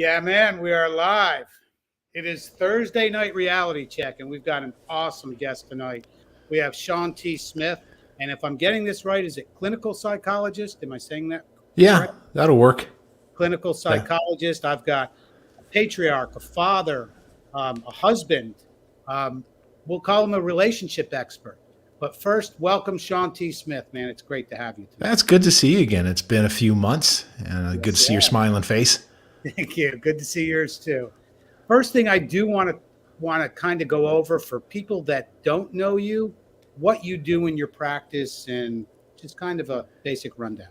Yeah, man, we are live. It is Thursday night reality check, and we've got an awesome guest tonight. We have Shawn T. Smith, and if I'm getting this right, is it clinical psychologist? Am I saying that Yeah, correct? that'll work. Clinical Yeah. psychologist. I've got a patriarch, a father, a husband. Um, we'll call him a relationship expert. But first, welcome Shawn T. Smith, man. It's great to have you tonight. That's good to see you again. It's been a few months, and good Yes, to see your yeah. smiling face. Thank you. Good to see yours too. First thing I do want to kind of go over for people that don't know you, what you do in your practice, and just kind of a basic rundown.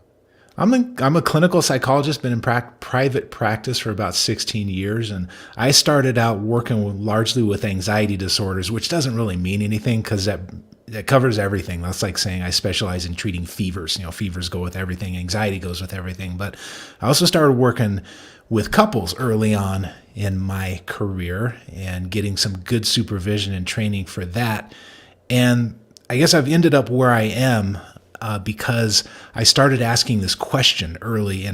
I'm a clinical psychologist, been in private practice for about 16 years, and I started out working largely with anxiety disorders, which doesn't really mean anything because that covers everything. That's like saying I specialize in treating fevers. Fevers go with everything, anxiety goes with everything. But I also started working with couples early on in my career and getting some good supervision and training for that. And I guess I've ended up where I am because I started asking this question early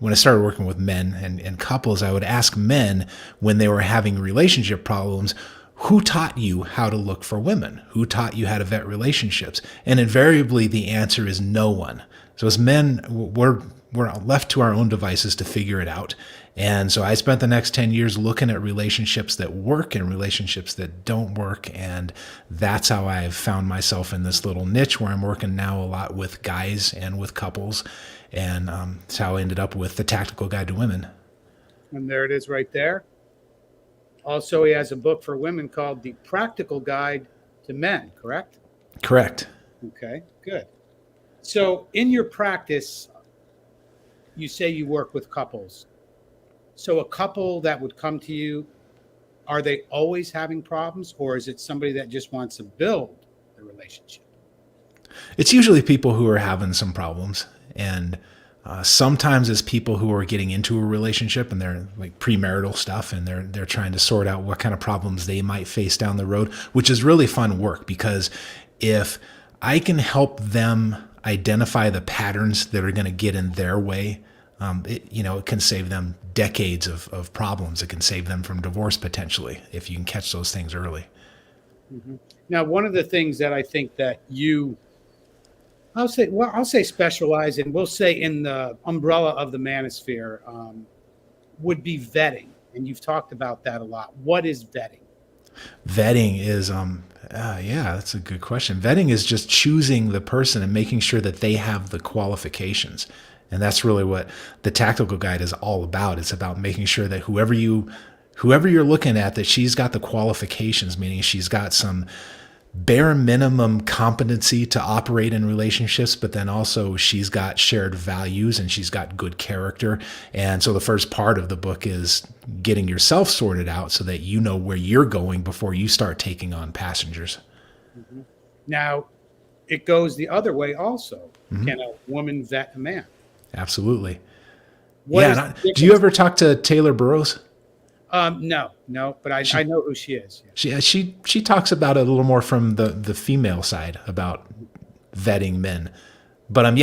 when I started working with men and couples. I would ask men when they were having relationship problems, who taught you how to look for women? Who taught you how to vet relationships? And invariably the answer is no one. So as men, we're left to our own devices to figure it out. And so I spent the next 10 years looking at relationships that work and relationships that don't work. And that's how I've found myself in this little niche where I'm working now a lot with guys and with couples. And that's how I ended up with the Tactical Guide to Women. And there it is right there. Also, he has a book for women called The Practical Guide to Men, correct? Correct. Okay, good. So in your practice, you say you work with couples. So a couple that would come to you, are they always having problems, or is it somebody that just wants to build the relationship? It's usually people who are having some problems, and sometimes it's people who are getting into a relationship and they're like premarital stuff, and they're trying to sort out what kind of problems they might face down the road, which is really fun work because if I can help them identify the patterns that are going to get in their way, it can save them decades of problems. It can save them from divorce potentially if you can catch those things early. Mm-hmm. Now, one of the things that I think that I'll say specialize in, we'll say in the umbrella of the manosphere, would be vetting. And you've talked about that a lot. What is vetting? Vetting is, yeah, that's a good question. Vetting is just choosing the person and making sure that they have the qualifications. And that's really what the Tactical Guide is all about. It's about making sure that whoever you're looking at, that she's got the qualifications, meaning she's got some bare minimum competency to operate in relationships, but then also she's got shared values and she's got good character. And so the first part of the book is getting yourself sorted out so that you know where you're going before you start taking on passengers. Mm-hmm. Now, it goes the other way also. Mm-hmm. Can a woman vet a man? Absolutely. What is Yeah. Do you ever talk to Taylor Burrows? No, but I know who she is. Yeah. She talks about it a little more from the female side about vetting men. But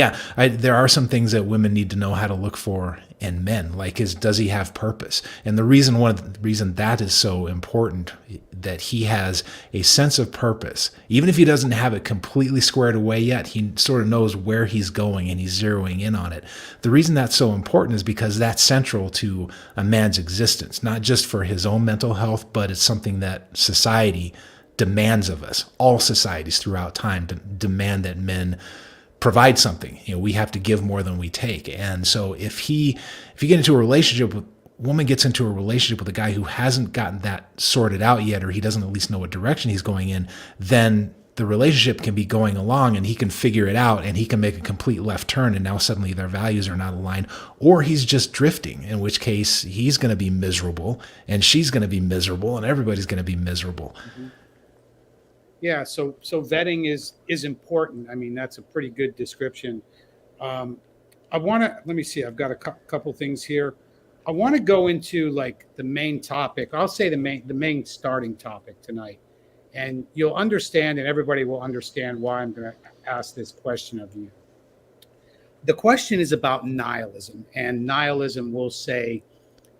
there are some things that women need to know how to look for in men. Like, does he have purpose? And one of the reason that is so important, that he has a sense of purpose, even if he doesn't have it completely squared away yet, he sort of knows where he's going and he's zeroing in on it. The reason that's so important is because that's central to a man's existence, not just for his own mental health, but it's something that society demands of us. All societies throughout time demand that men provide something. We have to give more than we take. And so if you get into a relationship with woman gets into a relationship with a guy who hasn't gotten that sorted out yet, or he doesn't at least know what direction he's going in, then the relationship can be going along and he can figure it out and he can make a complete left turn, and now suddenly their values are not aligned, or he's just drifting, in which case he's going to be miserable and she's going to be miserable and everybody's going to be miserable. Mm-hmm. Yeah, so vetting is important. I mean, that's a pretty good description. Let me see. I've got a couple things here. I want to go into like the main topic. I'll say the main starting topic tonight, and you'll understand, and everybody will understand why I'm going to ask this question of you. The question is about nihilism, and nihilism will say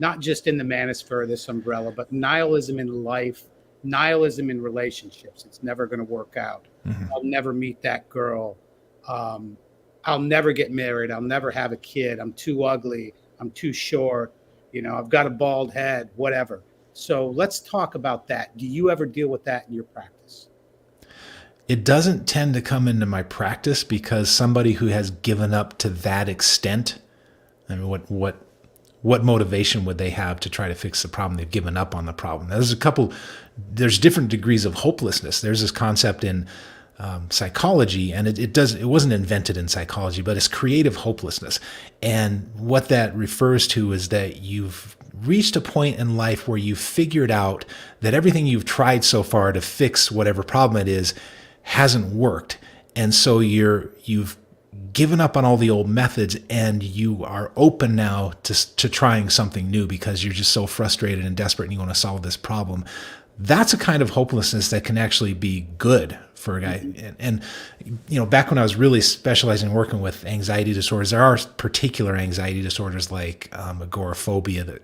not just in the manosphere, this umbrella, but nihilism in life, nihilism in relationships. It's never going to work out. I'll never meet that girl. I'll never get married. I'll never have a kid. I'm too ugly. I'm too short. I've got a bald head, whatever. So let's talk about that. Do you ever deal with that in your practice? It doesn't tend to come into my practice because somebody who has given up to that extent, I mean, what motivation would they have to try to fix the problem? They've given up on the problem. There's different degrees of hopelessness. There's this concept in psychology, and it wasn't invented in psychology, but it's creative hopelessness. And what that refers to is that you've reached a point in life where you've figured out that everything you've tried so far to fix whatever problem it is hasn't worked. And so you've given up on all the old methods, and you are open now to trying something new because you're just so frustrated and desperate and you want to solve this problem. That's a kind of hopelessness that can actually be good for a guy. And back when I was really specializing in working with anxiety disorders, there are particular anxiety disorders like agoraphobia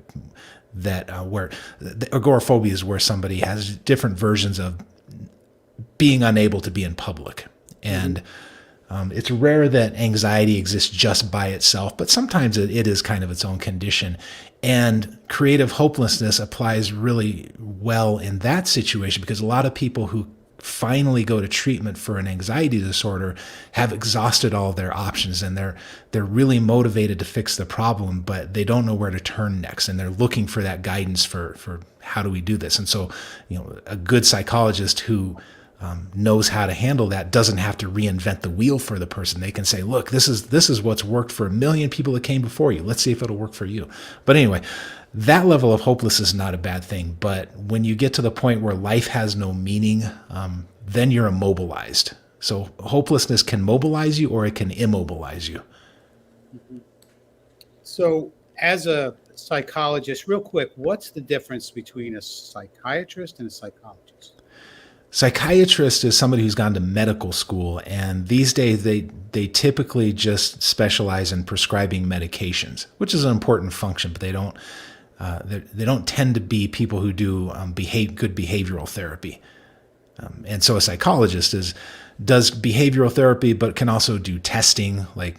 where the agoraphobia is where somebody has different versions of being unable to be in public. And it's rare that anxiety exists just by itself, but sometimes it is kind of its own condition. And creative hopelessness applies really well in that situation because a lot of people who finally go to treatment for an anxiety disorder have exhausted all their options, and they're really motivated to fix the problem, but they don't know where to turn next, and they're looking for that guidance for how do we do this. And so, a good psychologist who knows how to handle that doesn't have to reinvent the wheel for the person. They can say, look, this is what's worked for 1 million people that came before you. Let's see if it'll work for you. But anyway, that level of hopelessness is not a bad thing. But when you get to the point where life has no meaning, then you're immobilized. So hopelessness can mobilize you or it can immobilize you. So as a psychologist, real quick, what's the difference between a psychiatrist and a psychologist? Psychiatrist is somebody who's gone to medical school, and these days they typically just specialize in prescribing medications, which is an important function, but they don't tend to be people who do good behavioral therapy. And so a psychologist does behavioral therapy, but can also do testing like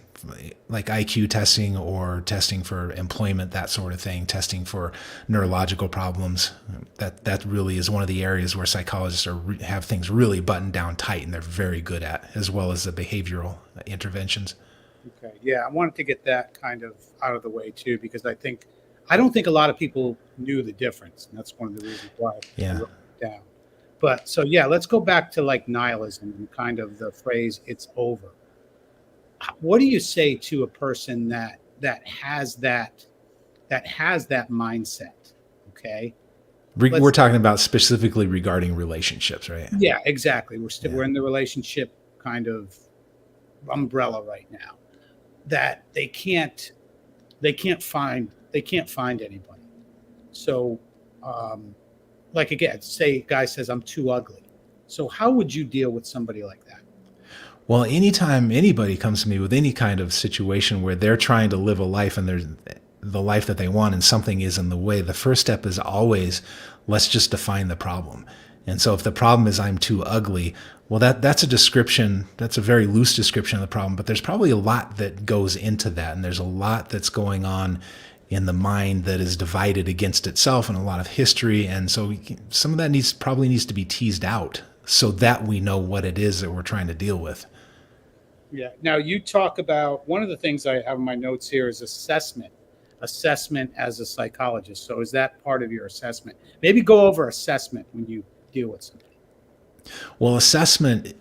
IQ testing or testing for employment, that sort of thing, testing for neurological problems. That really is one of the areas where psychologists have things really buttoned down tight, and they're very good at, as well as the behavioral interventions. Okay. Yeah, I wanted to get that kind of out of the way too, because I don't think a lot of people knew the difference, and that's one of the reasons why I wrote it down. But so yeah, let's go back to like nihilism and kind of the phrase "it's over." What do you say to a person that has that mindset? Okay, we're talking about specifically regarding relationships, right? Yeah, exactly. We're in the relationship kind of umbrella right now. That they can't find anybody. So, like again, say a guy says I'm too ugly. So how would you deal with somebody like that? Well, anytime anybody comes to me with any kind of situation where they're trying to live a life and there's the life that they want and something is in the way, the first step is always, let's just define the problem. And so if the problem is I'm too ugly, well, that's a description, that's a very loose description of the problem, but there's probably a lot that goes into that. And there's a lot that's going on in the mind that is divided against itself and a lot of history. And so some of that probably needs to be teased out so that we know what it is that we're trying to deal with. Yeah. Now you talk about, one of the things I have in my notes here is assessment as a psychologist. So is that part of your assessment? Maybe go over assessment when you deal with something. Well, assessment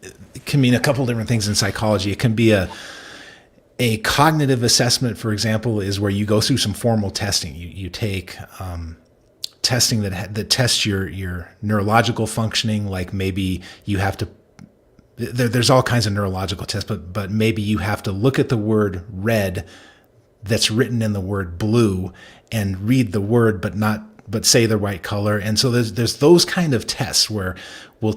can mean a couple different things in psychology. It can be a cognitive assessment, for example, is where you go through some formal testing. You take testing that tests your neurological functioning, like maybe you have to, there's all kinds of neurological tests, but maybe you have to look at the word red that's written in the word blue and read the word, but say the right color. And so there's those kind of tests where we'll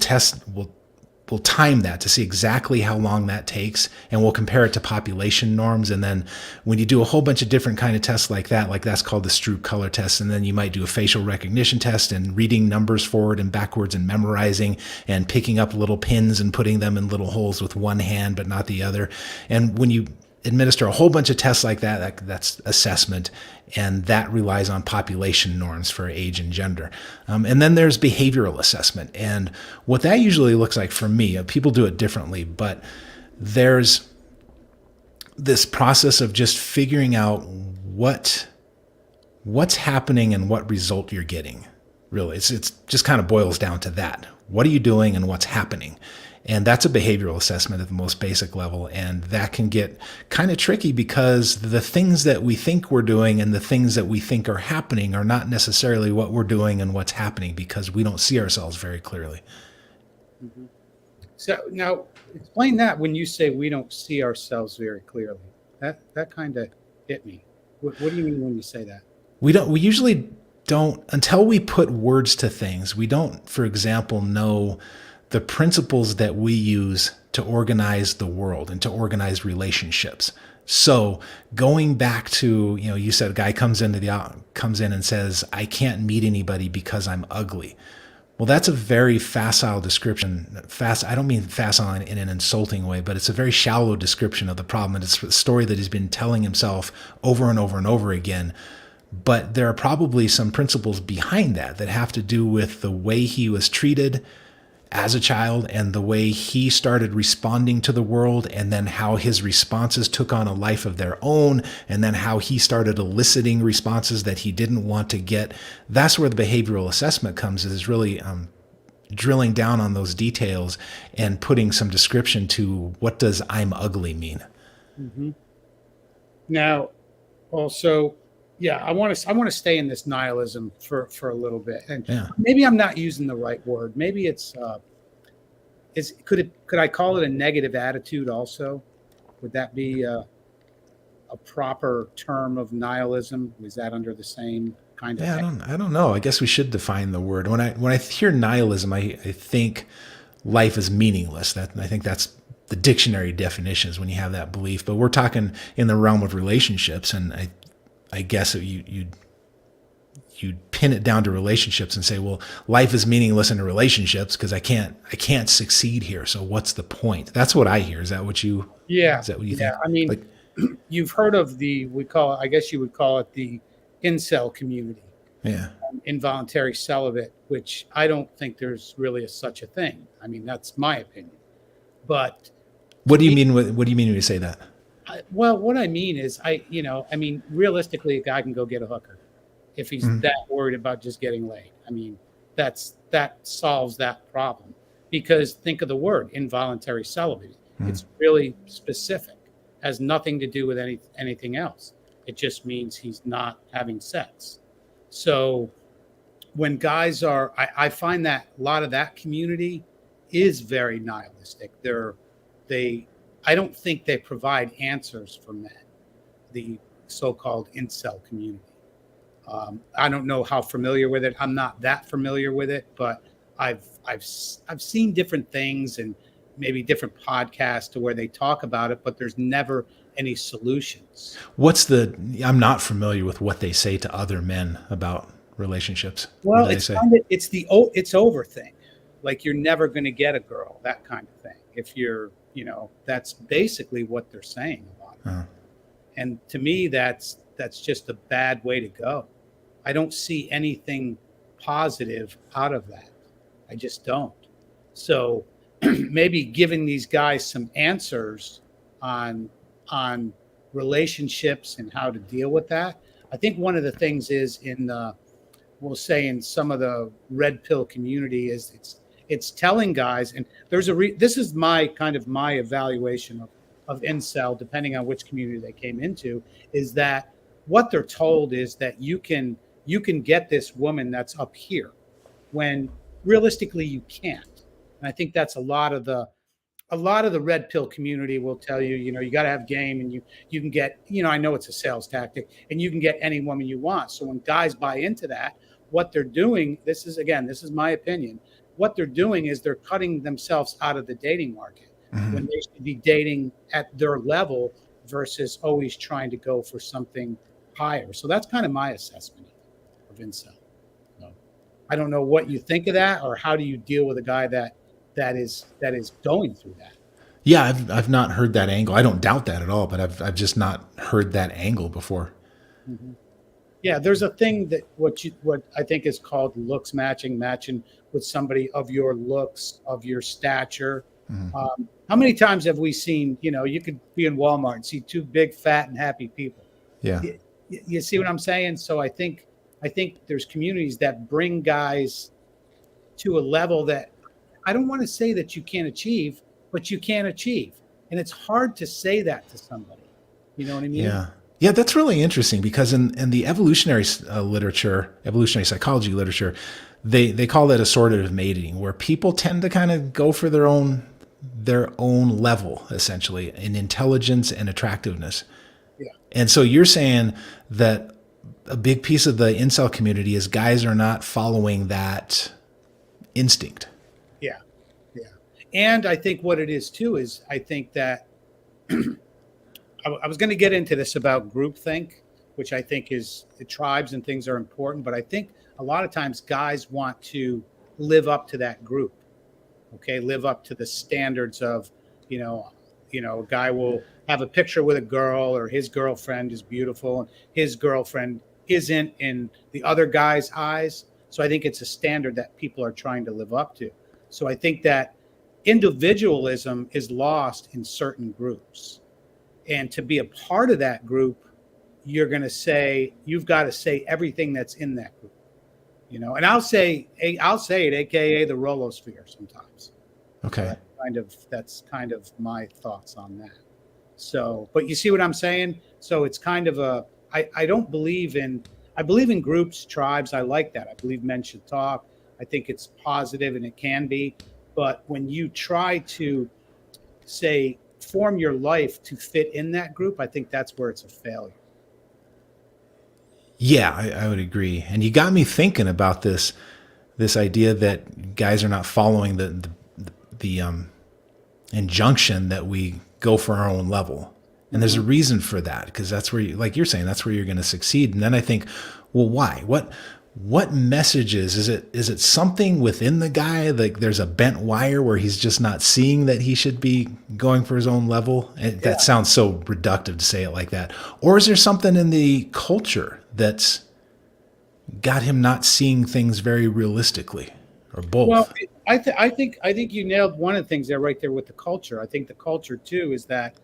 we'll time that to see exactly how long that takes, and we'll compare it to population norms. And then when you do a whole bunch of different kind of tests like that's called the Stroop color test. And then you might do a facial recognition test and reading numbers forward and backwards and memorizing and picking up little pins and putting them in little holes with one hand but not the other. And when you administer a whole bunch of tests like that's assessment, and that relies on population norms for age and gender. And then there's behavioral assessment, and what that usually looks like for me, people do it differently, but there's this process of just figuring out what's happening and what result you're getting. Really, it's just kind of boils down to that. What are you doing and what's happening? And that's a behavioral assessment at the most basic level. And that can get kind of tricky because the things that we think we're doing and the things that we think are happening are not necessarily what we're doing and what's happening, because we don't see ourselves very clearly. Mm-hmm. So now explain that when you say we don't see ourselves very clearly. That kind of hit me. What do you mean when you say that? We usually don't, until we put words to things. We don't, for example, know the principles that we use to organize the world and to organize relationships. So going back to, you said a guy comes in and says, I can't meet anybody because I'm ugly. Well, that's a very facile description. I don't mean facile in an insulting way, but it's a very shallow description of the problem. And it's a story that he's been telling himself over and over and over again. But there are probably some principles behind that have to do with the way he was treated as a child and the way he started responding to the world, and then how his responses took on a life of their own, and then how he started eliciting responses that he didn't want to get. That's where the behavioral assessment comes, is really drilling down on those details and putting some description to what does I'm ugly mean. Mm-hmm. Now, also, yeah, I want to stay in this nihilism for a little bit, and maybe I'm not using the right word. Maybe it's could I call it a negative attitude also? Would that be a proper term of nihilism? Is that under the same kind of? Yeah, I don't know. I guess we should define the word. When I hear nihilism, I think life is meaningless. I think that's the dictionary definitions when you have that belief. But we're talking in the realm of relationships, and I guess you'd pin it down to relationships and say, well, life is meaningless in relationships because I can't succeed here. So what's the point? That's what I hear. Is that what you? Yeah. Is that what you think? I mean, you've heard of I guess you would call it the incel community. Yeah. Involuntary celibate, which I don't think there's really such a thing. I mean, that's my opinion. But what do you mean when you say that? Well, what I mean is, realistically, a guy can go get a hooker if he's that worried about just getting laid. I mean, that solves that problem, because think of the word involuntary celibate. It's really specific, has nothing to do with anything else. It just means he's not having sex. So when guys I find that a lot of that community is very nihilistic. I don't think they provide answers for men, the so-called incel community. I don't know how familiar with it. I'm not that familiar with it, but I've seen different things and maybe different podcasts to where they talk about it, but there's never any solutions. I'm not familiar with what they say to other men about relationships. Well, it's over thing. Like, you're never going to get a girl, that kind of thing. If you're, that's basically what they're saying about it. Uh-huh. And to me, that's just a bad way to go. I don't see anything positive out of that. I just don't. So maybe giving these guys some answers on relationships and how to deal with that. I think one of the things is in some of the red pill community is it's telling guys, and this is my evaluation of incel, depending on which community they came into, is that what they're told is that you can get this woman that's up here when realistically you can't. And I think that's a lot of the red pill community will tell you, you got to have game, and you can get, I know it's a sales tactic, and you can get any woman you want. So when guys buy into that, what they're doing, this is my opinion. what they're doing is they're cutting themselves out of the dating market when they should be dating at their level versus always trying to go for something higher. So that's kind of my assessment of incel. So I don't know what you think of that, or how do you deal with a guy that is going through that? Yeah, I've not heard that angle. I don't doubt that at all, but I've just not heard that angle before. Mm-hmm. Yeah, there's a thing that what I think is called looks matching with somebody of your looks, of your stature. How many times have we seen, you could be in Walmart and see two big, fat, and happy people. Yeah. You see what I'm saying? So I think there's communities that bring guys to a level that I don't want to say that you can't achieve, but you can achieve. And it's hard to say that to somebody. You know what I mean? Yeah. Yeah, that's really interesting because in the evolutionary literature, evolutionary psychology literature, they call it assortative mating, where people tend to kind of go for their own level, essentially, in intelligence and attractiveness. Yeah. And so you're saying that a big piece of the incel community is guys are not following that instinct. Yeah. Yeah. And I think what it is too is I think that I was going to get into this about groupthink, which I think is the tribes and things are important. But I think a lot of times guys want to live up to that group. Okay. Live up to the standards of, a guy will have a picture with a girl, or his girlfriend is beautiful and his girlfriend isn't in the other guy's eyes. So I think it's a standard that people are trying to live up to. So I think that individualism is lost in certain groups. And to be a part of that group, you've got to say everything that's in that group, and I'll say it, AKA the Rolosphere sometimes. Okay. That's kind of my thoughts on that. So, but you see what I'm saying? So it's kind of I believe in groups, tribes. I like that. I believe men should talk. I think it's positive and it can be. But when you try to form your life to fit in that group, I think that's where it's a failure. Yeah, I would agree. And you got me thinking about this idea that guys are not following the injunction that we go for our own level. And there's a reason for that, because that's where, like you're saying, that's where you're going to succeed. And then I think, well, why? What messages is it something within the guy? Like there's a bent wire where he's just not seeing that he should be going for his own level. And that sounds so reductive to say it like that. Or is there something in the culture that's got him not seeing things very realistically, or both? Well, I think you nailed one of the things there right there with the culture. I think the culture too is that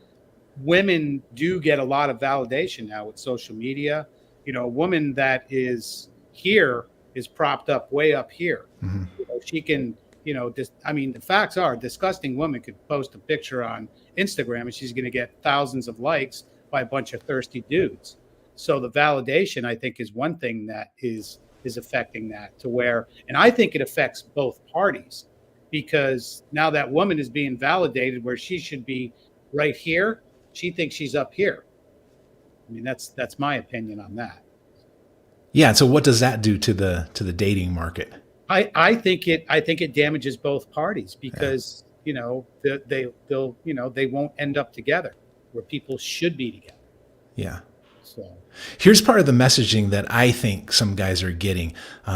women do get a lot of validation now with social media. A woman that is here is propped up way up here. Mm-hmm. She can, the facts are, a disgusting woman could post a picture on Instagram and she's going to get thousands of likes by a bunch of thirsty dudes. So the validation, I think, is one thing that is affecting that, to where, and I think it affects both parties, because now that woman is being validated where she should be right here, she thinks she's up here. I mean, that's my opinion on that. Yeah. So what does that do to the dating market? I think it damages both parties, because they won't end up together where people should be together. Yeah. So here's part of the messaging that I think some guys are getting.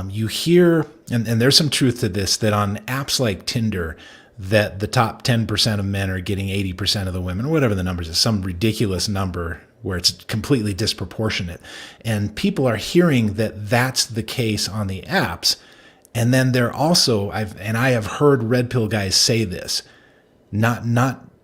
You hear, and there's some truth to this, that on apps like Tinder, that the top 10% of men are getting 80% of the women, or whatever the numbers is, some ridiculous number where it's completely disproportionate. And people are hearing that that's the case on the apps. And then they're also, I have heard red pill guys say this, not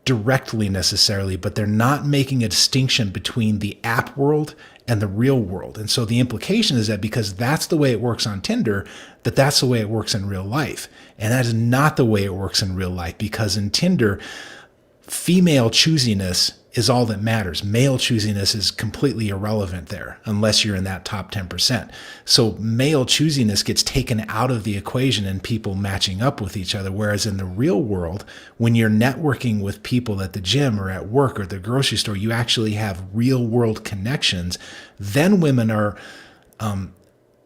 directly necessarily, but they're not making a distinction between the app world and the real world. And so the implication is that because that's the way it works on Tinder, that's the way it works in real life. And that is not the way it works in real life, because in Tinder, female choosiness is all that matters. Male choosiness is completely irrelevant there, unless you're in that top 10%. So male choosiness gets taken out of the equation and people matching up with each other. Whereas in the real world, when you're networking with people at the gym or at work or the grocery store, you actually have real world connections. Then women are,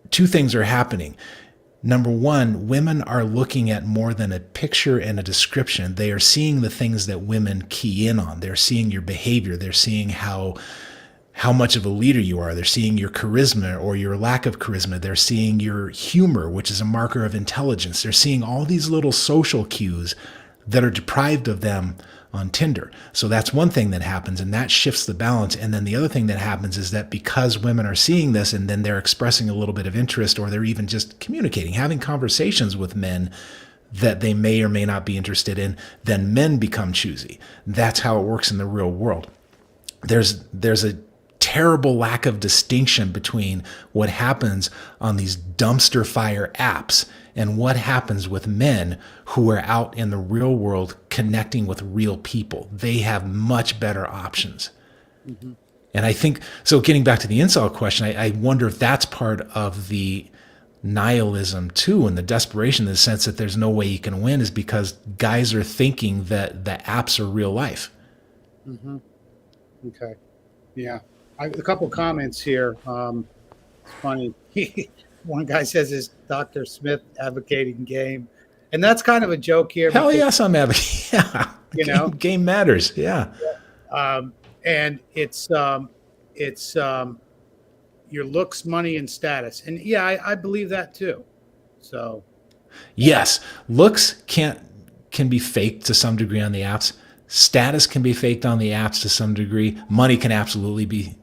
two things are happening. Number one, women are looking at more than a picture and a description. They are seeing the things that women key in on. They're seeing your behavior. They're seeing how much of a leader you are. They're seeing your charisma or your lack of charisma. They're seeing your humor, which is a marker of intelligence. They're seeing all these little social cues that are deprived of them on Tinder. So that's one thing that happens, and that shifts the balance. And then the other thing that happens is that because women are seeing this and then they're expressing a little bit of interest, or they're even just communicating, having conversations with men that they may or may not be interested in, then men become choosy. That's how it works in the real world. There's a terrible lack of distinction between what happens on these dumpster fire apps and what happens with men who are out in the real world connecting with real people. They have much better options. Mm-hmm. And I think, so getting back to the incel question, I wonder if that's part of the nihilism too, and the desperation, in the sense that there's no way you can win, is because guys are thinking that the apps are real life. Mm-hmm. Okay. Yeah. A couple comments here. It's funny. One guy says, "Is Dr. Smith advocating game?" And that's kind of a joke here. Hell yes, I'm advocating. Yeah, game matters. Yeah. And it's your looks, money, and status. And yeah, I believe that too. So yes, looks can be faked to some degree on the apps. Status can be faked on the apps to some degree. Money can absolutely be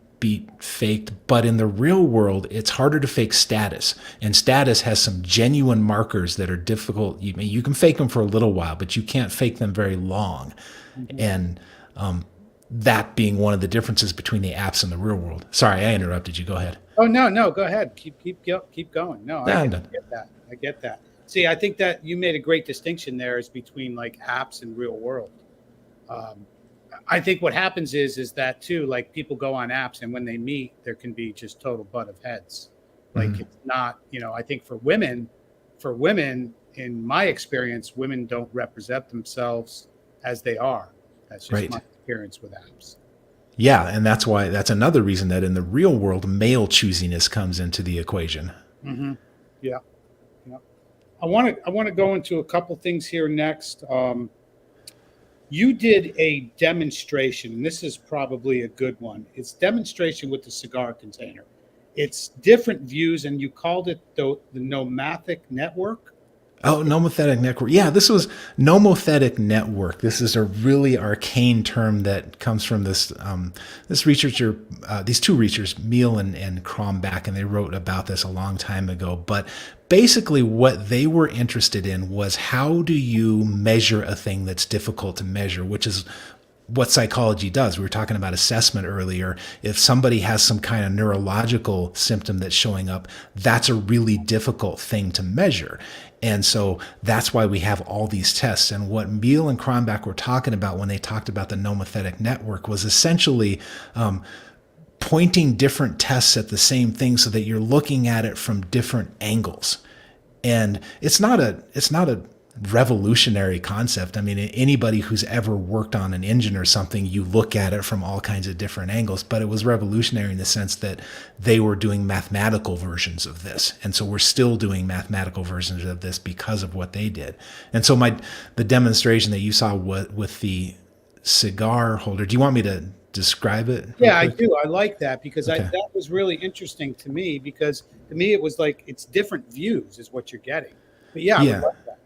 faked, but in the real world, it's harder to fake status. And status has some genuine markers that are difficult. You can fake them for a little while, but you can't fake them very long. Mm-hmm. And that being one of the differences between the apps and the real world. Sorry, I interrupted you. Go ahead. Oh, no, go ahead. Keep going. No, I get that. See, I think that you made a great distinction there, is between like apps and real world. I think what happens is that too, like people go on apps, and when they meet, there can be just total butt of heads. Like mm-hmm. It's not, I think for women, in my experience, women don't represent themselves as they are. That's just right. My experience with apps. Yeah. And that's another reason that in the real world, male choosiness comes into the equation. Mm-hmm. Yeah. I want to go into a couple things here next. You did a demonstration, and this is probably a good one. It's demonstration with the cigar container. It's different views, and you called it the nomothetic network. Oh, nomothetic network. Yeah, this was nomothetic network. This is a really arcane term that comes from this researcher, these two researchers, Meal and Krombach, and they wrote about this a long time ago. But basically what they were interested in was, how do you measure a thing that's difficult to measure, which is what psychology does. We were talking about assessment earlier. If somebody has some kind of neurological symptom that's showing up, that's a really difficult thing to measure. And so that's why we have all these tests. And what Meal and Krombach were talking about when they talked about the nomothetic network was essentially pointing different tests at the same thing so that you're looking at it from different angles. And it's not a revolutionary concept. I mean, anybody who's ever worked on an engine or something, you look at it from all kinds of different angles, but it was revolutionary in the sense that they were doing mathematical versions of this. And so we're still doing mathematical versions of this because of what they did. And so the demonstration that you saw with the cigar holder, do you want me to describe it? Yeah, I do. I like that because okay. That was really interesting to me, because to me it was like, it's different views is what you're getting. But yeah. I would like that.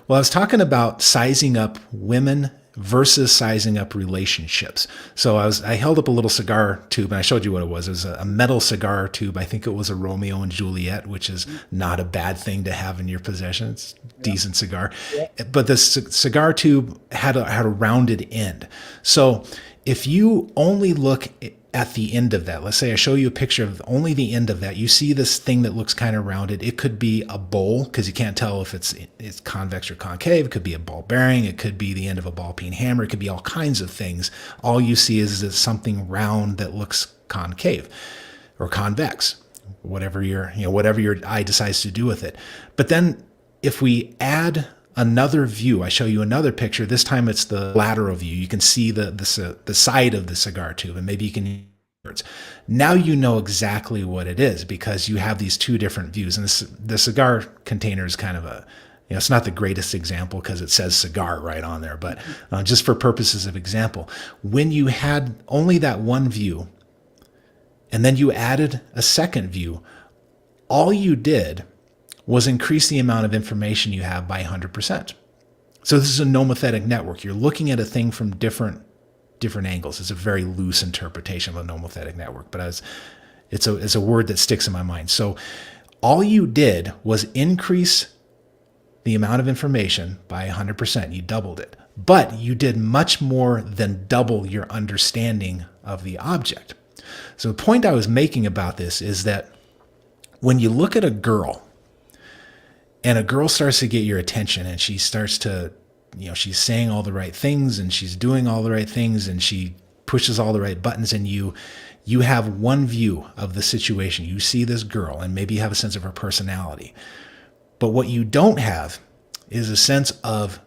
Well, I was talking about sizing up women versus sizing up relationships. So I held up a little cigar tube, and I showed you what it was. It was a metal cigar tube. I think it was a Romeo and Juliet, which is not a bad thing to have in your possession. It's a decent cigar. Yeah. But the cigar tube had a rounded end. So if you only look at the end of that, let's say I show you a picture of only the end of that, you see this thing that looks kind of rounded. It could be a bowl, because you can't tell if it's convex or concave. It could be a ball bearing. It could be the end of a ball peen hammer. It could be all kinds of things. All you see is something round that looks concave or convex, whatever your eye decides to do with it. But then if we add another view, I show you another picture. This time it's the lateral view. You can see the side of the cigar tube, and maybe you can Now you know exactly what it is because you have these two different views. And the cigar container is kind of it's not the greatest example because it says cigar right on there, but just for purposes of example, when you had only that one view and then you added a second view, all you did was increase the amount of information you have by 100%. So this is a nomothetic network. You're looking at a thing from different angles. It's a very loose interpretation of a nomothetic network, but it's a word that sticks in my mind. So all you did was increase the amount of information by 100%. You doubled it, but you did much more than double your understanding of the object. So the point I was making about this is that when you look at a girl and a girl starts to get your attention and she starts to, she's saying all the right things and she's doing all the right things and she pushes all the right buttons, and you have one view of the situation. You see this girl and maybe you have a sense of her personality. But what you don't have is a sense of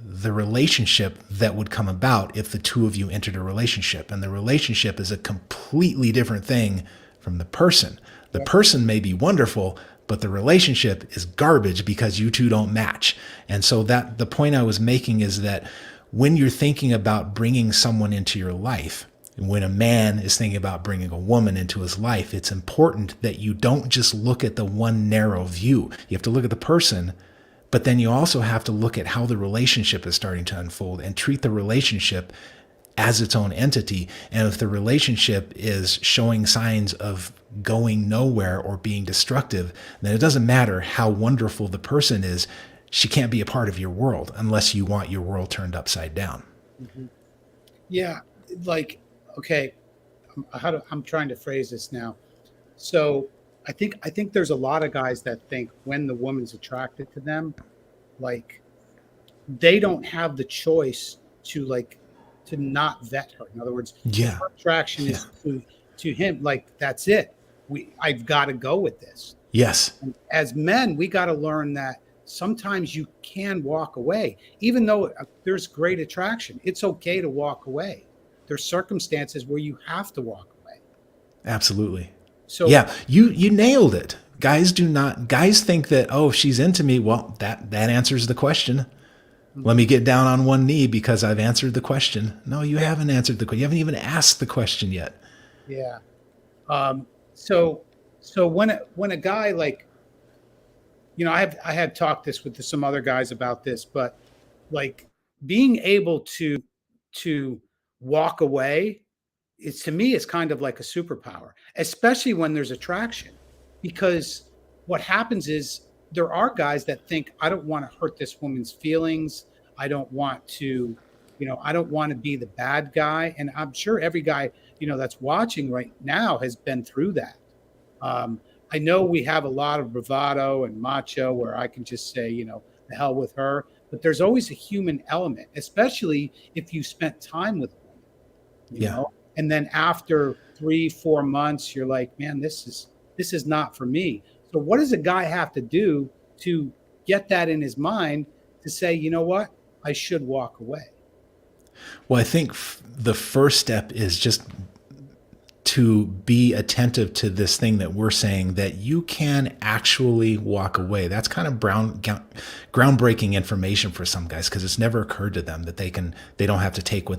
the relationship that would come about if the two of you entered a relationship. And the relationship is a completely different thing from the person. The person may be wonderful, but the relationship is garbage because you two don't match. And so that the point I was making is that when you're thinking about bringing someone into your life, when a man is thinking about bringing a woman into his life, it's important that you don't just look at the one narrow view. You have to look at the person, but then you also have to look at how the relationship is starting to unfold and treat the relationship as its own entity. And if the relationship is showing signs of going nowhere or being destructive, then it doesn't matter how wonderful the person is. She can't be a part of your world unless you want your world turned upside down. Mm-hmm. Yeah. Like, okay, I'm trying to phrase this now. So I think there's a lot of guys that think when the woman's attracted to them, like they don't have the choice to not vet her. In other words, Yeah. her attraction is to him. Like that's it. I've got to go with this. Yes. And as men, we got to learn that sometimes you can walk away, even though there's great attraction. It's okay to walk away. There's circumstances where you have to walk away. Absolutely. So yeah, you nailed it. Guys think that, oh, if she's into me, well, that answers the question. Mm-hmm. Let me get down on one knee because I've answered the question. No, you haven't answered the question. You haven't even asked the question yet. Yeah. So when a guy like, I had talked this with some other guys about this, but like being able to walk away is, to me, is kind of like a superpower, especially when there's attraction, because what happens is there are guys that think, I don't want to hurt this woman's feelings. I don't want to, I don't want to be the bad guy. And I'm sure every guy, that's watching right now has been through that. I know we have a lot of bravado and macho where I can just say, the hell with her, but there's always a human element, especially if you spent time with them, you know? And then after 3-4 months, you're like, man, this is not for me. So what does a guy have to do to get that in his mind to say, you know what, I should walk away? Well, I think the first step is just to be attentive to this thing that we're saying, that you can actually walk away. That's kind of groundbreaking information for some guys, because it's never occurred to them that they don't have to take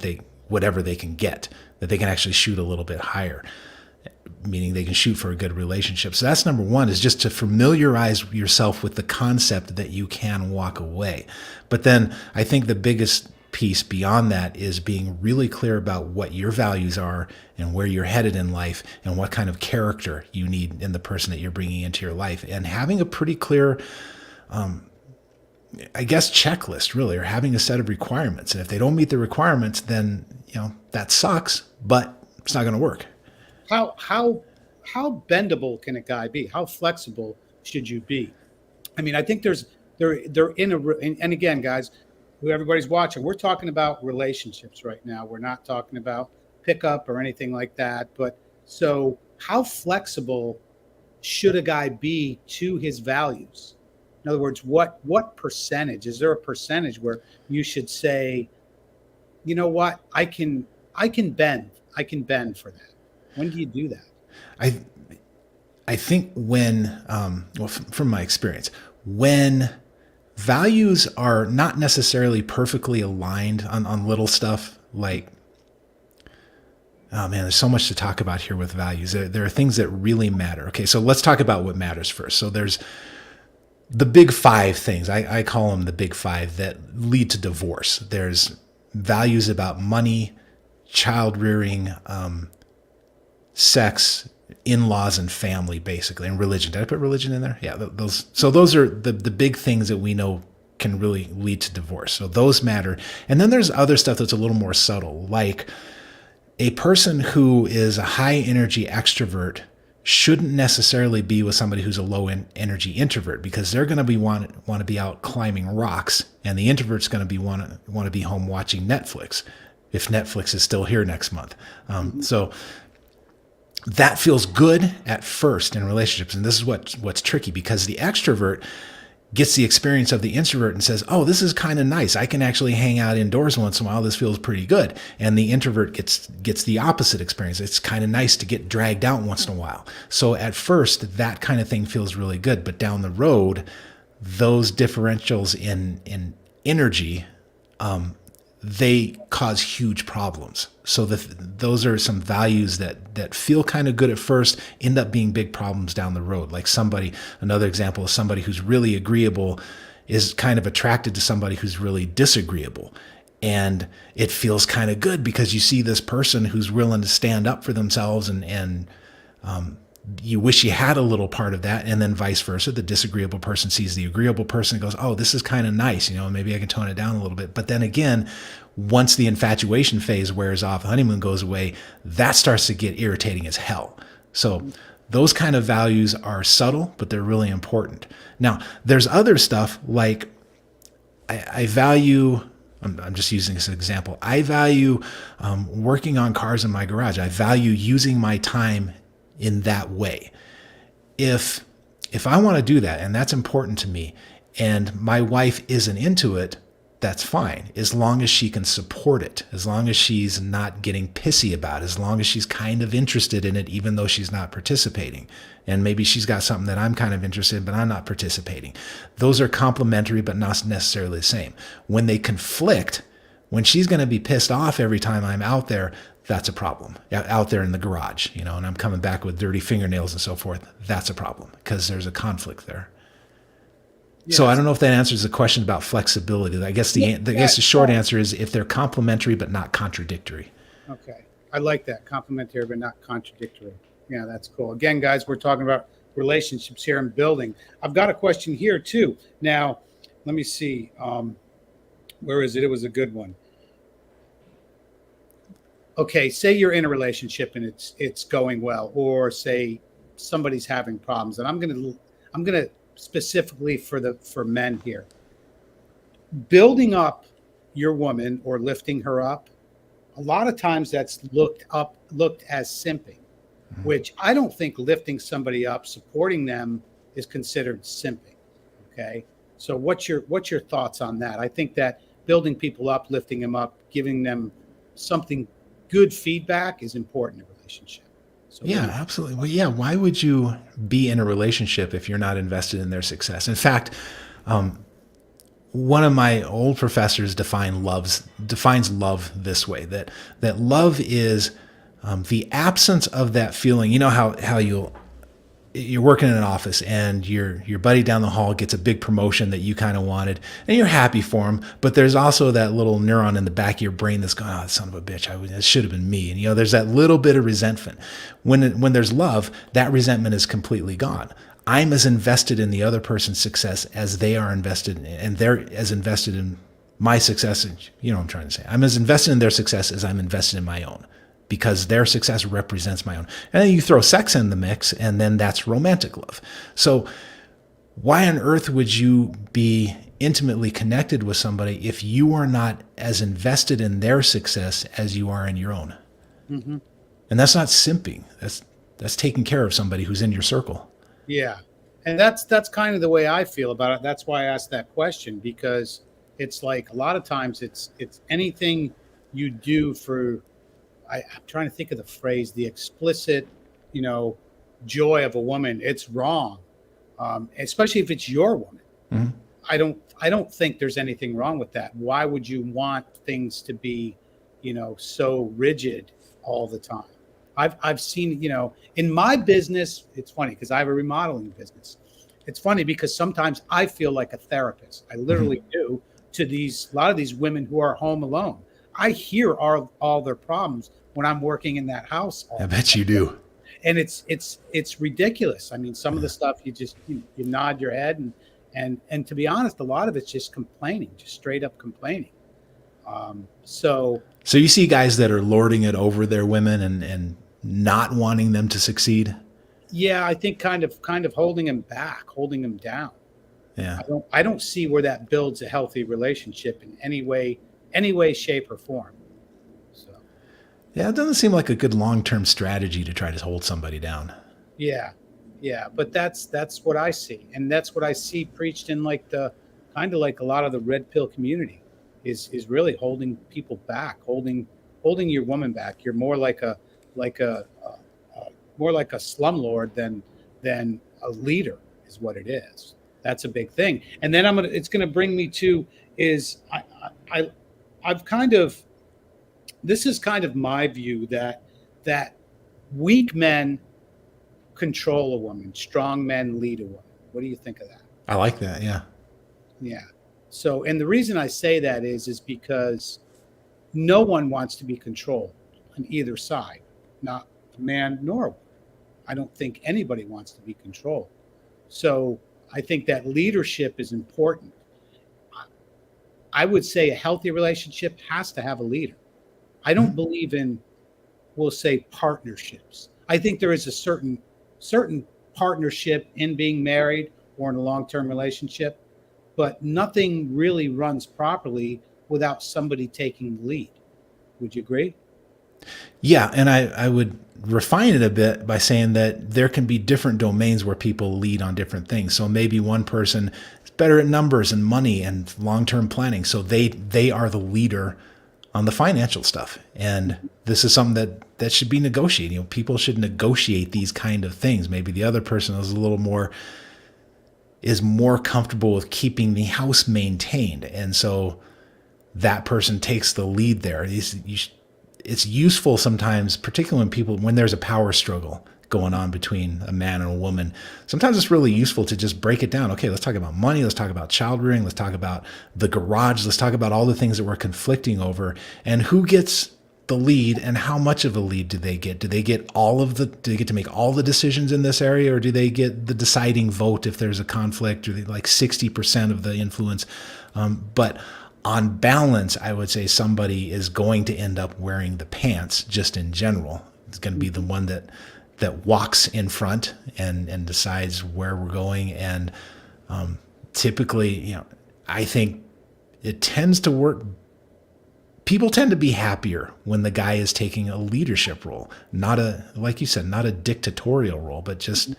whatever they can get, that they can actually shoot a little bit higher, meaning they can shoot for a good relationship. So that's number one, is just to familiarize yourself with the concept that you can walk away. But then I think the biggest piece beyond that is being really clear about what your values are and where you're headed in life and what kind of character you need in the person that you're bringing into your life, and having a pretty clear, checklist, really, or having a set of requirements. And if they don't meet the requirements, then, that sucks, but it's not going to work. How bendable can a guy be? How flexible should you be? I mean, I think they're in and again, guys, who everybody's watching, we're talking about relationships right now. We're not talking about pickup or anything like that. But so how flexible should a guy be to his values? In other words, what percentage? Is there a percentage where you should say, you know what, I can bend for that? When do you do that? I I think when, from my experience, when values are not necessarily perfectly aligned on little stuff, like, oh man, there's so much to talk about here with values. There are things that really matter. Okay, so let's talk about what matters first. So there's the big five things. I call them the big five that lead to divorce. There's values about money, child rearing, sex, in-laws, and family, basically, and religion. Did I put religion in there? Yeah, those. So those are the big things that we know can really lead to divorce. So those matter. And then there's other stuff that's a little more subtle, like a person who is a high energy extrovert shouldn't necessarily be with somebody who's a low energy introvert, because they're going to be want to be out climbing rocks, and the introvert's going to be want to be home watching Netflix, if Netflix is still here next month. So that feels good at first in relationships, and this is what's tricky, because the extrovert gets the experience of the introvert and says, oh, this is kind of nice. I can actually hang out indoors once in a while. This feels pretty good. And the introvert gets the opposite experience. It's kind of nice to get dragged out once in a while. So at first, that kind of thing feels really good. But down the road, those differentials in energy, they cause huge problems. So those are some values that feel kind of good at first, end up being big problems down the road. Like another example is somebody who's really agreeable is kind of attracted to somebody who's really disagreeable. And it feels kind of good because you see this person who's willing to stand up for themselves, and you wish you had a little part of that, and then vice versa. The disagreeable person sees the agreeable person and goes, oh, this is kind of nice, maybe I can tone it down a little bit. But then again, once the infatuation phase wears off, the honeymoon goes away, that starts to get irritating as hell. So those kind of values are subtle, but they're really important. Now, there's other stuff like I value, I'm just using this as an example, I value working on cars in my garage. I value using my time in that way. If I want to do that, and that's important to me, and my wife isn't into it, that's fine, as long as she can support it, as long as she's not getting pissy about it, as long as she's kind of interested in it, even though she's not participating. And maybe she's got something that I'm kind of interested in, but I'm not participating. Those are complementary, but not necessarily the same. When they conflict, when she's going to be pissed off every time I'm out there, that's a problem. Out there in the garage, and I'm coming back with dirty fingernails and so forth, that's a problem, because there's a conflict there. Yes. So I don't know if that answers the question about flexibility. I guess the short answer is if they're complementary but not contradictory. Okay. I like that. Complementary but not contradictory. Yeah, that's cool. Again, guys, we're talking about relationships here and building. I've got a question here too. Now, let me see. Where is it? It was a good one. Okay, say you're in a relationship and it's going well, or say somebody's having problems, and I'm gonna specifically for men here, building up your woman or lifting her up, a lot of times that's looked as simping, which I don't think lifting somebody up, supporting them, is considered simping. Okay, so what's your thoughts on that? I think that building people up, lifting them up, giving them something good feedback is important in a relationship. So yeah, absolutely. Well, yeah. Why would you be in a relationship if you're not invested in their success? In fact, one of my old professors defines love this way: that love is the absence of that feeling. You know how you're working in an office and your buddy down the hall gets a big promotion that you kind of wanted, and you're happy for him, but there's also that little neuron in the back of your brain that's going, oh, son of a bitch, it should have been me. And there's that little bit of resentment. When there's love, that resentment is completely gone. I'm as invested in the other person's success as they are invested, and they're as invested in my success. You know what I'm trying to say. I'm as invested in their success as I'm invested in my own, because their success represents my own. And then you throw sex in the mix, and then that's romantic love. So why on earth would you be intimately connected with somebody if you are not as invested in their success as you are in your own? Mm-hmm. And that's not simping. That's taking care of somebody who's in your circle. Yeah. And that's kind of the way I feel about it. That's why I asked that question, because it's like a lot of times it's anything you do for I'm trying to think of the phrase, the explicit, you know, joy of a woman. It's wrong, especially if it's your woman. Mhm. I don't think there's anything wrong with that. Why would you want things to be, you know, so rigid all the time? I've seen, you know, in my business, it's funny because I have a remodeling business. It's funny because sometimes I feel like a therapist. I literally do to a lot of these women who are home alone. I hear all their problems when I'm working in that house I all bet you do. and it's ridiculous. I mean, some of the stuff you nod your head and to be honest, a lot of it's just complaining, just straight up complaining. So So you see guys that are lording it over their women and not wanting them to succeed. yeah, I think kind of holding them back, holding them down. Yeah. I don't see where that builds a healthy relationship in any way, shape, or form. So Yeah, it doesn't seem like a good long-term strategy to try to hold somebody down. yeah, yeah, but that's what I see, and that's what I see preached in like the kind of like a lot of the red pill community is really holding people back, holding your woman back. You're more like more like a slumlord than a leader is what it is. That's a big thing. And then it's gonna bring me to is I I've kind of this is kind of my view that weak men control a woman, strong men lead a woman. What do you think of that? I like that. Yeah. Yeah. So, and the reason I say that is because no one wants to be controlled on either side, not a man nor a woman. I don't think anybody wants to be controlled. So, I think that leadership is important. I would say a healthy relationship has to have a leader. I don't believe in, we'll say, partnerships. I think there is a certain partnership in being married or in a long-term relationship, but nothing really runs properly without somebody taking the lead. Would you agree? Yeah, and I would refine it a bit by saying that there can be different domains where people lead on different things. So maybe one person is better at numbers and money and long-term planning, so they are the leader on the financial stuff. And this is something that should be negotiated. You know, people should negotiate these kind of things. Maybe the other person is more comfortable with keeping the house maintained, and so that person takes the lead there. It's useful sometimes, particularly when there's a power struggle going on between a man and a woman. Sometimes it's really useful to just break it down. Okay, let's talk about money. Let's talk about child rearing. Let's talk about the garage. Let's talk about all the things that we're conflicting over, and who gets the lead and how much of a lead do they get? Do they get do they get to make all the decisions in this area, or do they get the deciding vote if there's a conflict, or they like 60% of the influence? But on balance, I would say somebody is going to end up wearing the pants just in general. It's going to be the one that walks in front and decides where we're going. And typically, you know, I think it tends to work. People tend to be happier when the guy is taking a leadership role, like you said, not a dictatorial role, but just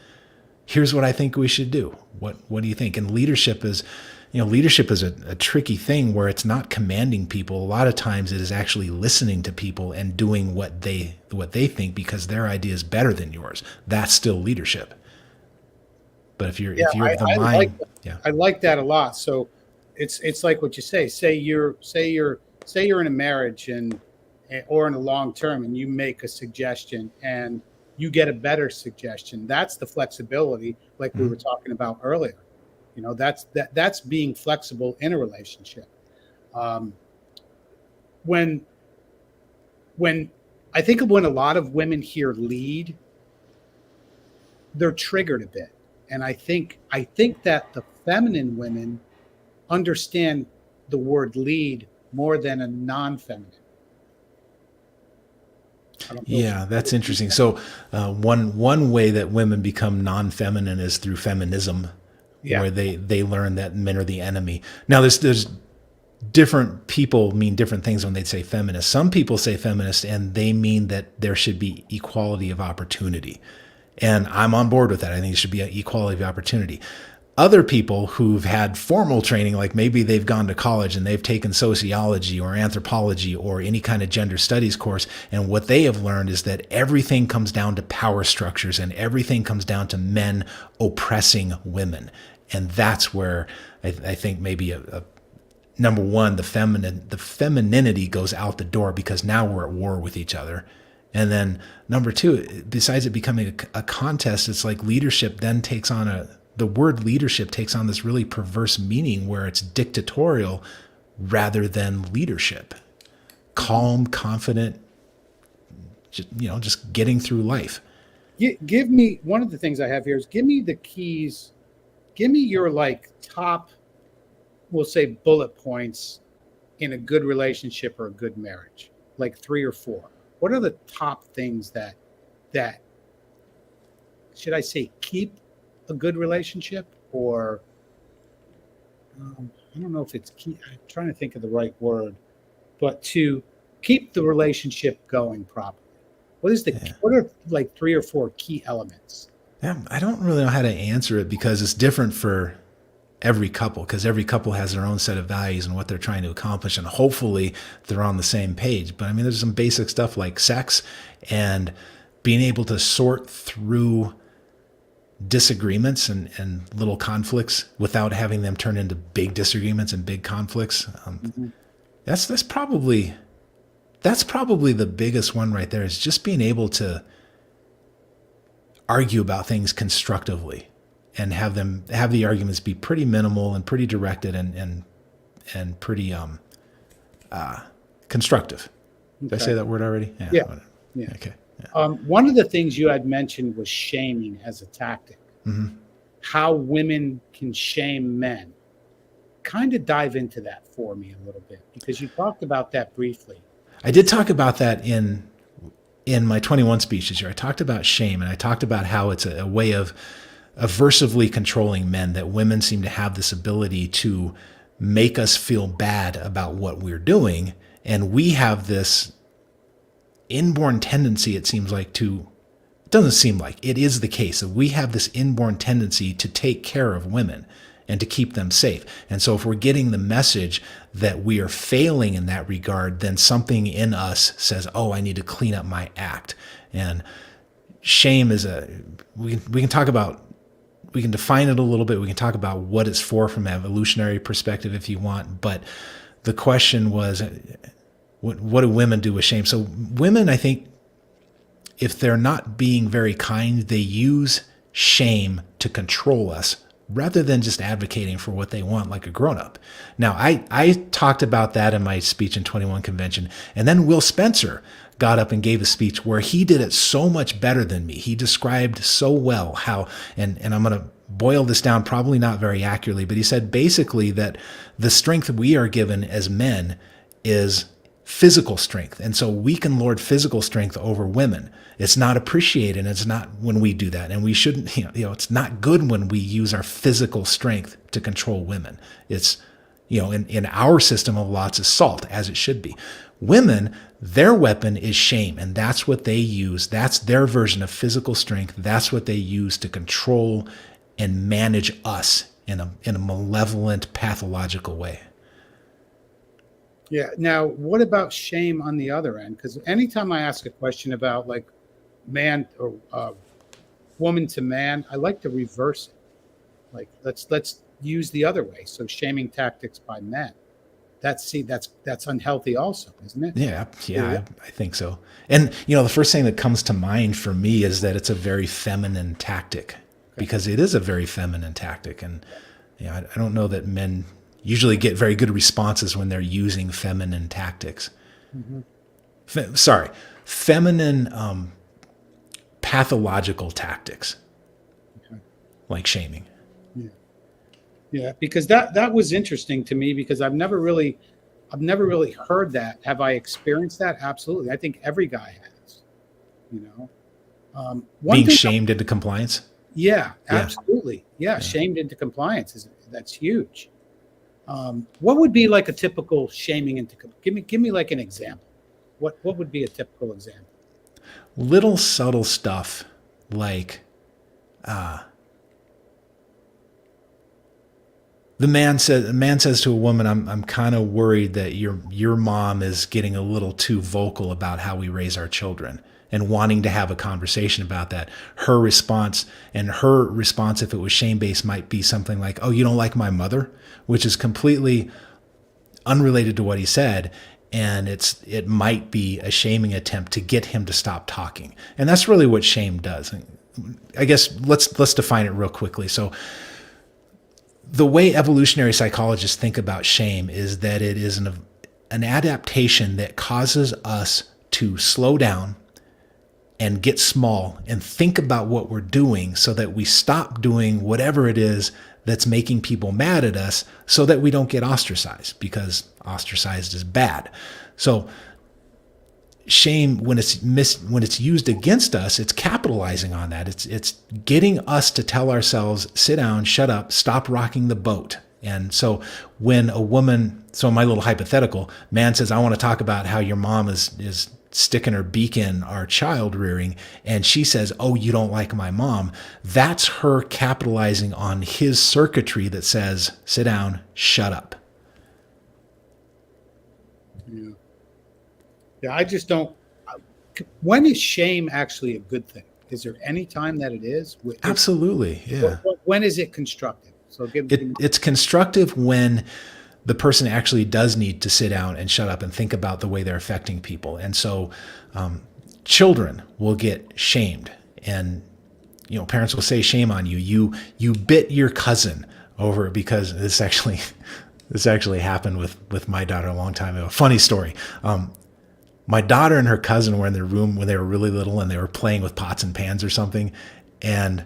here's what I think we should do. What do you think? And leadership is a tricky thing where it's not commanding people. A lot of times it is actually listening to people and doing what they think because their idea is better than yours. That's still leadership. But if you're of the mind, I like that a lot. So it's like what you say. Say you're in a marriage or in a long term, and you make a suggestion and you get a better suggestion. That's the flexibility, like we were talking about earlier. You know, that's being flexible in a relationship. When I think when a lot of women hear lead, they're triggered a bit, and I think that the feminine women understand the word lead more than a non-feminine. Yeah, that's interesting. So one way that women become non-feminine is through feminism, where they learn that men are the enemy. Now, there's different people mean different things when they say feminist. Some people say feminist and they mean that there should be equality of opportunity. And I'm on board with that. I think it should be an equality of opportunity. other people who've had formal training, like maybe they've gone to college and they've taken sociology or anthropology or any kind of gender studies course. And what they have learned is that everything comes down to power structures and everything comes down to men oppressing women. And that's where I think maybe number one, the femininity goes out the door because now we're at war with each other. And then number two, besides it becoming a contest, it's like leadership then takes on the word leadership takes on this really perverse meaning where it's dictatorial rather than leadership. Calm, confident, just getting through life. Give me, one of the things I have here is give me the keys. Give me your like top, we'll say bullet points in a good relationship or a good marriage, like 3 or 4. What are the top things that should I say keep a good relationship, or I don't know if it's key. I'm trying to think of the right word, but to keep the relationship going properly. What are like 3 or 4 key elements? Yeah, I don't really know how to answer it because it's different for every couple, because every couple has their own set of values and what they're trying to accomplish, and hopefully they're on the same page. But I mean, there's some basic stuff like sex and being able to sort through disagreements and little conflicts without having them turn into big disagreements and big conflicts. That's probably the biggest one right there, is just being able to argue about things constructively and have the arguments be pretty minimal and pretty directed and pretty constructive. Did I say that word already? Yeah. Okay. One of the things you had mentioned was shaming as a tactic. Mm-hmm. How women can shame men. Kind of dive into that for me a little bit, because you talked about that briefly. I did talk about that in my 21 speeches here. I talked about shame, and I talked about how it's a way of aversively controlling men, that women seem to have this ability to make us feel bad about what we're doing. And we have this inborn tendency, it seems like, it doesn't seem like, it is the case that we have this inborn tendency to take care of women and to keep them safe. And so if we're getting the message that we are failing in that regard, then something in us says, oh, I need to clean up my act. And shame is we can talk about, we can define it a little bit. We can talk about what it's for from an evolutionary perspective if you want. But the question was, what do women do with shame? So women, I think, if they're not being very kind, they use shame to control us rather than just advocating for what they want like a grown-up. Now, I talked about that in my speech in 21 convention, and then Will Spencer got up and gave a speech where he did it so much better than me. He described so well how, and I'm going to boil this down probably not very accurately, but he said basically that the strength we are given as men is physical strength. And so we can lord physical strength over women. It's not appreciated. It's not when we do that. And we shouldn't, it's not good when we use our physical strength to control women. It's, in our system of lots of salt, as it should be. Women, their weapon is shame. And that's what they use. That's their version of physical strength. That's what they use to control and manage us in a malevolent, pathological way. Yeah. Now, what about shame on the other end? Because anytime I ask a question about like man or woman to man, I like to reverse it. Like let's use the other way. So shaming tactics by men. That's unhealthy also, isn't it? Yeah, I think so. And the first thing that comes to mind for me is that it's a very feminine tactic, because it is a very feminine tactic. And I don't know that men usually get very good responses when they're using feminine tactics. Mm-hmm. Feminine pathological tactics, like shaming. Yeah, because that was interesting to me, because I've never really heard that. Have I experienced that? Absolutely. I think every guy has. Being shamed into compliance. Yeah, absolutely. Yeah, shamed into compliance that's huge. What would be like a typical shaming into? Give me like an example. What would be a typical example? Little subtle stuff like, The man says to a woman, I'm kind of worried that your mom is getting a little too vocal about how we raise our children and wanting to have a conversation about that. Her response, if it was shame-based, might be something like, "Oh, you don't like my mother?" which is completely unrelated to what he said. And it might be a shaming attempt to get him to stop talking. And that's really what shame does. I guess let's define it real quickly. So the way evolutionary psychologists think about shame is that it is an adaptation that causes us to slow down and get small and think about what we're doing so that we stop doing whatever it is that's making people mad at us, so that we don't get ostracized, because ostracized is bad. So shame, when it's used against us, it's capitalizing on that. It's getting us to tell ourselves, sit down, shut up, stop rocking the boat. And so when a woman, so my little hypothetical, man says, "I want to talk about how your mom is sticking her beak in our child rearing," and she says, "Oh, you don't like my mom," that's her capitalizing on his circuitry that says, sit down, shut up. Yeah. Yeah, I just don't. When is shame actually a good thing? Is there any time that it is? Absolutely, yeah. When is it constructive? So it's constructive when the person actually does need to sit down and shut up and think about the way they're affecting people. And so children will get shamed, and parents will say, "Shame on you. You bit your cousin over," because this actually happened with my daughter a long time ago. Funny story. My daughter and her cousin were in their room when they were really little, and they were playing with pots and pans or something. And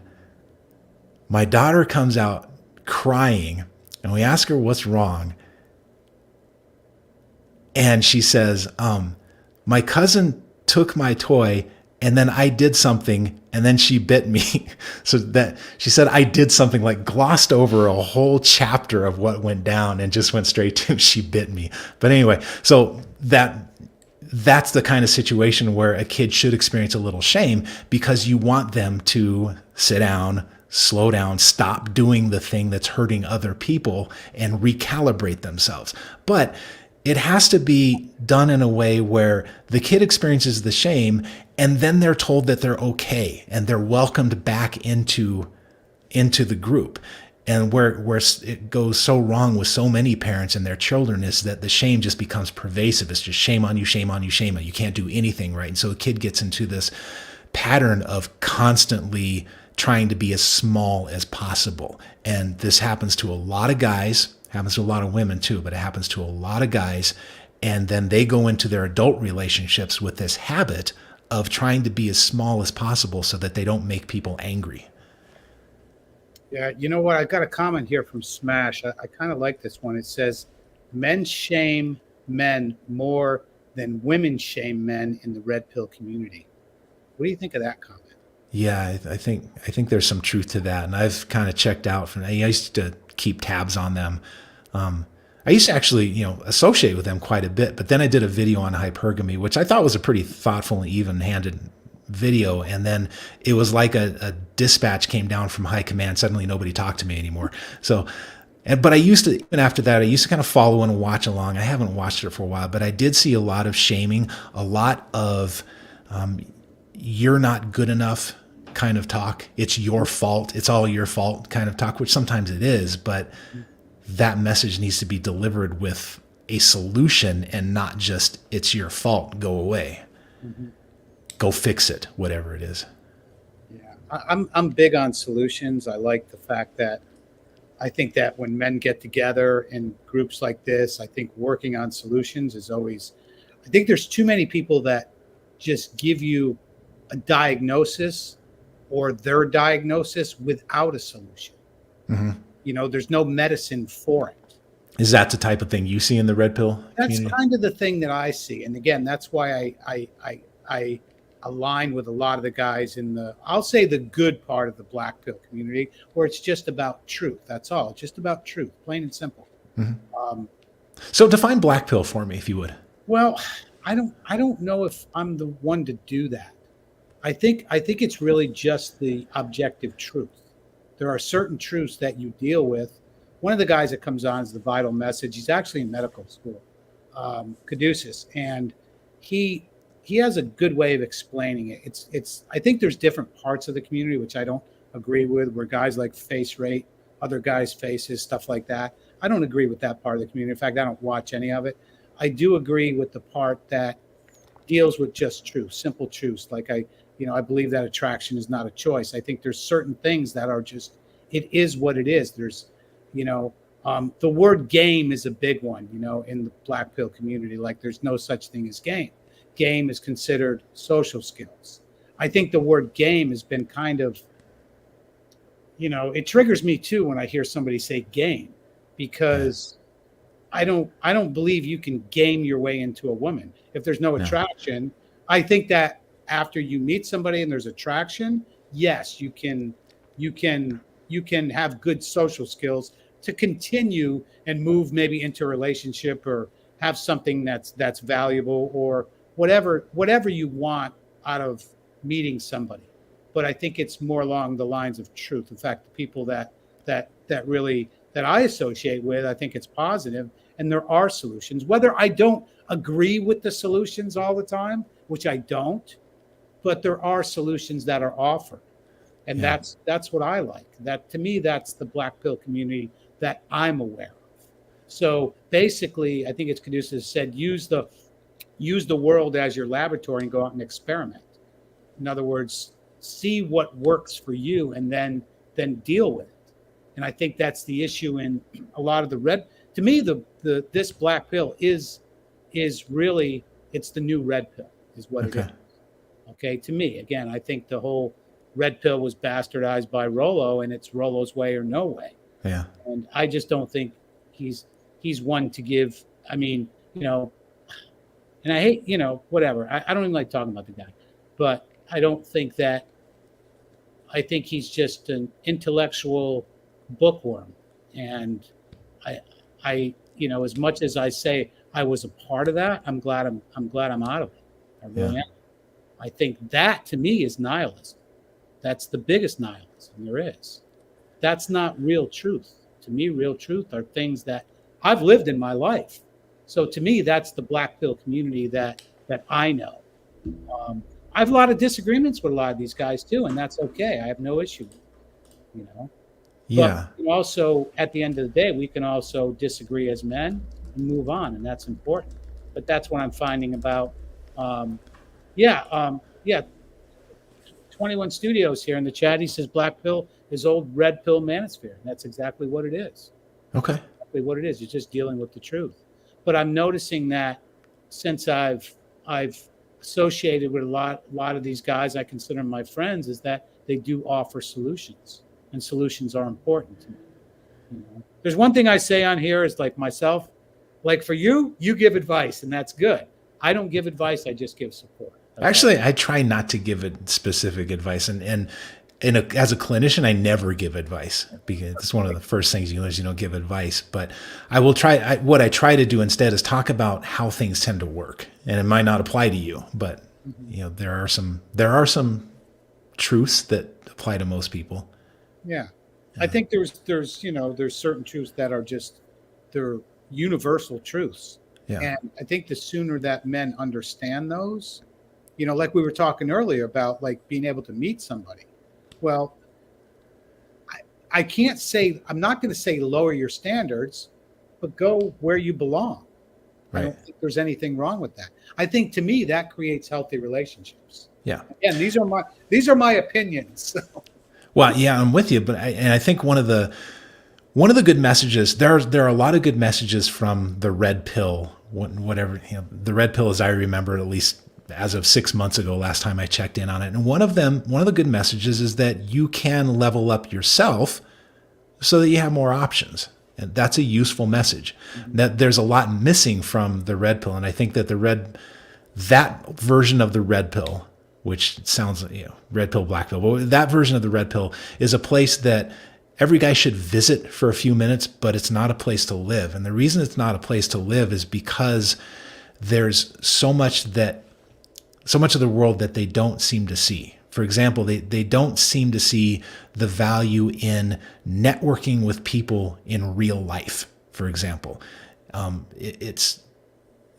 my daughter comes out crying, and we ask her what's wrong. And she says, "My cousin took my toy, and then I did something, and then she bit me." So that she said, I did something, like glossed over a whole chapter of what went down and just went straight to she bit me. But anyway, so that's the kind of situation where a kid should experience a little shame, because you want them to sit down, slow down, stop doing the thing that's hurting other people, and recalibrate themselves. But it has to be done in a way where the kid experiences the shame, and then they're told that they're okay and they're welcomed back into the group. And where it goes so wrong with so many parents and their children is that the shame just becomes pervasive. It's just shame on you, shame on you, shame on you. You can't do anything right. And so a kid gets into this pattern of constantly trying to be as small as possible. And this happens to a lot of guys, happens to a lot of women too, but it happens to a lot of guys. And then they go into their adult relationships with this habit of trying to be as small as possible so that they don't make people angry. Yeah, you know what? I've got a comment here from Smash. I kind of like this one. It says, "Men shame men more than women shame men in the red pill community." What do you think of that comment? Yeah, I think there's some truth to that, and I've kind of checked out from. I used to keep tabs on them. I used to actually, associate with them quite a bit, but then I did a video on hypergamy, which I thought was a pretty thoughtful and even-handed video, and then it was like a dispatch came down from high command. Suddenly nobody talked to me anymore. So, but I used to, even after that, I used to kind of follow and watch along. I haven't watched it for a while, but I did see a lot of shaming, a lot of you're not good enough kind of talk. It's your fault. It's all your fault kind of talk, which sometimes it is, but that message needs to be delivered with a solution and not just, it's your fault, go away. Mm-hmm. Go fix it, whatever it is. Yeah, I'm big on solutions. I like the fact that I think that when men get together in groups like this, I think working on solutions is always, I think there's too many people that just give you a diagnosis or their diagnosis without a solution. Mm-hmm. There's no medicine for it. Is that the type of thing you see in the red pill community? That's kind of the thing that I see. And again, that's why I align with a lot of the guys in I'll say the good part of the black pill community, where it's just about truth. That's all. It's just about truth, plain and simple. Mm-hmm. So define black pill for me, if you would. Well, I don't know if I'm the one to do that. I think it's really just the objective truth. There are certain truths that you deal with one of the guys that comes on is the Vital Message. He's actually in medical school, Caduceus, and he has a good way of explaining it. It's I think there's different parts of the community which I don't agree with, where guys like face rate other guys' faces, stuff like that. I don't agree with that part of the community. In fact, I don't watch any of it. I do agree with the part that deals with just truth, simple truths. Like I believe that attraction is not a choice. I think there's certain things that are just, it is what it is. There's, the word game is a big one, in the black pill community. Like there's no such thing as game. Game is considered social skills. I think the word game has been kind of, it triggers me too when I hear somebody say game, because I don't believe you can game your way into a woman. If there's no attraction, I think that after you meet somebody and there's attraction, yes, you can have good social skills to continue and move maybe into a relationship or have something that's valuable or whatever you want out of meeting somebody. But I think it's more along the lines of truth. In fact, the people that I associate with, I think it's positive, and there are solutions. Whether I don't agree with the solutions all the time, which I don't, but there are solutions that are offered, and that's what I like. That, to me, that's the black pill community that I'm aware of. So basically, I think it's Caduceus said, use the world as your laboratory and go out and experiment. In other words, see what works for you and then deal with it. And I think that's the issue in a lot of the red. To me, this black pill is really, it's the new red pill, is what it is. Okay, to me, again, I think the whole red pill was bastardized by Rolo, and it's Rolo's way or no way. Yeah. And I just don't think he's one to give. I mean, and I hate, whatever. I don't even like talking about the guy, but I don't think that. I think he's just an intellectual bookworm, and I as much as I say I was a part of that, I'm glad I'm out of it. I really am. I think that, to me, is nihilism. That's the biggest nihilism there is. That's not real truth. To me, real truth are things that I've lived in my life. So to me, that's the black pill community that I know. I have a lot of disagreements with a lot of these guys too, and that's okay. I have no issue with it, Yeah. But also, at the end of the day, we can also disagree as men and move on, and that's important. But that's what I'm finding about, 21 Studios here in the chat. He says black pill is old red pill manosphere. And that's exactly what it is. Okay. Exactly what it is. You're just dealing with the truth. But I'm noticing that since I've associated with a lot of these guys I consider my friends, is that they do offer solutions, and solutions are important to me. There's one thing I say on here is, like myself, like for you give advice, and that's good. I don't give advice, I just give support. Actually, I try not to give it specific advice, and as a clinician, I never give advice, because it's one of the first things you learn is you don't give advice. But I will try. What I try to do instead is talk about how things tend to work, and it might not apply to you, but there are some truths that apply to most people. Yeah, I think there's certain truths that are just, they're universal truths. Yeah. And I think the sooner that men understand those, like we were talking earlier about, like being able to meet somebody. Well, I can't say, I'm not going to say lower your standards, but go where you belong. Right. I don't think there's anything wrong with that. I think, to me, that creates healthy relationships. Yeah. Again, these are my opinions. So. Well, yeah, I'm with you, but I think one of the good messages, there are a lot of good messages from the red pill, whatever, the red pill, as I remember, at least as of 6 months ago, last time I checked in on it. And one of the good messages is that you can level up yourself so that you have more options. And that's a useful message. Mm-hmm. That there's a lot missing from the red pill. And I think that that version of the red pill, which sounds, red pill, black pill, but that version of the red pill is a place that every guy should visit for a few minutes, but it's not a place to live. And the reason it's not a place to live is because there's so much of the world that they don't seem to see. For example, they don't seem to see the value in networking with people in real life. For example,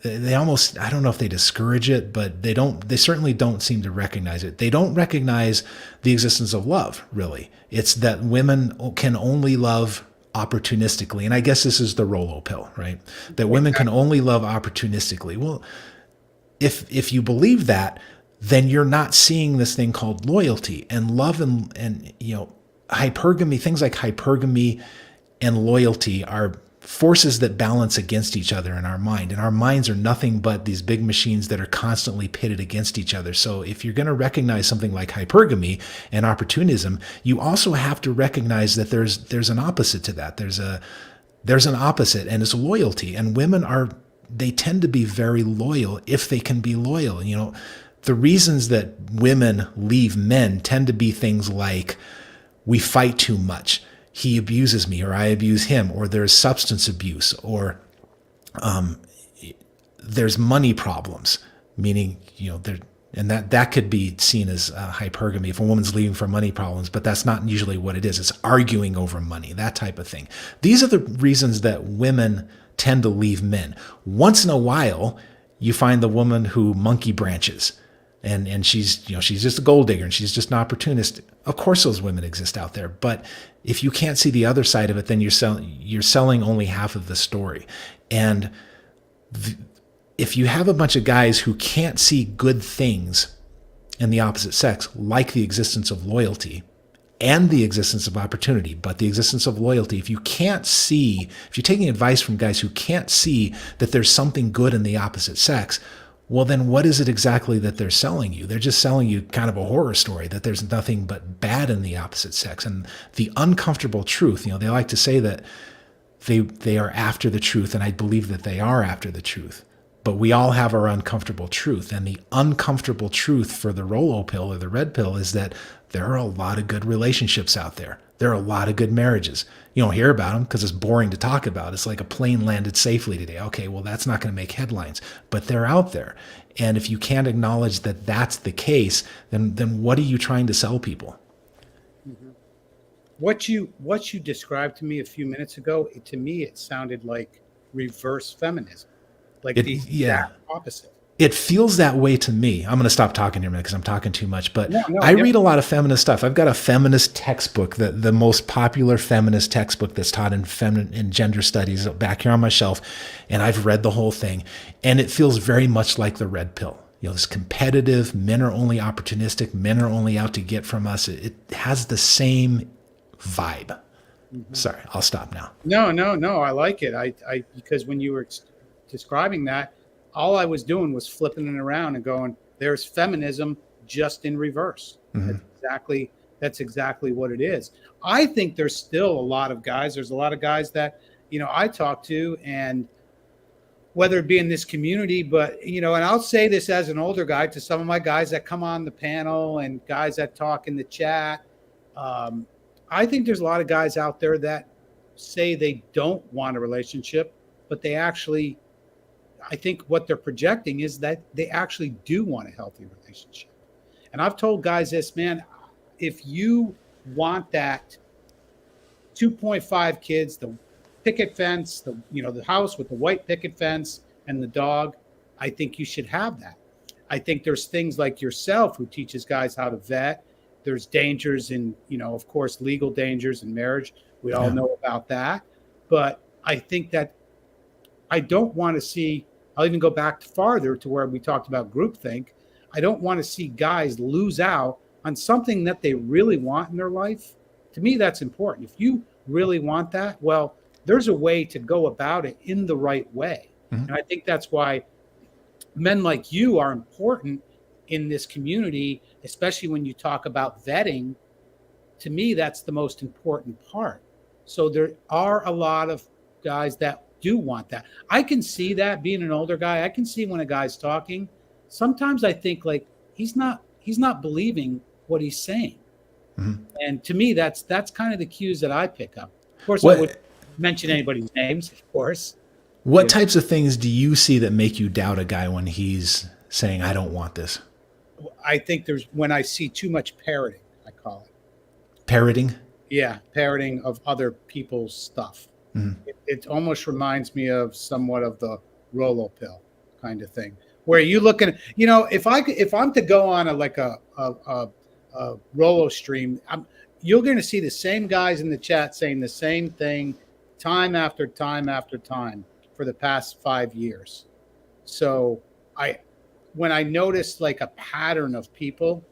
they almost, I don't know if they discourage it, but they certainly don't seem to recognize it. They don't recognize the existence of love, really. It's that women can only love opportunistically. And I guess this is the Rolo pill, right? That women can only love opportunistically. Well, if you believe that, then you're not seeing this thing called loyalty and love and hypergamy. Things like hypergamy and loyalty are forces that balance against each other in our mind. And our minds are nothing but these big machines that are constantly pitted against each other. So if you're going to recognize something like hypergamy and opportunism, you also have to recognize that there's an opposite to that. There's an opposite, and it's loyalty. And women they tend to be very loyal if they can be loyal. The reasons that women leave men tend to be things like, we fight too much, he abuses me, or I abuse him, or there's substance abuse, or there's money problems, meaning, and that could be seen as hypergamy if a woman's leaving for money problems, but that's not usually what it is. It's arguing over money, that type of thing. These are the reasons that women tend to leave men. Once in a while, you find the woman who monkey branches, and she's just a gold digger and she's just an opportunist. Of course, those women exist out there, but if you can't see the other side of it, then you're selling only half of the story. And if you have a bunch of guys who can't see good things in the opposite sex, like the existence of loyalty and the existence of opportunity, but the existence of loyalty, if you're taking advice from guys who can't see that there's something good in the opposite sex, well, then what is it exactly that they're selling you? They're just selling you kind of a horror story that there's nothing but bad in the opposite sex. And the uncomfortable truth, they like to say that they are after the truth, and I believe that they are after the truth. But we all have our uncomfortable truth. And the uncomfortable truth for the Rolo pill or the red pill is that there are a lot of good relationships out there. There are a lot of good marriages. You don't hear about them because it's boring to talk about. It's like a plane landed safely today. Okay, well, that's not going to make headlines, but they're out there. And if you can't acknowledge that that's the case, then what are you trying to sell people? Mm-hmm. What you described to me a few minutes ago, to me, it sounded like reverse feminism, like the exact opposite. It feels that way to me. I'm going to stop talking here a minute because I'm talking too much, but I read a lot of feminist stuff. I've got a feminist textbook, the most popular feminist textbook that's taught in gender studies back here on my shelf. And I've read the whole thing, and it feels very much like the red pill. This competitive, men are only opportunistic, men are only out to get from us. It has the same vibe. Mm-hmm. Sorry, I'll stop now. No, I like it. I because when you were describing that, all I was doing was flipping it around and going, there's feminism just in reverse. Mm-hmm. That's exactly what it is. I think there's still a lot of guys. There's a lot of guys that, I talk to, and whether it be in this community, but, and I'll say this as an older guy to some of my guys that come on the panel and guys that talk in the chat. I think there's a lot of guys out there that say they don't want a relationship, but they actually, I think what they're projecting is that they actually do want a healthy relationship. And I've told guys this, man, if you want that 2.5 kids, the picket fence, the house with the white picket fence and the dog, I think you should have that. I think there's things like yourself who teaches guys how to vet. There's dangers in, of course, legal dangers in marriage. We all know about that. But I think that I don't want to see, I'll even go back farther to where we talked about groupthink. I don't want to see guys lose out on something that they really want in their life. To me, that's important. If you really want that, well, there's a way to go about it in the right way. Mm-hmm. And I think that's why men like you are important in this community, especially when you talk about vetting. To me, that's the most important part. So there are a lot of guys that do want that. I can see that being an older guy. I can see when a guy's talking. Sometimes I think like he's not believing what he's saying. Mm-hmm. And to me, that's kind of the cues that I pick up. Of course, I wouldn't mention anybody's names, of course. What types of things do you see that make you doubt a guy when he's saying, I don't want this? I think there's when I see too much parroting, I call it. Parroting. Yeah, parroting of other people's stuff. It almost reminds me of somewhat of the Rolo pill kind of thing, where you look at, if I'm to go on a Rolo stream, you're going to see the same guys in the chat saying the same thing time after time after time for the past 5 years. So when I notice like a pattern of people,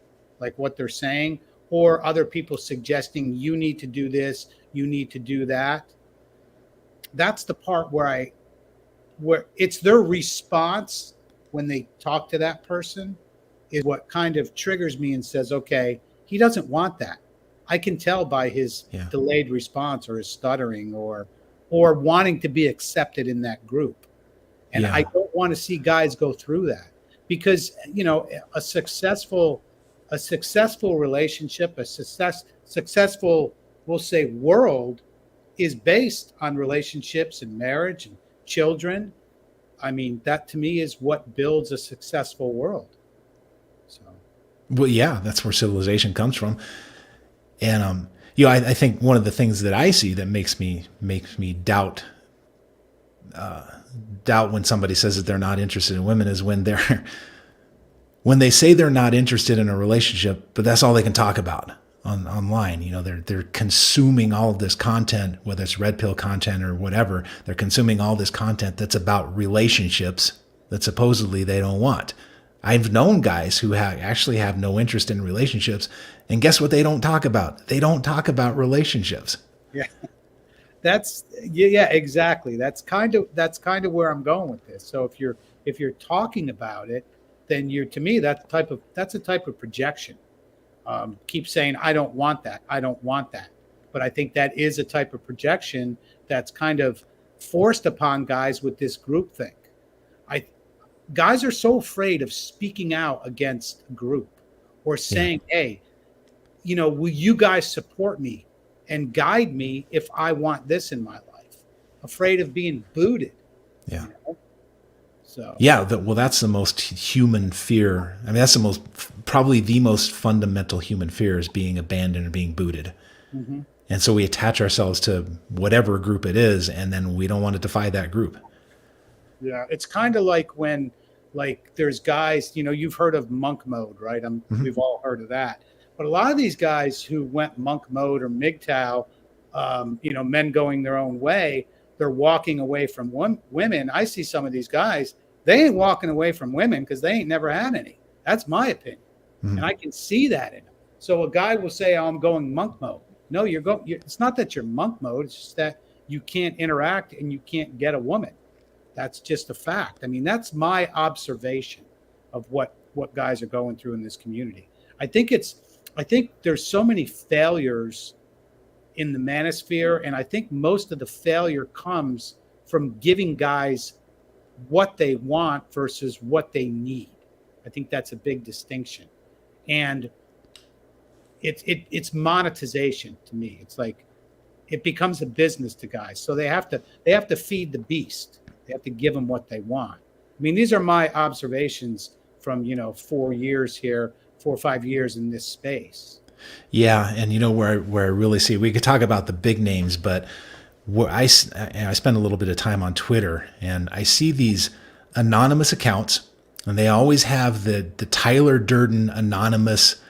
like what they're saying, or other people suggesting you need to do this, you need to do that, that's the part where it's their response when they talk to that person is what kind of triggers me and says, okay, he doesn't want that. I can tell by his delayed response or his stuttering or wanting to be accepted in that group. And I don't want to see guys go through that because, a successful relationship, a successful, we'll say, world is based on relationships and marriage and children. I mean, that to me is what builds a successful world. So, well, yeah, that's where civilization comes from. And I think one of the things that I see that makes me doubt when somebody says that they're not interested in women is when they say they're not interested in a relationship, but that's all they can talk about online. They're consuming all of this content, whether it's red pill content or whatever. They're consuming all this content that's about relationships that supposedly they don't want. I've known guys who actually have no interest in relationships, and guess what they don't talk about? They don't talk about relationships. Yeah. Exactly. That's kind of where I'm going with this. So if you're talking about it, then to me, that's a type of projection. Keep saying, I don't want that. I don't want that. But I think that is a type of projection that's kind of forced upon guys with this groupthink. Guys are so afraid of speaking out against a group or saying, hey, will you guys support me and guide me if I want this in my life? Afraid of being booted. Yeah. So that's the most human fear. I mean, that's probably the most fundamental human fear is being abandoned or being booted. Mm-hmm. And so we attach ourselves to whatever group it is, and then we don't want to defy that group. Yeah, it's kind of like when, there's guys, you've heard of monk mode, right? We've all heard of that. But a lot of these guys who went monk mode or MGTOW, men going their own way, they're walking away from women. I see some of these guys, they ain't walking away from women because they ain't never had any. That's my opinion. Mm-hmm. And I can see that in them. So a guy will say, oh, I'm going monk mode. No, it's not that you're monk mode. It's just that you can't interact and you can't get a woman. That's just a fact. I mean, that's my observation of what guys are going through in this community. I think there's so many failures in the manosphere, and I think most of the failure comes from giving guys what they want versus what they need. I think that's a big distinction. And it's monetization to me. It's like it becomes a business to guys. So they have to feed the beast. They have to give them what they want. I mean, these are my observations from 4 years here, 4 or 5 years in this space. Yeah, and where I really see, we could talk about the big names, but where I spend a little bit of time on Twitter, and I see these anonymous accounts, and they always have the Tyler Durden anonymous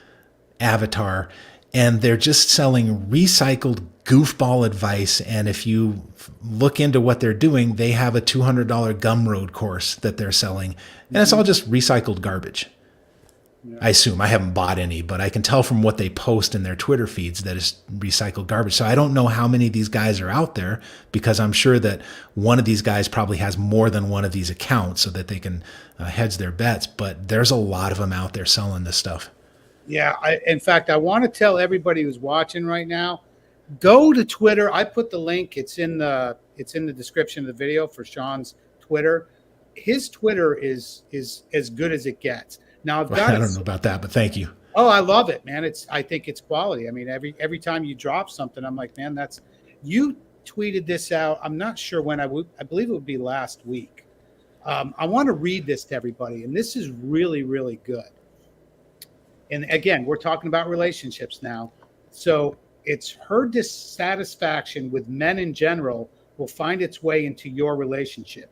avatar, and they're just selling recycled goofball advice. And if you look into what they're doing, they have a $200 Gumroad course that they're selling, and it's all just recycled garbage. Yeah. I assume. I haven't bought any, but I can tell from what they post in their Twitter feeds that it's recycled garbage. So I don't know how many of these guys are out there, because I'm sure that one of these guys probably has more than one of these accounts so that they can hedge their bets. But there's a lot of them out there selling this stuff. Yeah. In fact, I want to tell everybody who's watching right now, go to Twitter. I put the link. It's in the description of the video for Shawn's Twitter. His Twitter is as good as it gets. Now I don't know about that, but thank you. Oh, I love it, man. I think it's quality. I mean, every time you drop something, I'm like, man, you tweeted this out. I'm not sure when I believe it would be last week. I want to read this to everybody, and this is really, really good. And again, we're talking about relationships now. So it's her dissatisfaction with men in general will find its way into your relationship.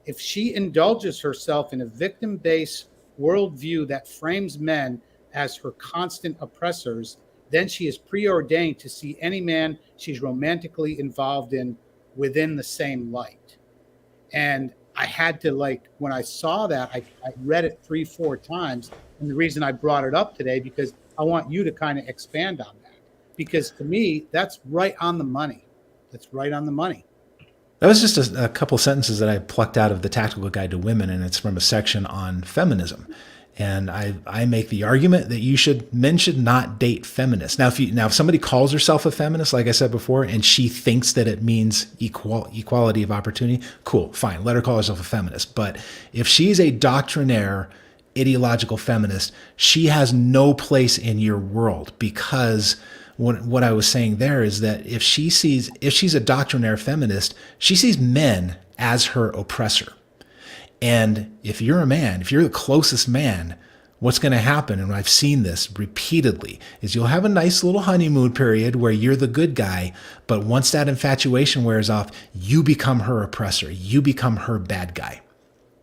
If she indulges herself in a victim-based worldview that frames men as her constant oppressors, then she is preordained to see any man she's romantically involved in within the same light. And I had to, like, when I saw that, I read it 3, 4 times. And the reason I brought it up today, because I want you to kind of expand on that. Because to me, that's right on the money. That's right on the money. That was just a couple sentences that I plucked out of the Tactical Guide to Women, and it's from a section on feminism. And I make the argument that men should not date feminists. Now, if somebody calls herself a feminist, like I said before, and she thinks that it means equality of opportunity, cool, fine, let her call herself a feminist. But if she's a doctrinaire, ideological feminist, she has no place in your world, because what I was saying there is that if she's a doctrinaire feminist, she sees men as her oppressor. And if you're a man, if you're the closest man, what's going to happen, and I've seen this repeatedly, is you'll have a nice little honeymoon period where you're the good guy, but once that infatuation wears off, you become her oppressor. You become her bad guy.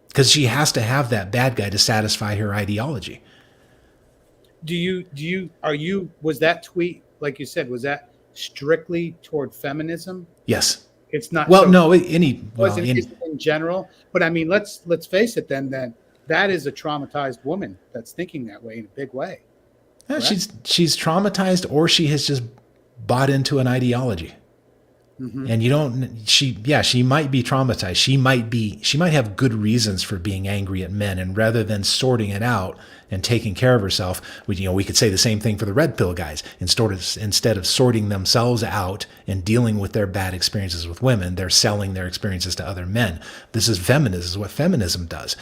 Because she has to have that bad guy to satisfy her ideology. Was that tweet, like you said, was that strictly toward feminism? Yes. It's not. Well, so, no, in general. But I mean, let's face it. Then that is a traumatized woman that's thinking that way in a big way. Yeah, she's traumatized, or she has just bought into an ideology. Mm-hmm. And she might be traumatized. She might have good reasons for being angry at men, and rather than sorting it out and taking care of herself, we could say the same thing for the red pill guys. Instead of sorting themselves out and dealing with their bad experiences with women, they're selling their experiences to other men. This is feminism. This is what feminism does.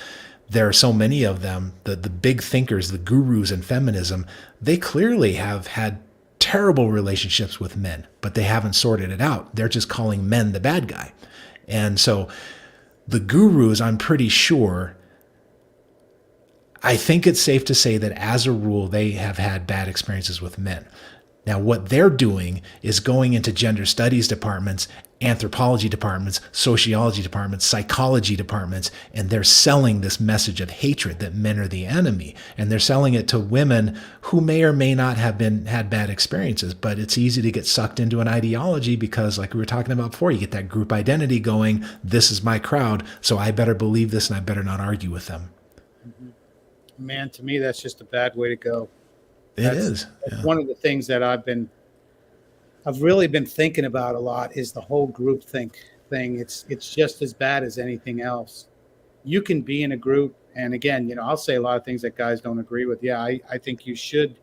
There are so many of them, the big thinkers, the gurus in feminism, they clearly have had terrible relationships with men, but they haven't sorted it out. They're just calling men the bad guy. And so the gurus, I'm pretty sure, I think it's safe to say that as a rule, they have had bad experiences with men. Now, what they're doing is going into gender studies departments, anthropology departments, sociology departments, psychology departments, and they're selling this message of hatred that men are the enemy. And they're selling it to women who may or may not have had bad experiences, but it's easy to get sucked into an ideology because, like we were talking about before, you get that group identity going, this is my crowd, so I better believe this and I better not argue with them. Man, to me, that's just a bad way to go. That's one of the things that I've really been thinking about a lot is the whole group thing. It's just as bad as anything else. You can be in a group, and again, I'll say a lot of things that guys don't agree with. Yeah, I think you should,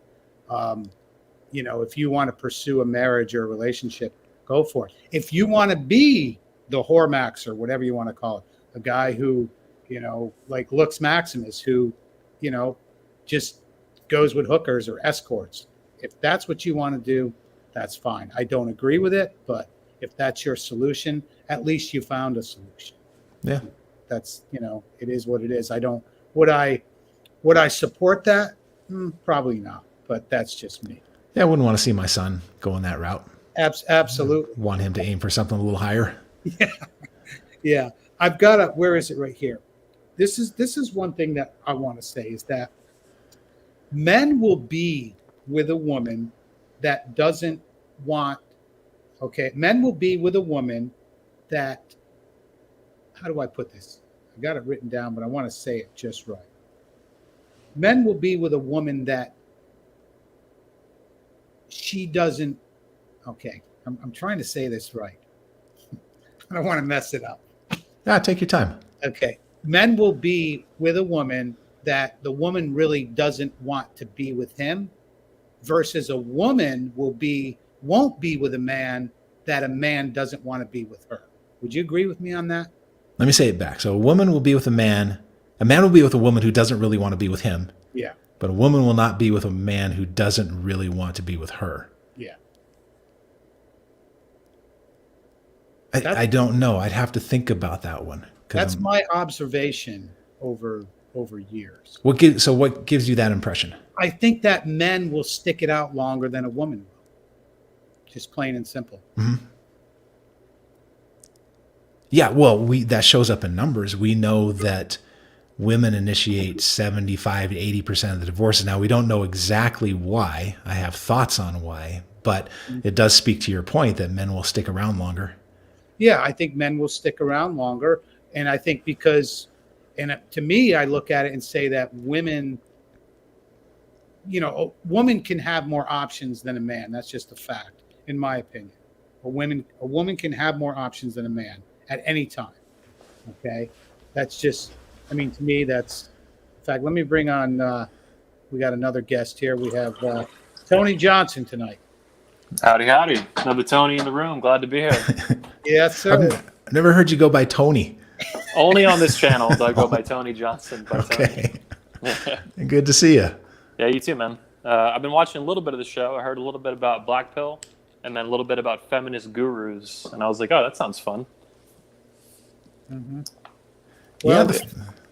if you want to pursue a marriage or a relationship, go for it. If you want to be the whoremax or whatever you want to call it, a guy who, like Lux Maximus, who, just goes with hookers or escorts. If that's what you want to do, that's fine. I don't agree with it, but if that's your solution, at least you found a solution. Yeah. That's, it is what it is. Would I support that? Probably not, but that's just me. Yeah, I wouldn't want to see my son going that route. Absolutely. Want him to aim for something a little higher. Yeah. Where is it right here? This is one thing that I want to say is that men will be with a woman that doesn't want, men will be with a woman that, how do I put this? I got it written down, but I want to say it just right. Men will be with a woman that she doesn't, I'm trying to say this right. I don't want to mess it up. Yeah, take your time. Okay. Men will be with a woman that the woman really doesn't want to be with him, versus a woman won't be with a man that a man doesn't want to be with her. Would you agree with me on that? Let me say it back. So a woman will be with a man will be with a woman who doesn't really want to be with him. Yeah. But a woman will not be with a man who doesn't really want to be with her. Yeah. I don't know. I'd have to think about that one. That's my observation over years. So what gives you that impression? I think that men will stick it out longer than a woman will. Just plain and simple. Mm-hmm. Yeah, well, that shows up in numbers. We know that women initiate 75 to 80% of the divorces. Now, we don't know exactly why. I have thoughts on why, but it does speak to your point that men will stick around longer. Yeah, I think men will stick around longer. And I think because, and to me, I look at it and say that women, a woman can have more options than a man. That's just a fact, in my opinion. A woman can have more options than a man at any time. Okay. That's just, to me, that's, in fact, let me bring on, we got another guest here. We have Tony Johnson tonight. Howdy, howdy. Another Tony in the room. Glad to be here. Yes, sir. I've never heard you go by Tony. Only on this channel do I go by Tony Johnson. Okay. Good to see you. Yeah, you too, man. I've been watching a little bit of the show. I heard a little bit about Black Pill and then a little bit about feminist gurus. And I was like, oh, that sounds fun. Mm-hmm. Well,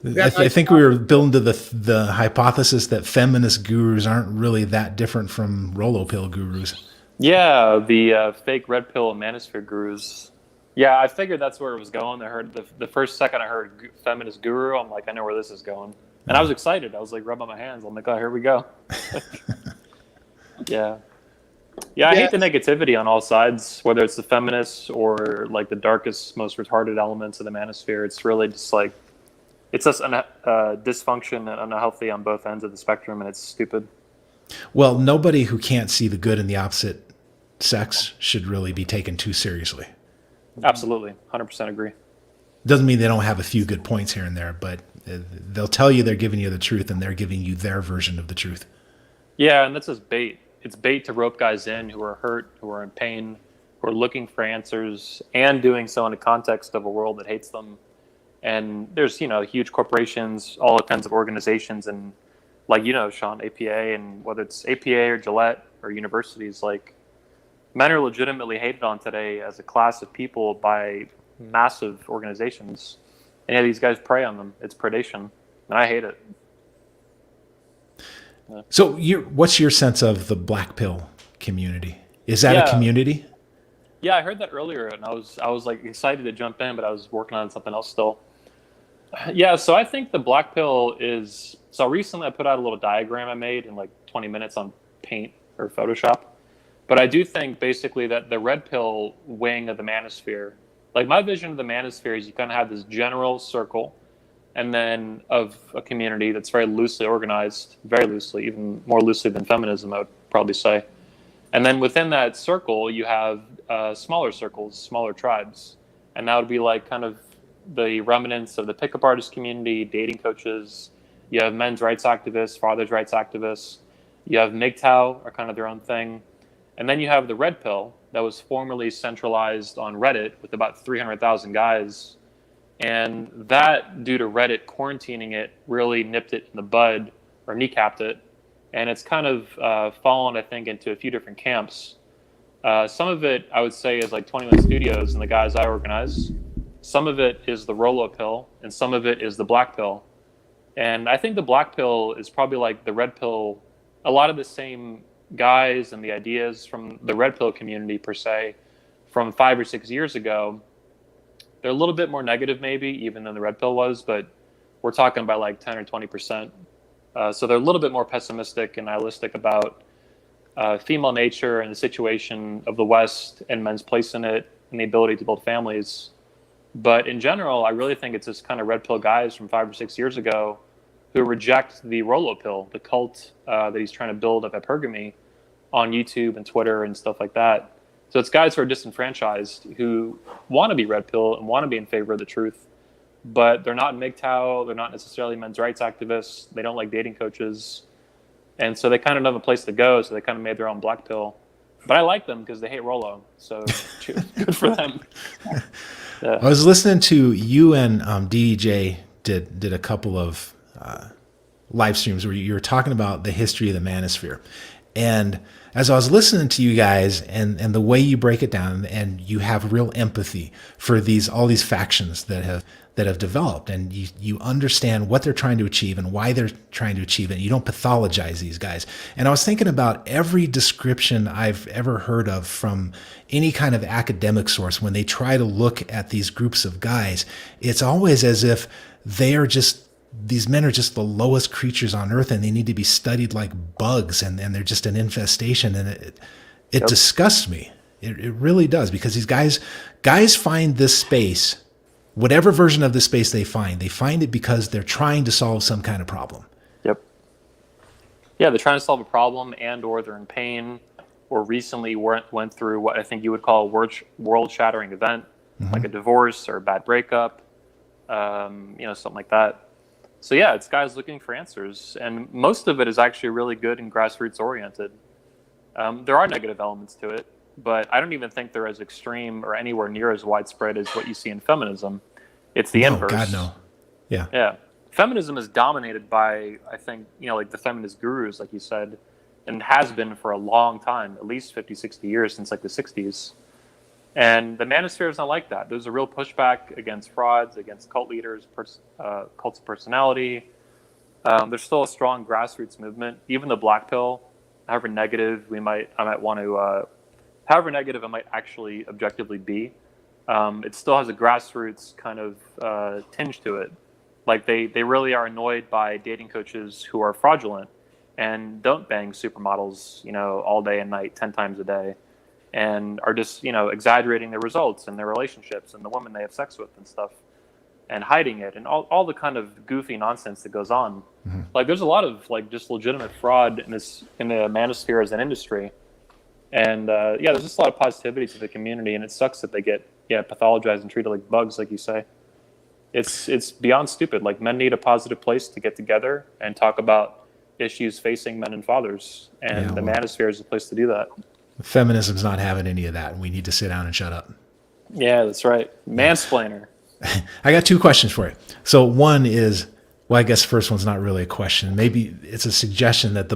I think we were building to the hypothesis that feminist gurus aren't really that different from Rolo pill gurus. Yeah, the fake red pill manosphere gurus. Yeah, I figured that's where it was going. I heard the first second I heard feminist guru, I'm like, I know where this is going. And I was excited. I was like rubbing my hands. I'm like, oh, here we go. Yeah. Yeah, I hate the negativity on all sides, whether it's the feminists or like the darkest, most retarded elements of the manosphere. It's really just like, it's just dysfunction and unhealthy on both ends of the spectrum, and it's stupid. Well, nobody who can't see the good in the opposite sex should really be taken too seriously. Absolutely. 100% agree. Doesn't mean they don't have a few good points here and there, but they'll tell you they're giving you the truth and they're giving you their version of the truth. Yeah, and that's just bait. It's bait to rope guys in who are hurt, who are in pain, who are looking for answers, and doing so in the context of a world that hates them. And there's, huge corporations, all kinds of organizations, and like, Shawn, APA, and whether it's APA or Gillette or universities, like men are legitimately hated on today as a class of people by massive organizations. And yeah, these guys prey on them. It's predation. And I hate it. Yeah. So what's your sense of the black pill community? Is that a community? Yeah, I heard that earlier, and I was like excited to jump in, but I was working on something else still. Yeah, so I think the black pill is... So recently I put out a little diagram I made in like 20 minutes on Paint or Photoshop. But I do think basically that the red pill wing of the manosphere, like my vision of the manosphere is you kind of have this general circle and then of a community that's very loosely organized, very loosely, even more loosely than feminism, I would probably say. And then within that circle, you have smaller circles, smaller tribes. And that would be like kind of the remnants of the pickup artist community, dating coaches. You have men's rights activists, fathers' rights activists. You have MGTOW, are kind of their own thing. And then you have the red pill that was formerly centralized on Reddit with about 300,000 guys. And that, due to Reddit quarantining it, really nipped it in the bud or kneecapped it. And it's kind of fallen, I think, into a few different camps. Some of it, I would say, is like 21 Studios and the guys I organize. Some of it is the Rolo pill, and some of it is the black pill. And I think the black pill is probably like the red pill. A lot of the same guys and the ideas from the red pill community, per se, from 5 or 6 years ago, they're a little bit more negative maybe, even than the red pill was, but we're talking about like 10 or 20%. So they're a little bit more pessimistic and nihilistic about female nature and the situation of the West and men's place in it and the ability to build families. But in general, I really think it's this kind of red pill guys from 5 or 6 years ago who reject the Rolo pill, the cult that he's trying to build up at Pergamy on YouTube and Twitter and stuff like that. So it's guys who are disenfranchised, who want to be red pill and want to be in favor of the truth, but they're not MGTOW, they're not necessarily men's rights activists, they don't like dating coaches, and so they kind of don't have a place to go, so they kind of made their own black pill. But I like them because they hate Rolo, so good for them. Yeah. I was listening to you and DJ did a couple of live streams where you were talking about the history of the manosphere. And as I was listening to you guys and the way you break it down, and you have real empathy for all these factions that that have developed, and you understand what they're trying to achieve and why they're trying to achieve it. You don't pathologize these guys. And I was thinking about every description I've ever heard of from any kind of academic source when they try to look at these groups of guys. It's always as if these men are just the lowest creatures on earth, and they need to be studied like bugs, and they're just an infestation. And it disgusts me. It really does, because these guys find this space. Whatever version of the space they find it because they're trying to solve some kind of problem. Yep. Yeah, they're trying to solve a problem, and or they're in pain, or recently went through what I think you would call a world-shattering event, like a divorce or a bad breakup, something like that. So yeah, it's guys looking for answers, and most of it is actually really good and grassroots oriented. There are negative elements to it, but I don't even think they're as extreme or anywhere near as widespread as what you see in feminism. It's the inverse. God, no. Yeah. Yeah. Feminism is dominated by, I think, like the feminist gurus, like you said, and has been for a long time, at least 50, 60 years, since like the 60s. And the manosphere is not like that. There's a real pushback against frauds, against cult leaders, cults of personality. There's still a strong grassroots movement. Even the black pill, however negative it might actually objectively be, it still has a grassroots kind of tinge to it. Like they really are annoyed by dating coaches who are fraudulent and don't bang supermodels, all day and night, 10 times a day, and are just, exaggerating their results and their relationships and the women they have sex with and stuff, and hiding it, and all the kind of goofy nonsense that goes on. Mm-hmm. Like there's a lot of like just legitimate fraud in the manosphere as an industry. And there's just a lot of positivity to the community, and it sucks that they get pathologized and treated like bugs, like you say. It's beyond stupid. Like, men need a positive place to get together and talk about issues facing men and fathers, and the manosphere is a place to do that. Feminism's not having any of that, and we need to sit down and shut up. Yeah, that's right. Mansplainer. I got two questions for you. So one is, well, I guess the first one's not really a question. Maybe it's a suggestion that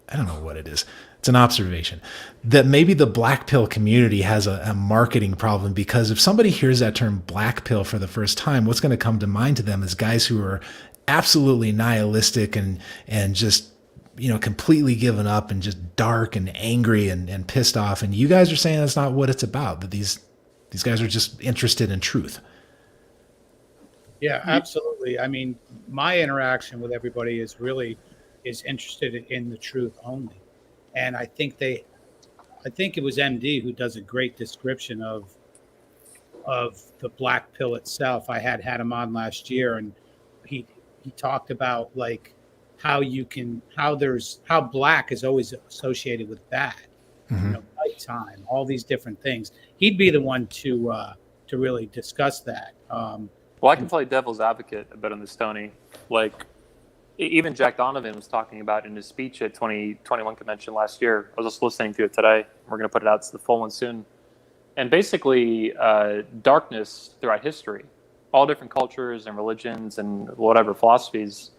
I don't know what it is. It's an observation that maybe the black pill community has a marketing problem, because if somebody hears that term black pill for the first time, what's going to come to mind to them is guys who are absolutely nihilistic and just, completely given up and just dark and angry and pissed off. And you guys are saying that's not what it's about, that these guys are just interested in truth. Yeah, absolutely. I mean, my interaction with everybody is interested in the truth only. And I think it was MD who does a great description of the black pill itself. I had him on last year, and he talked about like how black is always associated with bad, nighttime, all these different things. He'd be the one to really discuss that. Well, I can play devil's advocate a bit on this, Tony. Like, even Jack Donovan was talking about in his speech at 2021 convention last year. I was just listening to it today. We're going to put it out to the full one soon. And basically, darkness throughout history, all different cultures and religions and whatever philosophies,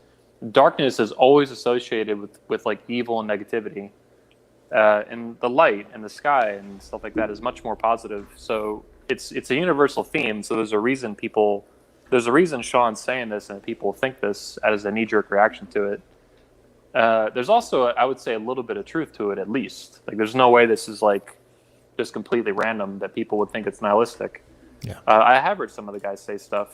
darkness is always associated with like evil and negativity. And the light and the sky and stuff like that is much more positive. So it's a universal theme. So there's a reason Shawn's saying this and people think this as a knee-jerk reaction to it. There's also, I would say, a little bit of truth to it, at least. Like, there's no way this is like just completely random that people would think it's nihilistic. Yeah. I have heard some of the guys say stuff,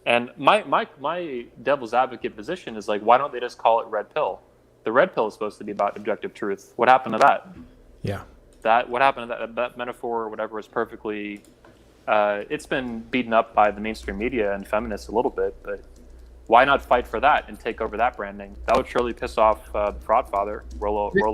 and my devil's advocate position is like, why don't they just call it red pill? The red pill is supposed to be about objective truth. What happened to that? Yeah. What happened to that metaphor or whatever is perfectly. It's been beaten up by the mainstream media and feminists a little bit, but why not fight for that and take over that branding? That would surely piss off the fraud father,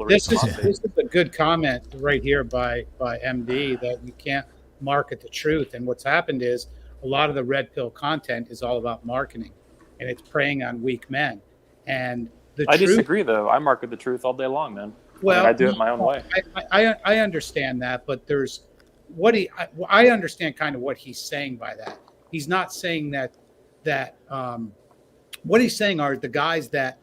This is a good comment right here by MD, that you can't market the truth. And what's happened is a lot of the red pill content is all about marketing, and it's preying on weak men. And I disagree, though. I market the truth all day long, man. Well, I do it my own way. I understand that, but there's I understand kind of what he's saying by that. He's not saying that what he's saying are the guys that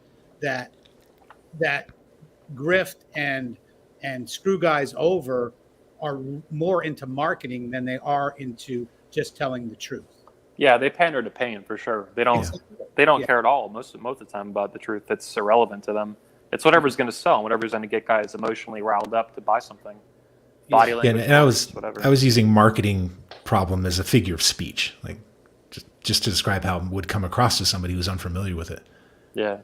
grift and screw guys over are more into marketing than they are into just telling the truth. Yeah, they pander to pain for sure. They don't care at all most of the time about the truth. That's irrelevant to them. It's whatever's going to sell, whatever's going to get guys emotionally riled up to buy something. Body language, and I whatever. was using marketing problem as a figure of speech, like just to describe how it would come across to somebody who's unfamiliar with it. Yeah.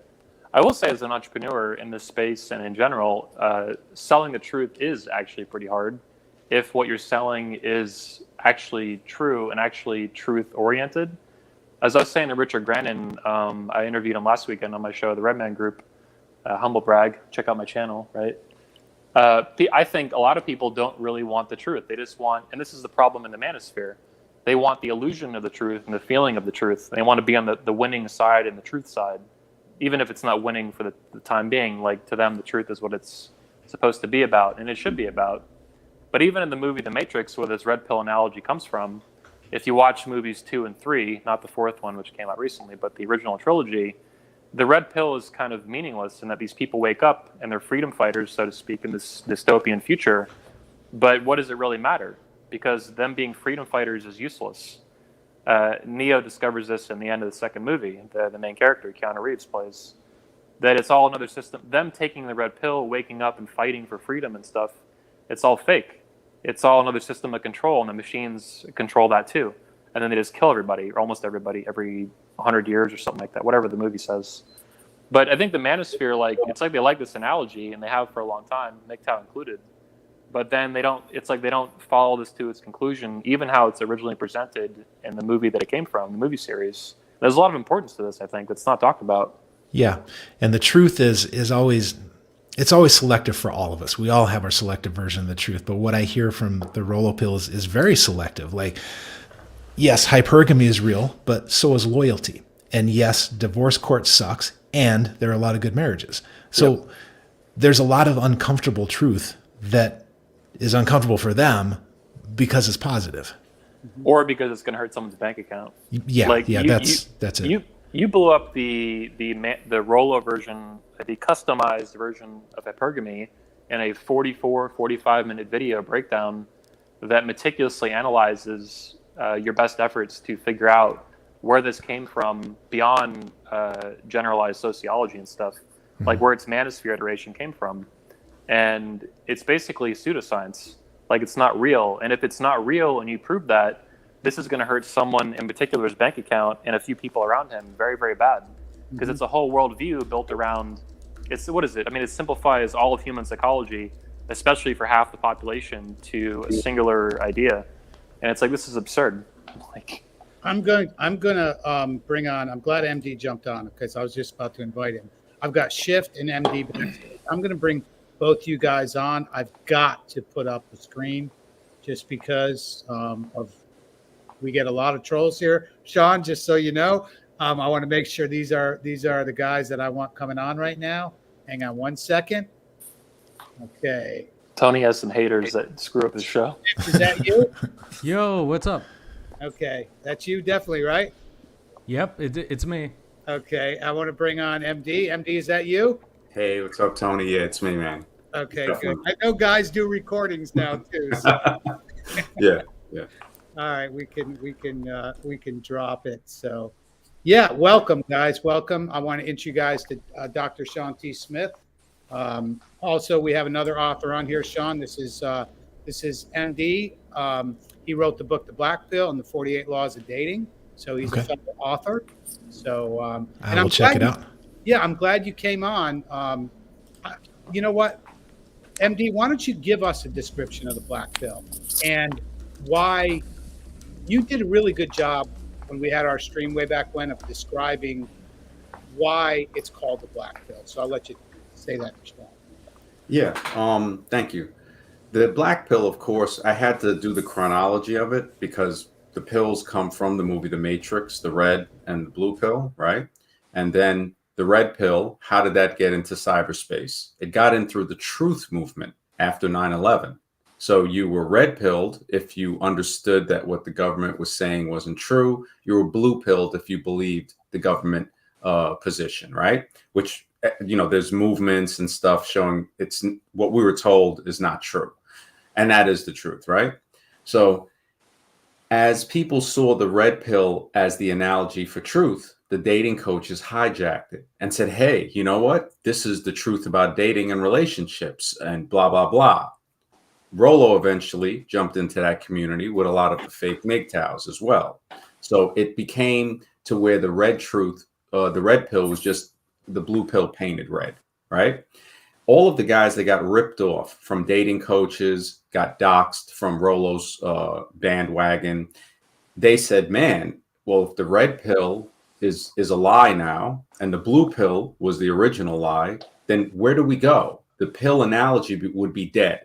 I will say, as an entrepreneur in this space and in general, selling the truth is actually pretty hard if what you're selling is actually true and actually truth-oriented. As I was saying to Richard Grannon, I interviewed him last weekend on my show, The Red Man Group, humble brag, check out my channel, right? I think a lot of people don't really want the truth. They just want, and this is the problem in the manosphere, they want the illusion of the truth and the feeling of the truth. They want to be on the winning side and the truth side, even if it's not winning for the time being. Like, to them, the truth is what it's supposed to be about, and it should be about. But even in the movie The Matrix, where this red pill analogy comes from, if you watch movies 2 and 3, not the 4th one, which came out recently, but the original trilogy, the red pill is kind of meaningless in that these people wake up and they're freedom fighters, so to speak, in this dystopian future. But what does it really matter? Because them being freedom fighters is useless. Neo discovers this in the end of the second movie. The main character, Keanu Reeves, plays. That it's all another system. Them taking the red pill, waking up and fighting for freedom and stuff, it's all fake. It's all another system of control, and the machines control that too. And then they just kill everybody, or almost everybody, every 100 years or something like that, whatever the movie says. But I think the manosphere, it's like they like this analogy, and they have for a long time, MGTOW included. But then they don't follow this to its conclusion, even how it's originally presented in the movie that it came from, the movie series. There's a lot of importance to this, I think, that's not talked about. Yeah. And the truth is always, it's always selective for all of us. We all have our selective version of the truth. But what I hear from the Rolo pills is very selective. Like, yes, hypergamy is real, but so is loyalty. And yes, divorce court sucks, and there are a lot of good marriages. So there's a lot of uncomfortable truth that is uncomfortable for them because it's positive. Or because it's going to hurt someone's bank account. Yeah, that's it. You blew up the Rolo version, the customized version of hypergamy in a 45-minute video breakdown that meticulously analyzes your best efforts to figure out where this came from beyond generalized sociology and stuff, like where its manosphere iteration came from. And it's basically pseudoscience. Like, it's not real. And if it's not real and you prove that, this is going to hurt someone in particular's bank account and a few people around him very, very bad. Because it's a whole worldview built around, what is it? I mean, it simplifies all of human psychology, especially for half the population, to a singular idea. And it's like, this is absurd. I'm gonna bring on. I'm glad MD jumped on because I was just about to invite him. I've got Shift and MD. I'm gonna bring both you guys on. I've got to put up the screen just because we get a lot of trolls here. Shawn, just so you know, I want to make sure these are the guys that I want coming on right now. Hang on one second. Okay. Tony has some haters that screw up his show. Is that you? Yo, what's up? Okay, that's you definitely, right? Yep, it's me. Okay, I want to bring on MD. MD, is that you? Hey, what's up, Tony? Yeah, it's me, man. Okay, Definitely. good. I know guys do recordings now too. So. Yeah. All right, we can drop it. So, yeah, welcome, guys. Welcome. I want to introduce you guys to Dr. Shawn T. Smith. Also, we have another author on here, Shawn. This is MD. He wrote the book, The Black Pill and the 48 Laws of Dating. So he's a fellow author. So I will check it out. Yeah, I'm glad you came on. You know what, MD, why don't you give us a description of the black pill and why you did a really good job when we had our stream way back when of describing why it's called the black pill. So I'll let you say that, Shawn. Yeah. Thank you. The black pill, of course, I had to do the chronology of it because the pills come from the movie The Matrix, the red and the blue pill, right? And then the red pill, how did that get into cyberspace? It got in through the truth movement after 9/11. So you were red pilled if you understood that what the government was saying wasn't true. You were blue pilled if you believed the government position, right? Which, there's movements and stuff showing it's what we were told is not true. And that is the truth, right? So As people saw the red pill as the analogy for truth, the dating coaches hijacked it and said, hey, you know what? This is the truth about dating and relationships and blah, blah, blah. Rolo eventually jumped into that community with a lot of the fake MGTOWs as well. So it became to where the red pill was just the blue pill painted red, right? All of the guys that got ripped off from dating coaches, got doxxed from Rolo's bandwagon, they said, man, well, if the red pill is a lie now, and the blue pill was the original lie, then where do we go? The pill analogy would be dead.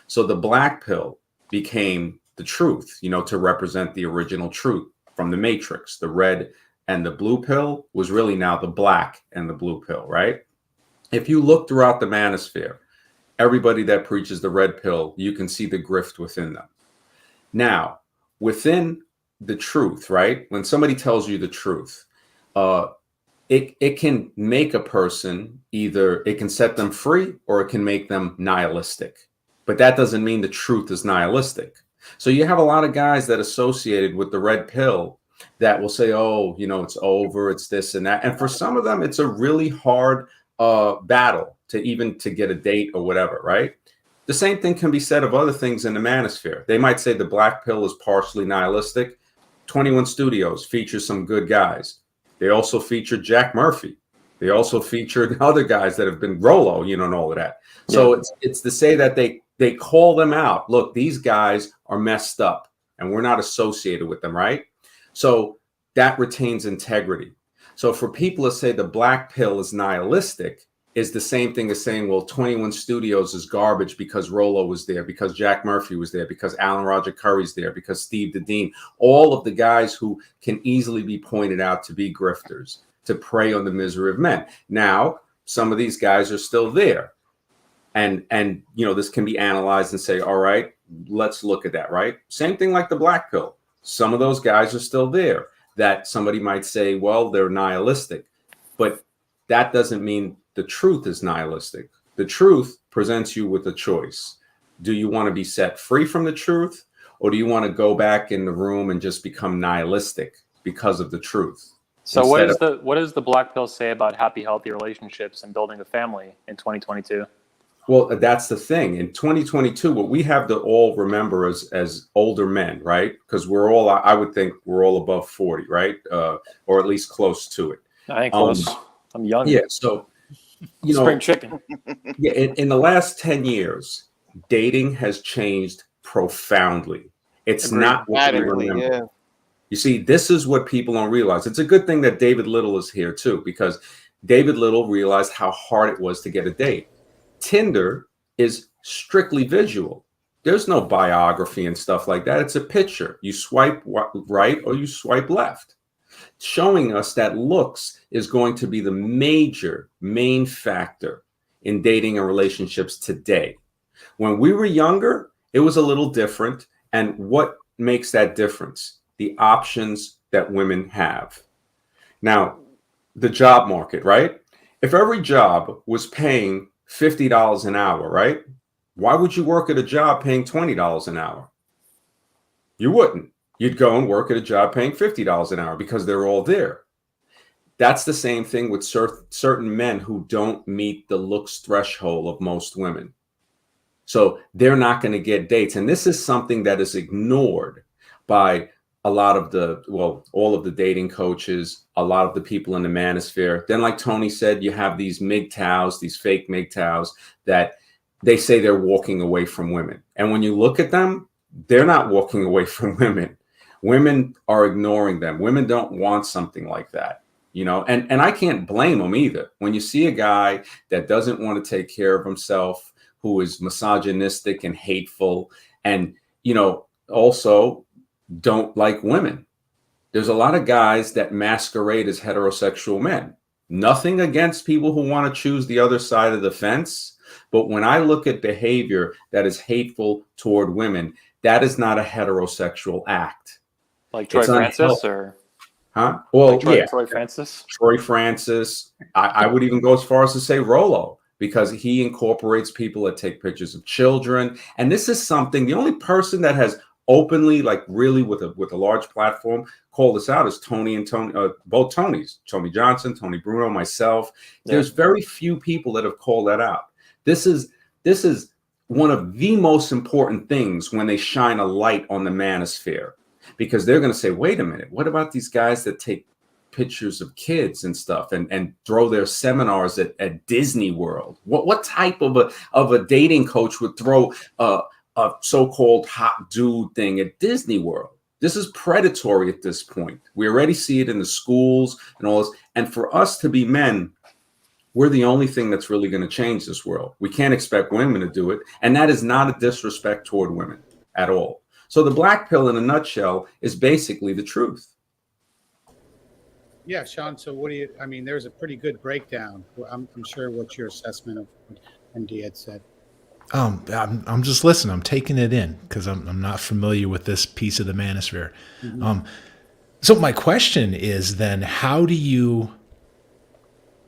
So the black pill became the truth, you know, to represent the original truth from the Matrix. The red and the blue pill was really now the black and the blue pill, right? If you look throughout the manosphere, everybody that preaches the red pill, you can see the grift within them. Now, within the truth, right? When somebody tells you the truth, it can make a person either, it can set them free or it can make them nihilistic. But that doesn't mean the truth is nihilistic. So you have a lot of guys that associated with the red pill that will say, oh, you know, it's over, it's this and that. And for some of them, it's a really hard battle to get a date or whatever, right? The same thing can be said of other things in the manosphere. They might say the black pill is partially nihilistic. 21 Studios features some good guys. They also featured Jack Murphy. They also featured other guys that have been Rolo, you know, and all of that. So it's to say that they call them out. Look, these guys are messed up and we're not associated with them, right? So that retains integrity. So for people to say the black pill is nihilistic is the same thing as saying, well, 21 Studios is garbage because Rolo was there, because Jack Murphy was there, because Alan Roger Curry's there, because Steve Dean, all of the guys who can easily be pointed out to be grifters, to prey on the misery of men. Now, some of these guys are still there. And you know, this can be analyzed and say, all right, let's look at that, right? Same thing like the black pill. Some of those guys are still there that somebody might say, well, they're nihilistic, but that doesn't mean the truth is nihilistic. The truth presents you with a choice. Do you want to be set free from the truth, or do you want to go back in the room and just become nihilistic because of the truth? So what does the black pill say about happy, healthy relationships and building a family in 2022? Well, that's the thing. In 2022, what we have to all remember as older men, right? Because we're all, I would think we're all above 40, right? Or at least close to it. I ain't close. I'm young. Yeah. So, you know, spring chicken. Yeah. In the last 10 years, dating has changed profoundly. It's not what we remember. Yeah. You see, this is what people don't realize. It's a good thing that David Little is here too, because David Little realized how hard it was to get a date. Tinder is strictly visual. There's no biography and stuff like that. It's a picture. You swipe right or you swipe left, showing us that looks is going to be the main factor in dating and relationships today. When we were younger, it was a little different. And what makes that difference? The options that women have. Now, the job market, right? If every job was paying $50 an hour, right? Why would you work at a job paying $20 an hour? You wouldn't. You'd go and work at a job paying $50 an hour because they're all there. That's the same thing with certain men who don't meet the looks threshold of most women. So they're not going to get dates. And this is something that is ignored by a lot of all of the dating coaches, a lot of the people in the manosphere. Then, like Tony said, you have these MGTOWs, these fake MGTOWs that they say they're walking away from women. And when you look at them, they're not walking away from women. Women are ignoring them. Women don't want something like that, you know, and I can't blame them either. When you see a guy that doesn't want to take care of himself, who is misogynistic and hateful, and, you know, also don't like women. There's a lot of guys that masquerade as heterosexual men. Nothing against people who want to choose the other side of the fence. But when I look at behavior that is hateful toward women, that is not a heterosexual act. Like Troy Francis or? Huh? Well, like Troy Francis. Troy Francis. I would even go as far as to say Rolo, because he incorporates people that take pictures of children. And this is something, the only person that has openly, like really with a large platform, call this out is Tony and Tony, both Tonys, Tony Johnson, Tony Bruno, myself. There's very few people that have called that out. This is one of the most important things when they shine a light on the manosphere, because they're going to say, wait a minute, what about these guys that take pictures of kids and stuff and throw their seminars at Disney World? What type of a dating coach would throw a so-called hot dude thing at Disney World? This is predatory at this point. We already see it in the schools and all this. And for us to be men, we're the only thing that's really going to change this world. We can't expect women to do it. And that is not a disrespect toward women at all. So the black pill in a nutshell is basically the truth. Yeah, Shawn. So what do you, I mean, there's a pretty good breakdown. I'm sure what's your assessment of what MD had said. I'm just listening. I'm taking it in because I'm not familiar with this piece of the manosphere. Mm-hmm. So my question is then, how do you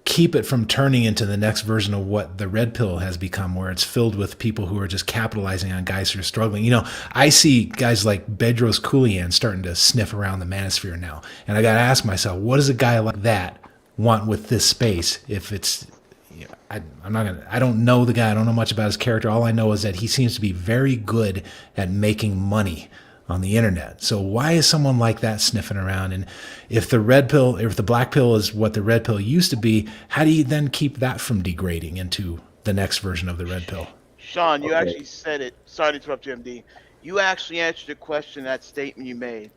keep it from turning into the next version of what the red pill has become, where it's filled with people who are just capitalizing on guys who are struggling? You know, I see guys like Bedros Keuilian starting to sniff around the manosphere now. And I got to ask myself, what does a guy like that want with this space? If it's, you know, I don't know the guy. I don't know much about his character. All I know is that he seems to be very good at making money on the internet. So why is someone like that sniffing around? And if the red pill, if the black pill is what the red pill used to be, how do you then keep that from degrading into the next version of the red pill? Shawn, you actually said it. Sorry to interrupt you, MD. You actually answered the question, that statement you made.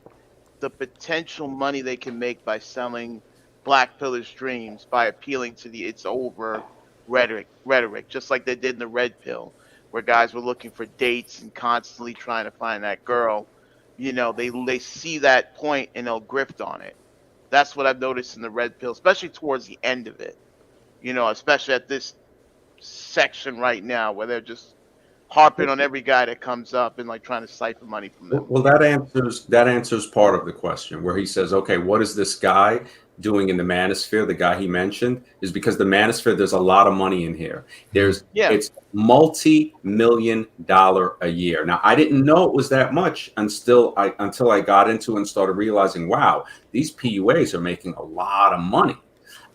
The potential money they can make by selling black pillars' dreams, by appealing to the "it's over" rhetoric, just like they did in the red pill, where guys were looking for dates and constantly trying to find that girl. You know, they see that point and they'll grift on it. That's what I've noticed in the red pill, especially towards the end of it. You know, especially at this section right now where they're just harping on every guy that comes up and like trying to siphon money from them. Well, that answers part of the question, where he says, okay, what is this guy doing in the manosphere? The guy he mentioned is because the manosphere, there's a lot of money in here. It's multi-million dollar a year. Now, I didn't know it was that much until I got into it and started realizing, wow, these PUAs are making a lot of money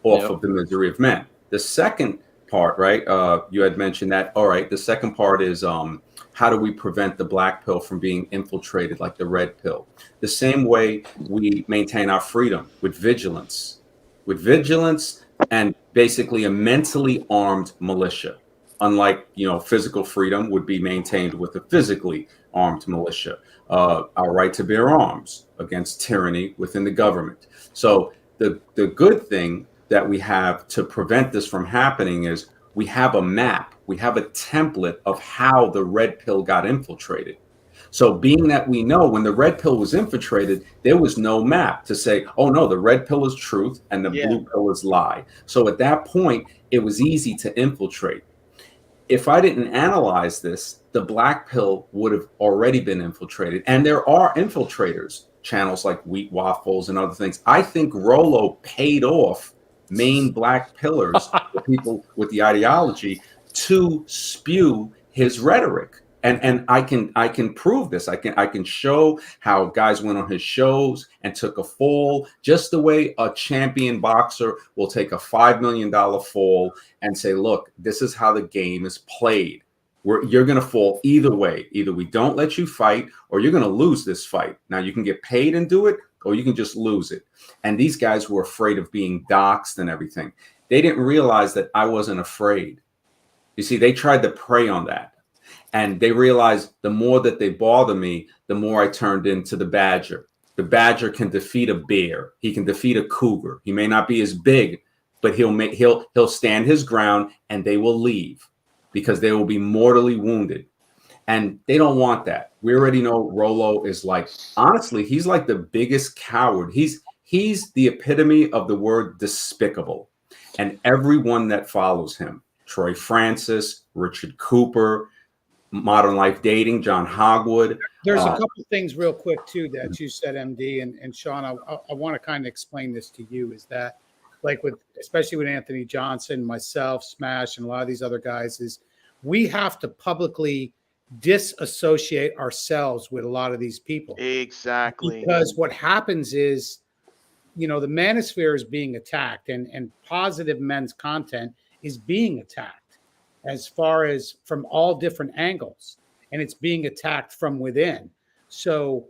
off of the misery of men. The second part, right? You had mentioned that. All right. The second part is how do we prevent the black pill from being infiltrated like the red pill? The same way we maintain our freedom, with vigilance and basically a mentally armed militia. Unlike, you know, physical freedom would be maintained with a physically armed militia. Our right to bear arms against tyranny within the government. So the good thing that we have to prevent this from happening is we have a map, we have a template of how the red pill got infiltrated. So being that we know when the red pill was infiltrated, there was no map to say, oh no, the red pill is truth and the blue pill is lie. So at that point, it was easy to infiltrate. If I didn't analyze this, the black pill would have already been infiltrated. And there are infiltrators, channels like Wheat Waffles and other things. I think Rollo paid off main black pillars, the people with the ideology, to spew his rhetoric. And I can prove this. I can show how guys went on his shows and took a fall, just the way a champion boxer will take a $5 million fall and say, look, this is how the game is played. You're going to fall either way. Either we don't let you fight or you're going to lose this fight. Now you can get paid and do it, or you can just lose it. And these guys were afraid of being doxxed and everything. They didn't realize that I wasn't afraid. You see, they tried to prey on that. And they realized the more that they bother me, the more I turned into the badger. The badger can defeat a bear. He can defeat a cougar. He may not be as big, but he'll stand his ground and they will leave because they will be mortally wounded. And they don't want that. We already know Rollo is like, honestly, he's like the biggest coward. He's the epitome of the word despicable. And everyone that follows him, Troy Francis, Richard Cooper, Modern Life Dating, John Hogwood. There's a couple things real quick too that you said, MD, and Shawn, I want to kind of explain this to you, is that like especially with Anthony Johnson, myself, Smash, and a lot of these other guys, is we have to publicly disassociate ourselves with a lot of these people. Exactly. Because what happens is, the manosphere is being attacked, and positive men's content is being attacked as far as from all different angles, and it's being attacked from within. So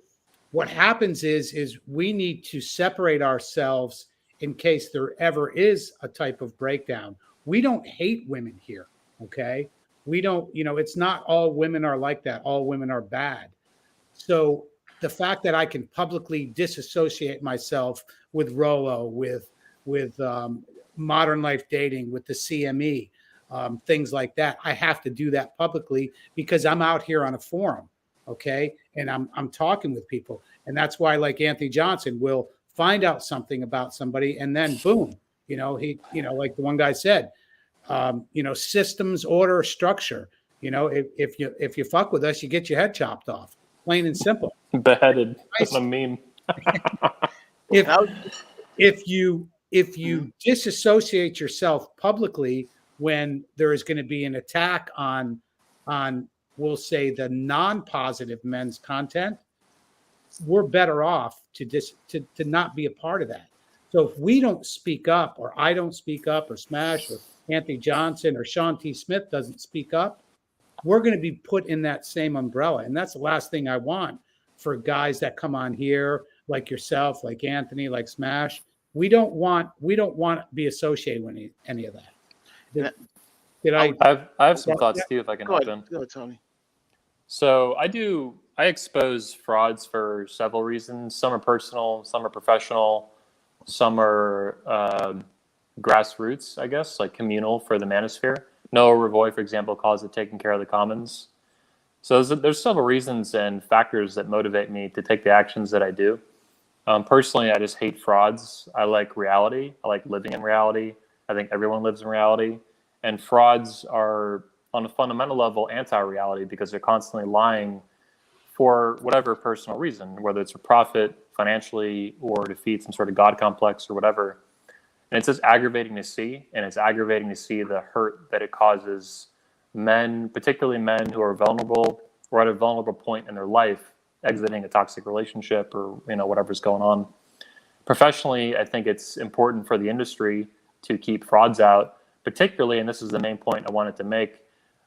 what happens is we need to separate ourselves in case there ever is a type of breakdown. We don't hate women here, okay? We don't, it's not all women are like that. All women are bad. So the fact that I can publicly disassociate myself with Rolo, with Modern Life Dating, with the CME, things like that, I have to do that publicly because I'm out here on a forum, okay, and I'm talking with people, and that's why, like Anthony Johnson will find out something about somebody, and then boom, he, like the one guy said, systems, order, structure. If you fuck with us, you get your head chopped off. Plain and simple. Beheaded. That's a meme. If you disassociate yourself publicly when there is going to be an attack on we'll say the non-positive men's content, we're better off to not be a part of that. So if we don't speak up, or I don't speak up, or Smash, or Anthony Johnson, or Sean T. Smith doesn't speak up, we're going to be put in that same umbrella. And that's the last thing I want for guys that come on here like yourself, like Anthony, like Smash. We don't want to be associated with any of that. I have some thoughts too, if I can Go hop ahead. in. Go ahead, Tony. So I expose frauds for several reasons. Some are personal, some are professional, some are grassroots, I guess, like communal for the manosphere. Noah Ravoy, for example, calls it taking care of the commons. So there's several reasons and factors that motivate me to take the actions that I do. Personally, I just hate frauds. I like reality. I like living in reality. I think everyone lives in reality. And frauds are, on a fundamental level, anti-reality because they're constantly lying for whatever personal reason, whether it's for profit, financially, or to feed some sort of God complex or whatever. And it's just aggravating to see, and it's aggravating to see the hurt that it causes men, particularly men who are vulnerable or at a vulnerable point in their life, exiting a toxic relationship or whatever's going on. Professionally, I think it's important for the industry to keep frauds out, particularly, and this is the main point I wanted to make,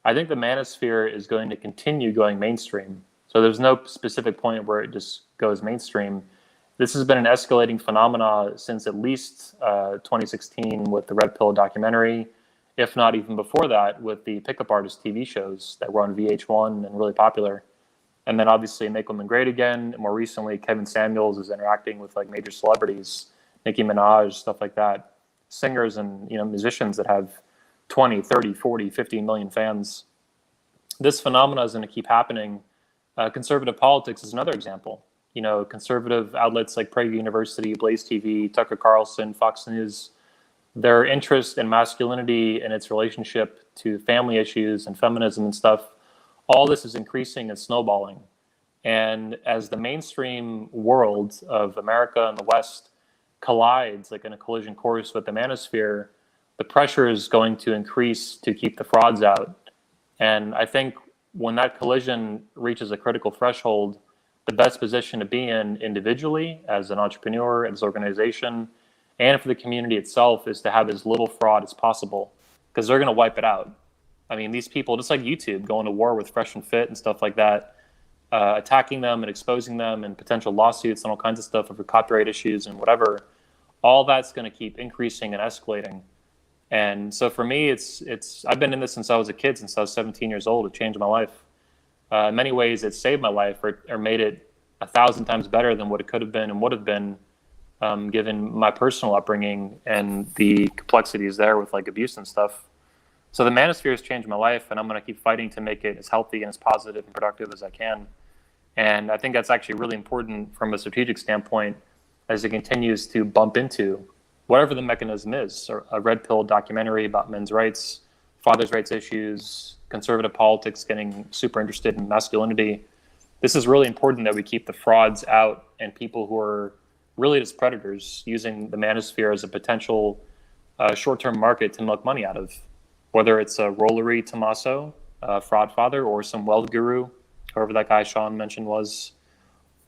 I think the manosphere is going to continue going mainstream. So there's no specific point where it just goes mainstream. This has been an escalating phenomena since at least 2016 with the Red Pill documentary, if not even before that with the pickup artist TV shows that were on VH1 and really popular. And then obviously Make Women Great Again. And more recently, Kevin Samuels is interacting with like major celebrities, Nicki Minaj, stuff like that. Singers and musicians that have 20, 30, 40, 50 million fans. This phenomena is going to keep happening. Conservative politics is another example. Conservative outlets like Prager University, Blaze TV, Tucker Carlson, Fox News, their interest in masculinity and its relationship to family issues and feminism and stuff, all this is increasing and snowballing. And as the mainstream world of America and the West collides, like in a collision course with the manosphere, the pressure is going to increase to keep the frauds out. And I think when that collision reaches a critical threshold, the best position to be in individually as an entrepreneur, as an organization, and for the community itself is to have as little fraud as possible because they're going to wipe it out. I mean, these people, just like YouTube, going to war with Fresh and Fit and stuff like that, attacking them and exposing them and potential lawsuits and all kinds of stuff over copyright issues and whatever, all that's going to keep increasing and escalating. And so for me, I've been in this since I was a kid, since I was 17 years old. It changed my life. In many ways, it saved my life or made it 1,000 times better than what it could have been and would have been, given my personal upbringing and the complexities there with like abuse and stuff. So the manosphere has changed my life, and I'm going to keep fighting to make it as healthy and as positive and productive as I can. And I think that's actually really important from a strategic standpoint as it continues to bump into whatever the mechanism is, or a red pill documentary about men's rights, fathers' rights issues, conservative politics getting super interested in masculinity. This is really important that we keep the frauds out and people who are really just predators using the manosphere as a potential short-term market to milk money out of. Whether it's a Rollery Tommaso, fraud father or some wealth guru, whoever that guy Shawn mentioned was.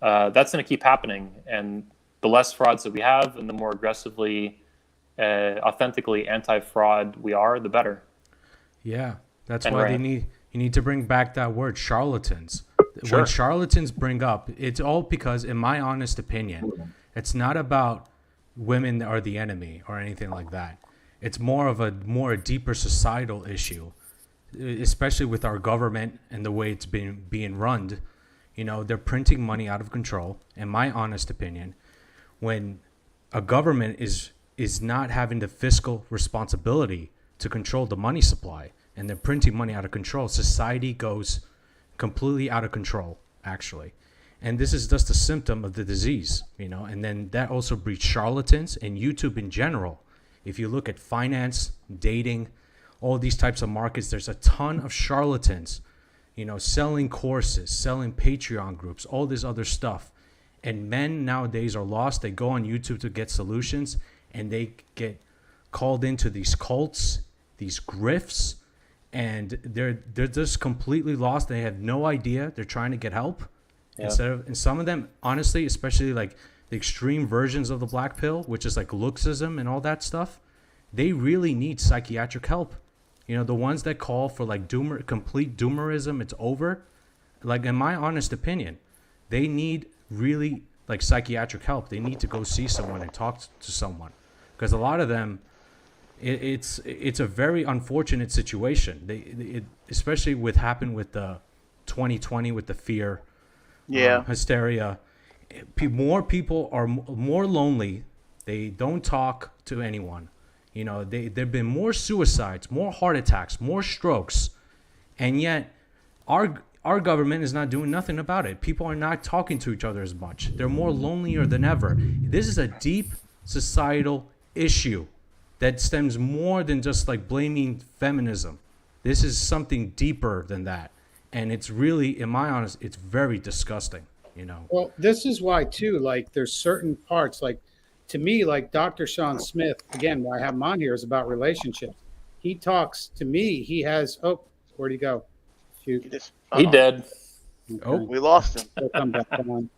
That's going to keep happening. And the less frauds that we have and the more aggressively, authentically anti-fraud we are, the better. Yeah, that's And why right. you need to bring back that word, charlatans. Sure. When charlatans bring up, it's all because, in my honest opinion, it's not about women are the enemy or anything like that. It's more of a deeper societal issue, especially with our government and the way it's being run. You know, they're printing money out of control. In my honest opinion, when a government is not having the fiscal responsibility to control the money supply and they're printing money out of control, society goes completely out of control, actually. And this is just a symptom of the disease, you know, and then that also breeds charlatans and YouTube in general. If you look at finance, dating, all these types of markets, there's a ton of charlatans, you know, selling courses, selling Patreon groups, all this other stuff. And men nowadays are lost. They go on YouTube to get solutions and they get called into these cults, these grifts, and they're just completely lost. They have no idea. They're trying to get help. Yeah. And some of them, honestly, especially like the extreme versions of the black pill, which is like looksism and all that stuff, they really need psychiatric help. You know, the ones that call for like complete doomerism, it's over. Like, in my honest opinion, they need really like psychiatric help. They need to go see someone and talk to someone, because a lot of them, it's a very unfortunate situation. Especially with happened with the 2020 with the fear, hysteria. More people are more lonely. They don't talk to anyone. You know, there've been more suicides, more heart attacks, more strokes, and yet our government is not doing nothing about it. People are not talking to each other as much. They're more lonelier than ever. This is a deep societal issue that stems more than just like blaming feminism. This is something deeper than that. And it's really, in my honest, it's very disgusting, you know. Well, this is why too, like there's certain parts, like to me, like Dr.Shawn Smith, again, why I have him on here is about relationships. He talks to me, he has, where'd he go? Shoot. He did. Okay. Oh, We lost him. He'll come back on.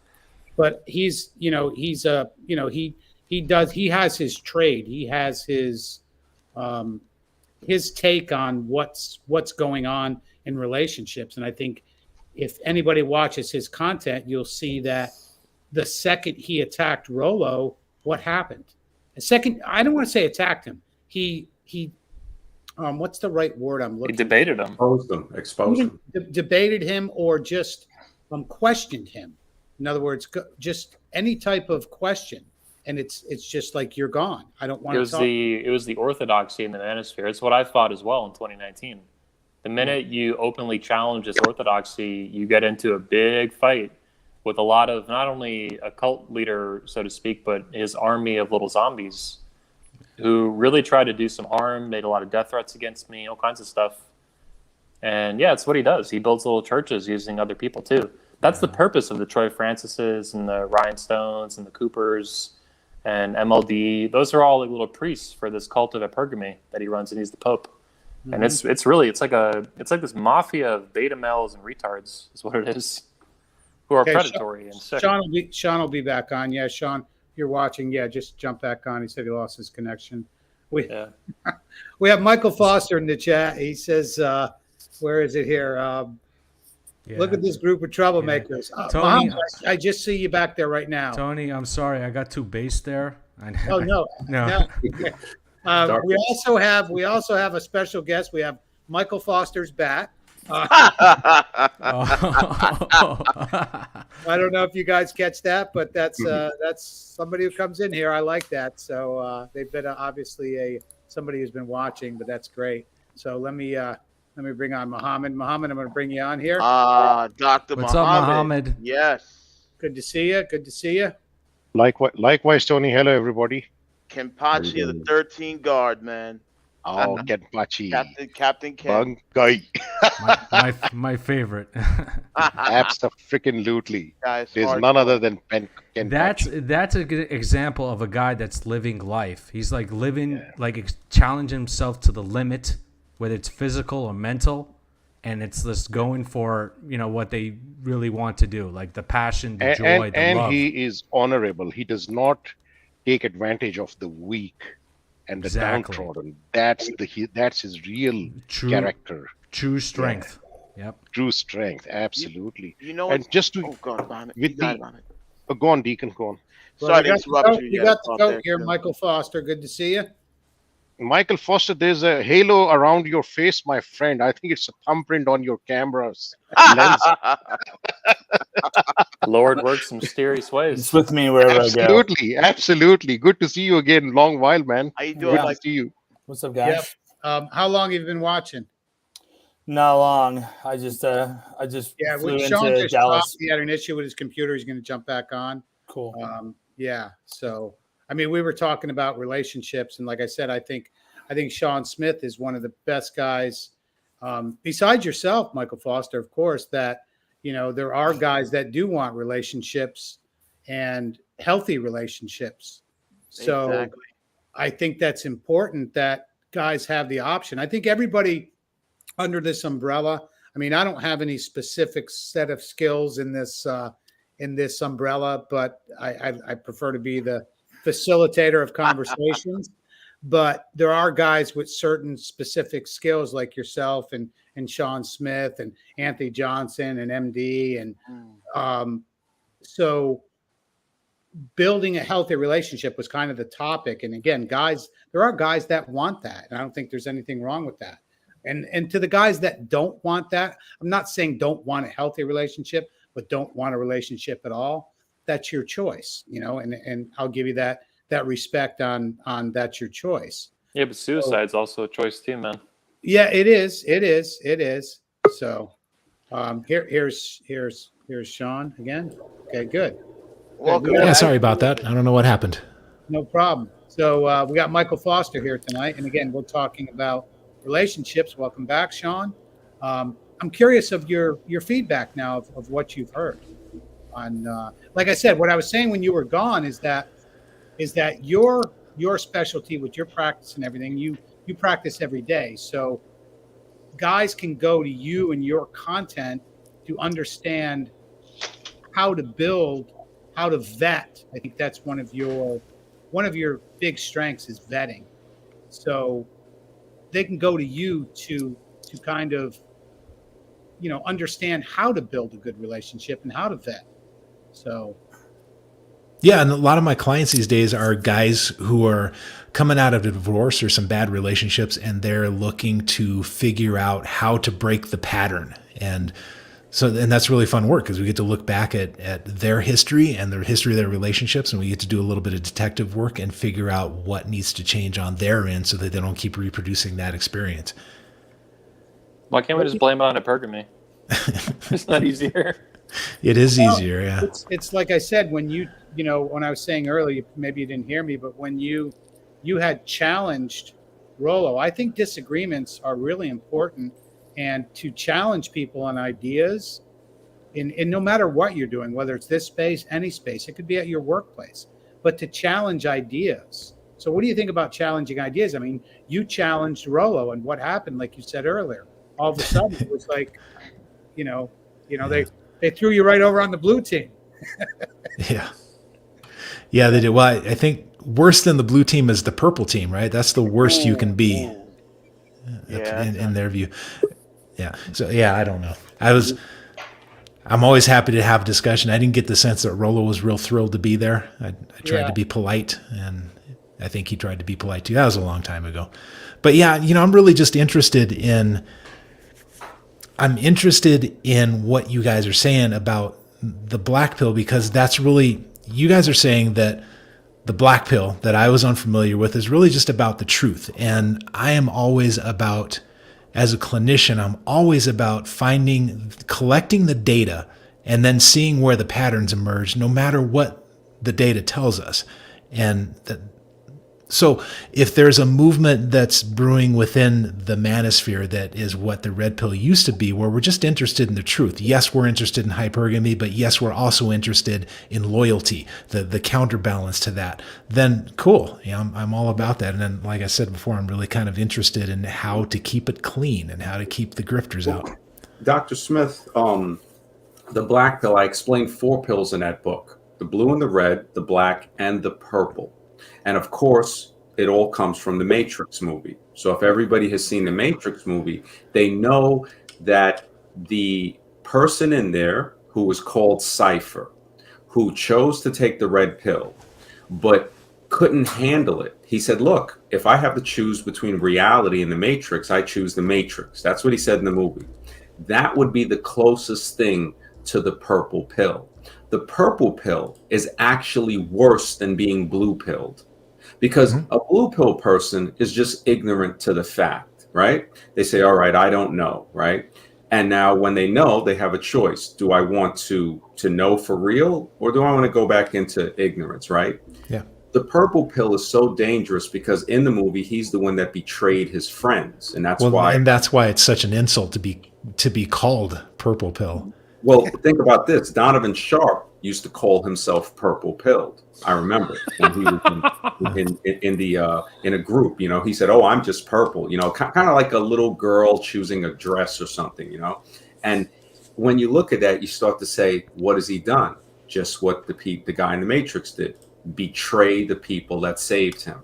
But he's, you know, he's he has his trade. He has his take on what's going on in relationships. And I think if anybody watches his content, you'll see that the second he attacked Rolo, what happened? The second, I don't want to say attacked him. He what's the right word I'm looking He debated him. Exposed him. debated him or just questioned him. In other words, just any type of question. And it's just like, you're gone. I don't want to talk. It was the orthodoxy in the manosphere. It's what I thought as well in 2019. The minute you openly challenge this orthodoxy, you get into a big fight with a lot of not only a cult leader, so to speak, but his army of little zombies who really tried to do some harm, made a lot of death threats against me, all kinds of stuff. And yeah, it's what he does. He builds little churches using other people too. That's the purpose of the Troy Francises and the Rhinestones and the Coopers and MLD. Those are all like little priests for this cult of hypergamy that he runs, and he's the Pope. Mm-hmm. And it's like this mafia of beta males and retards is what it is, who are predatory and sick. Sean will be back on. Yeah, Sean, you're watching. Yeah, just jump back on. He said he lost his connection. We have Michael Foster in the chat. He says, where is it here? Look at this group of troublemakers. Tony, Mom, I just see you back there right now. Tony, I'm sorry, I got too base there. Oh no. No. We also have a special guest. We have Michael Foster's bat. I don't know if you guys catch that, but that's somebody who comes in here. I like that. So they've been obviously somebody who's been watching, but that's great. So let me bring on Muhammad. Muhammad, I'm going to bring you on here. Dr. What's up, Muhammad? Yes. Good to see you. Good to see you. Likewise, Tony. Hello, everybody. Kempachi, the 13 guard, man. Oh, Kempachi. Captain Ken. Guy. my favorite. Abso-freaking-lutely. Guys, there's none other than Kempachi. That's a good example of a guy that's living life. He's like living, like challenging himself to the limit, whether it's physical or mental. and it's just going for, you know, what they really want to do, like the passion, the joy, the and love. he is honorable. He does not take advantage of the weak and the Exactly. downtrodden. That's his real character. True strength. Yep. True strength. Absolutely. You know, and just to oh God, Bonnet. with You got it, the Bonnet. go on, Deacon, go on. Sorry to you got the interrupt goat- you. You Yeah, got the thought goat there, here, too. Michael Foster. Good to see you. Michael Foster, there's a halo around your face, my friend. I think it's a thumbprint on your camera's lens. Lord works in mysterious ways. It's with me wherever I go. Absolutely, absolutely. Good to see you again. Long while, man. How you doing, Good Mike? to see you. What's up, guys? How long have you been watching? Not long. I just Yeah, flew Sean into just Dallas. dropped. He had an issue with his computer. He's going to jump back on. Cool. Yeah. So, I mean, we were talking about relationships, and like I said, I think Sean Smith is one of the best guys, besides yourself, Michael Foster, of course. That, you know, there are guys that do want relationships and healthy relationships. So, Exactly. I think that's important that guys have the option. I think everybody under this umbrella. I mean, I don't have any specific set of skills in this umbrella, but I prefer to be the facilitator of conversations. But there are guys with certain specific skills like yourself and Sean Smith and Anthony Johnson and MD. And so building a healthy relationship was kind of the topic. And again, guys, there are guys that want that. And I don't think there's anything wrong with that. And to the guys that don't want that, I'm not saying don't want a healthy relationship, but don't want a relationship at all. That's your choice, you know, and I'll give you that respect on that's your choice. Yeah, but suicide's also a choice too, man. Yeah, it is. So here's Sean again. Okay, good. Welcome. Yeah, sorry about that. I don't know what happened. No problem. So we got Michael Foster here tonight, and again, we're talking about relationships. Welcome back, Sean. I'm curious of your feedback now of what you've heard. On like I said, what I was saying when you were gone is that your specialty with your practice and everything, you practice every day. So guys can go to you and your content to understand how to build, how to vet. I think that's one of your big strengths is vetting. So they can go to you to kind of, you know, understand how to build a good relationship and how to vet. So Yeah, and a lot of my clients these days are guys who are coming out of a divorce or some bad relationships, and they're looking to figure out how to break the pattern. And that's really fun work because we get to look back at their history and the history of their relationships, and we get to do a little bit of detective work and figure out what needs to change on their end so that they don't keep reproducing that experience. Why can't we just blame it on hypergamy? It's not easier. It is easier, yeah. It's like I said, when when I was saying earlier, maybe you didn't hear me, but when you had challenged Rollo, I think disagreements are really important, and to challenge people on ideas in no matter what you're doing, whether it's this space, any space, it could be at your workplace, but to challenge ideas. So what do you think about challenging ideas? I mean, you challenged Rollo, and what happened, like you said earlier, all of a sudden it was like, they threw you right over on the blue team. Yeah, they did. Well, I think worse than the blue team is the purple team, right? That's the worst you can be in their view. Yeah. So, yeah, I don't know. I'm always happy to have a discussion. I didn't get the sense that Rollo was real thrilled to be there. I tried to be polite, and I think he tried to be polite too. That was a long time ago. But yeah, I'm really just interested in what you guys are saying about the black pill, because that's really, you guys are saying that the black pill that I was unfamiliar with is really just about the truth. And I am always about, as a clinician, I'm always about collecting the data and then seeing where the patterns emerge, no matter what the data tells us. And so if there's a movement that's brewing within the manosphere that is what the red pill used to be, where we're just interested in the truth. Yes, we're interested in hypergamy, but yes, we're also interested in loyalty, the counterbalance to that. Then cool. I'm all about that. And then, like I said before, I'm really kind of interested in how to keep it clean and how to keep the grifters out. Dr. Smith, the black pill, I explained 4 pills in that book: the blue and the red, the black, and the purple. And of course, it all comes from the Matrix movie. So if everybody has seen the Matrix movie, they know that the person in there who was called Cypher, who chose to take the red pill, but couldn't handle it. He said, look, if I have to choose between reality and the Matrix, I choose the Matrix. That's what he said in the movie. That would be the closest thing to the purple pill. The purple pill is actually worse than being blue pilled, because a blue pill person is just ignorant to the fact, right? They say, all right, I don't know, right? And now when they know, they have a choice. Do I want to know for real, or do I want to go back into ignorance, right? Yeah. The purple pill is so dangerous because in the movie, he's the one that betrayed his friends. And that's why. And that's why it's such an insult to be called purple pill. Well, think about this. Donovan Sharp used to call himself purple pilled. I remember when he was in a group, you know, he said, oh, I'm just purple, you know, kind of like a little girl choosing a dress or something, you know. And when you look at that, you start to say, what has he done? Just what the guy in the Matrix did: betray the people that saved him.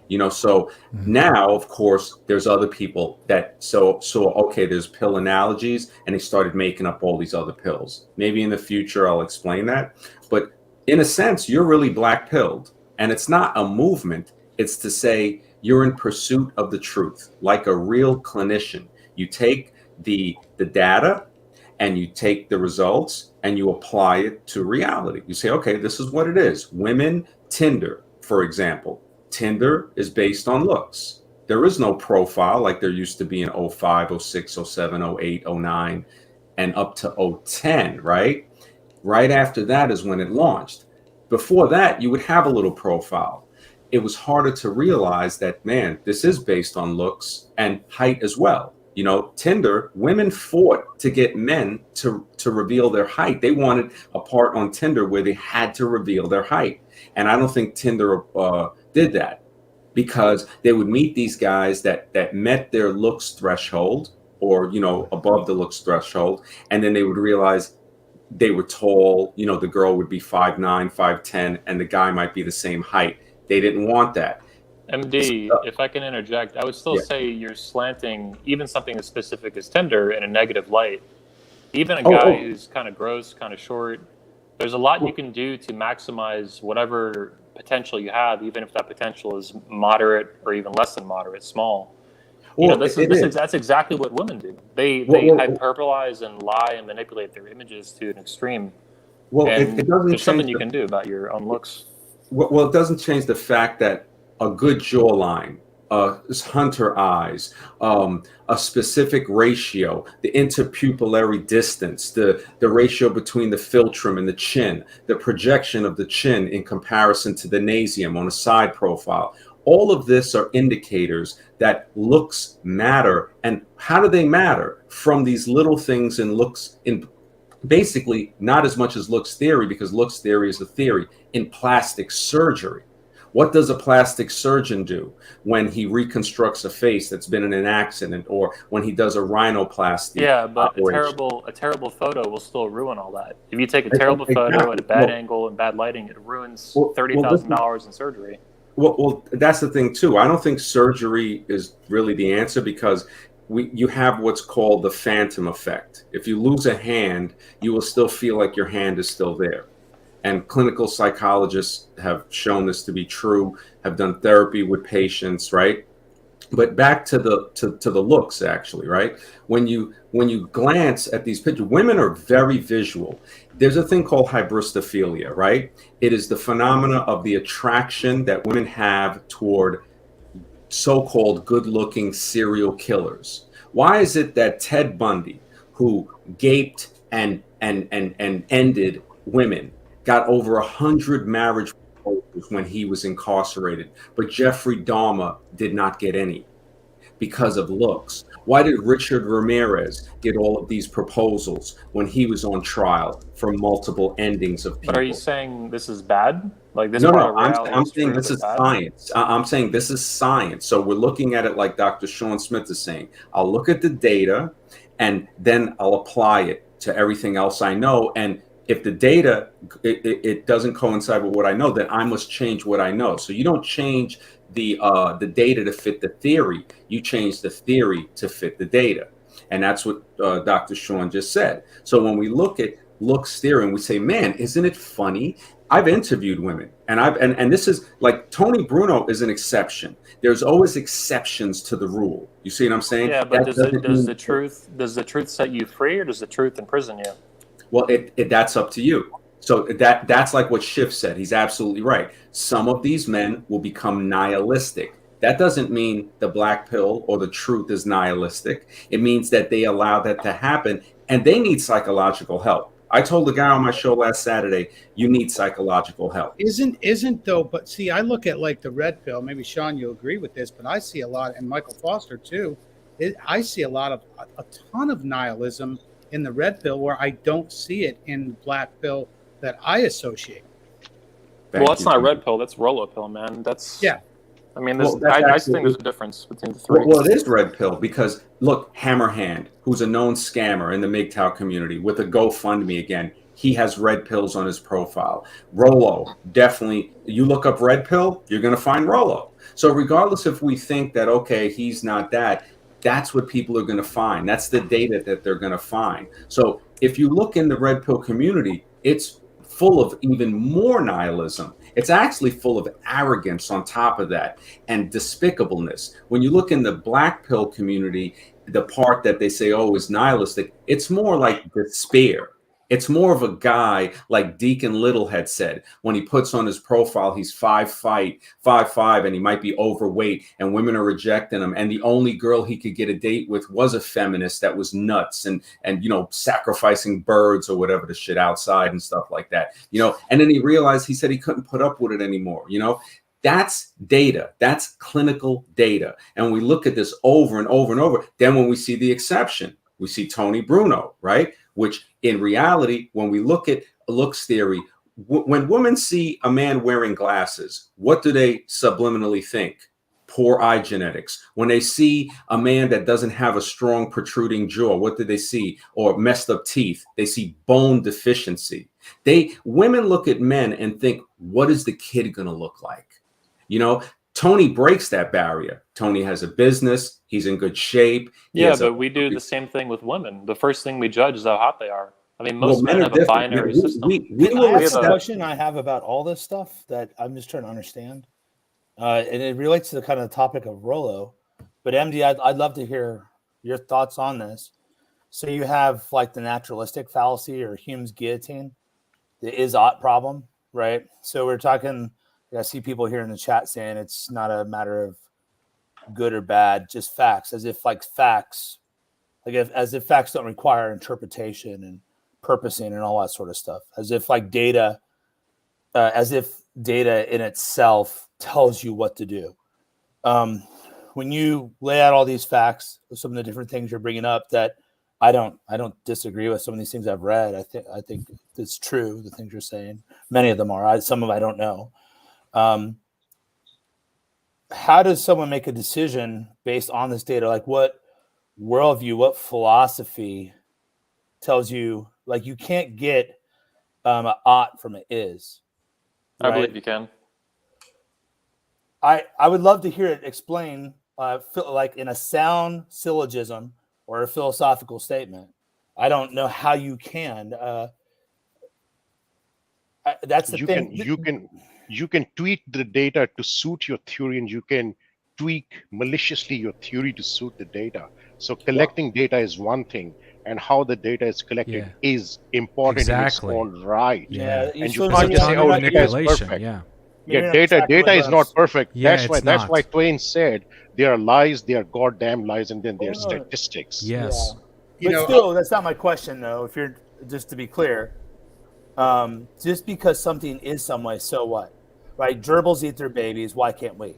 You know, so now, of course, there's other people that, okay, there's pill analogies, and they started making up all these other pills. Maybe in the future I'll explain that. But in a sense, you're really black pilled, and it's not a movement. It's to say you're in pursuit of the truth, like a real clinician. You take the data and you take the results and you apply it to reality. You say, okay, this is what it is. Women, Tinder, for example. Tinder is based on looks. There is no profile like there used to be in 05, 06, 07, 08, 09, and up to 010, right? Right after that is when it launched. Before that, you would have a little profile. It was harder to realize that, man, this is based on looks and height as well. You know, Tinder, women fought to get men to reveal their height. They wanted a part on Tinder where they had to reveal their height. And I don't think Tinder did that, because they would meet these guys that met their looks threshold, or, you know, above the looks threshold. And then they would realize they were tall. You know, the girl would be 5'9", 5'10", and the guy might be the same height. They didn't want that. MD, if I can interject, I would still say you're slanting even something as specific as Tinder in a negative light. Even a guy who's kind of gross, kind of short, there's a lot you can do to maximize whatever potential you have, even if that potential is moderate or even less than moderate, small. You know, that's exactly what women do. They hyperbolize and lie and manipulate their images to an extreme. Well, and it doesn't there's something change you can do about your own looks. Well, it doesn't change the fact that a good jawline, hunter eyes, a specific ratio, the interpupillary distance, the ratio between the philtrum and the chin, the projection of the chin in comparison to the nasium on a side profile. All of this are indicators that looks matter. And how do they matter? From these little things in looks, in basically not as much as looks theory, because looks theory is a theory, in plastic surgery. What does a plastic surgeon do when he reconstructs a face that's been in an accident, or when he does a rhinoplasty? Yeah, but operation? a terrible photo will still ruin all that. If you take a terrible photo at a bad angle and bad lighting, it ruins $30,000 in surgery. Well, that's the thing too. I don't think surgery is really the answer, because you have what's called the phantom effect. If you lose a hand, you will still feel like your hand is still there. And clinical psychologists have shown this to be true, have done therapy with patients, right? But back to the looks, actually, right? When you glance at these pictures, women are very visual. There's a thing called hybristophilia, right? It is the phenomena of the attraction that women have toward so-called good-looking serial killers. Why is it that Ted Bundy, who gaped and ended women, got over 100 marriage proposals when he was incarcerated, but Jeffrey Dahmer did not get any? Because of looks. Why did Richard Ramirez get all of these proposals when he was on trial for multiple endings of people? But are you saying this is bad? Like this? No, I'm saying this is science. I'm saying this is science. So we're looking at it like Dr. Shawn Smith is saying. I'll look at the data, and then I'll apply it to everything else I know. And if the data it doesn't coincide with what I know, then I must change what I know. So you don't change the data to fit the theory. You change the theory to fit the data, and that's what Dr. Shawn just said. So when we look at looks theory and we say, man, isn't it funny? I've interviewed women, and and this is like Tony Bruno is an exception. There's always exceptions to the rule. You see what I'm saying? Yeah, but That does the truth set you free, or does the truth imprison you? Well, that's up to you. So that's like what Schiff said. He's absolutely right. Some of these men will become nihilistic. That doesn't mean the black pill or the truth is nihilistic. It means that they allow that to happen, and they need psychological help. I told the guy on my show last Saturday, you need psychological help. Isn't though, but see, I look at like the red pill, maybe Shawn, you'll agree with this, but I see a lot, and Michael Foster too, I see a ton of nihilism in the red pill where I don't see it in the black pill that I associate. Well, that's not a red pill, that's Rolo pill, man. That's, yeah. I mean, I think there's a difference between the three. Well, it is red pill because look, Hammerhand, who's a known scammer in the MGTOW community with a GoFundMe again, he has red pills on his profile. Rolo, definitely. You look up red pill, you're going to find Rolo. So regardless if we think that, okay, he's not that, that's what people are going to find. That's the data that they're going to find. So if you look in the red pill community, it's full of even more nihilism. It's actually full of arrogance on top of that and despicableness. When you look in the black pill community, the part that they say, oh, is nihilistic, it's more like despair. It's more of a guy like Deacon Little had said when he puts on his profile, he's 5'5", and he might be overweight and women are rejecting him. And the only girl he could get a date with was a feminist that was nuts and you know, sacrificing birds or whatever the shit outside and stuff like that, you know. And then he realized, he said he couldn't put up with it anymore, you know. That's data. That's clinical data. And we look at this over and over and over. Then when we see the exception, we see Tony Bruno, right? Which in reality, when we look at looks theory, when women see a man wearing glasses, what do they subliminally think? Poor eye genetics. When they see a man that doesn't have a strong protruding jaw, what do they see? Or messed up teeth. They see bone deficiency. Women look at men and think, what is the kid going to look like? You know, Tony breaks that barrier. Tony has a business. He's in good shape. Yeah, but we do the same thing with women. The first thing we judge is how hot they are. I mean, most men have a binary system. That's the question I have about all this stuff that I'm just trying to understand. And it relates to the kind of topic of Rolo. But MD, I'd love to hear your thoughts on this. So you have like the naturalistic fallacy or Hume's guillotine, the is-ought problem, right? So we're talking, I see people here in the chat saying it's not a matter of good or bad, just facts, as if facts don't require interpretation and purposing and all that sort of stuff, as if data in itself tells you what to do. When you lay out all these facts, some of the different things you're bringing up, that I don't disagree with some of these things I've read. I think it's true, the things you're saying. Many of them are. Some of them I don't know. How does someone make a decision based on this data? Like, what worldview, what philosophy tells you, like, you can't get an ought from an is? Right? I believe you can. I would love to hear it explain, like in a sound syllogism or a philosophical statement. I don't know how you can. That's the thing. You can tweak the data to suit your theory, and you can tweak maliciously your theory to suit the data. So collecting data is one thing, and how the data is collected is important in its own right. Yeah, and you can't just say, "Oh, data is perfect." Yeah, data is not perfect. Yeah, that's why Twain said there are lies, there are goddamn lies, and then there are statistics. Yes. Yeah. But still, that's not my question, though. If you're just to be clear, just because something is some way, so what? Right? Gerbils eat their babies. Why can't we?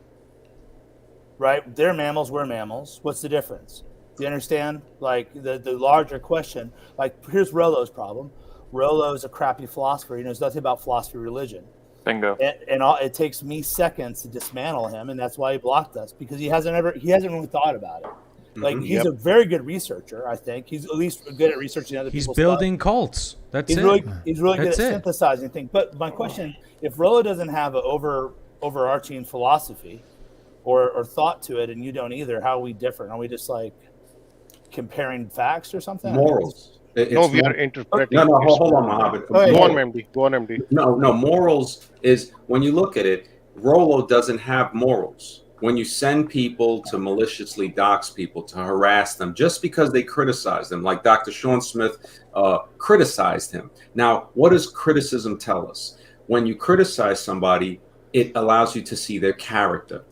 Right? They're mammals. We're mammals. What's the difference? Do you understand? Like the larger question. Like, here's Rolo's problem. Rolo is a crappy philosopher. He knows nothing about philosophy or religion. Bingo. And it takes me seconds to dismantle him, and that's why he blocked us, because he hasn't really thought about it. Like Mhm. he's a very good researcher. I think he's at least good at researching other He's people's building stuff. cults. That's He's it. really good at That's it. synthesizing things. But my question: if Rolo doesn't have an overarching philosophy or thought to it, and you don't either, how are we different? Are we just like comparing facts or something? Morals. No, we are interpreting. No, it. hold on, Mohammed. Okay. Go on, MD. Go on, MD. No, morals is when you look at it, Rolo doesn't have morals. When you send people to maliciously dox people, to harass them, just because they criticize them, like Dr.Shawn Smith criticized him. Now, what does criticism tell us? When you criticize somebody, it allows you to see their character.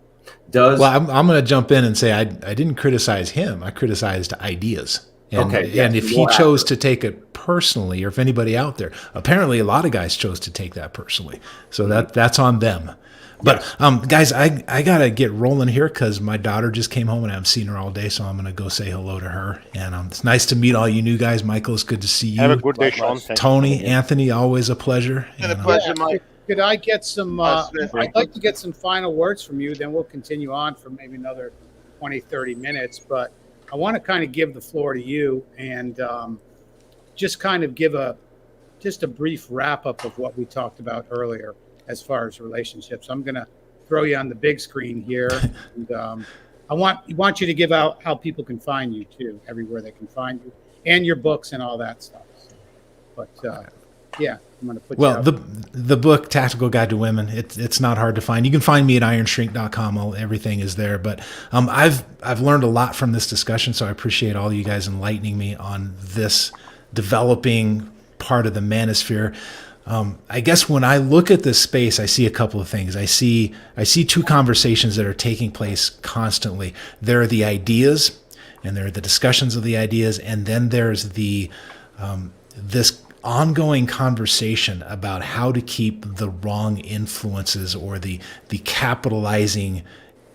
Well, I'm going to jump in and say I didn't criticize him. I criticized ideas. And, Okay, yes, and if he chose to take it personally, or if anybody out there, apparently a lot of guys chose to take that personally. So that's on them. But guys, I gotta get rolling here because my daughter just came home and I haven't seen her all day, so I'm gonna go say hello to her. And it's nice to meet all you new guys. Michael, it's good to see you. Have a good day, Sean. Tony, Anthony, always a pleasure. It's been a pleasure, Mike. Could I get some? Smith. I'd like to get some final words from you. Then we'll continue on for maybe another 20, 30 minutes. But I want to kind of give the floor to you and just kind of give a brief wrap up of what we talked about earlier as far as relationships. I'm going to throw you on the big screen here, and I want you to give out how people can find you too, everywhere they can find you, and your books and all that stuff. But yeah, I'm going to put. Well, the book Tactical Guide to Women, it's not hard to find. You can find me at ironshrink.com. Everything is there. But I've learned a lot from this discussion, so I appreciate all you guys enlightening me on this developing part of the manosphere. I guess when I look at this space, I see a couple of things. I see two conversations that are taking place constantly. There are the ideas, and there are the discussions of the ideas, and then there's the this ongoing conversation about how to keep the wrong influences or the capitalizing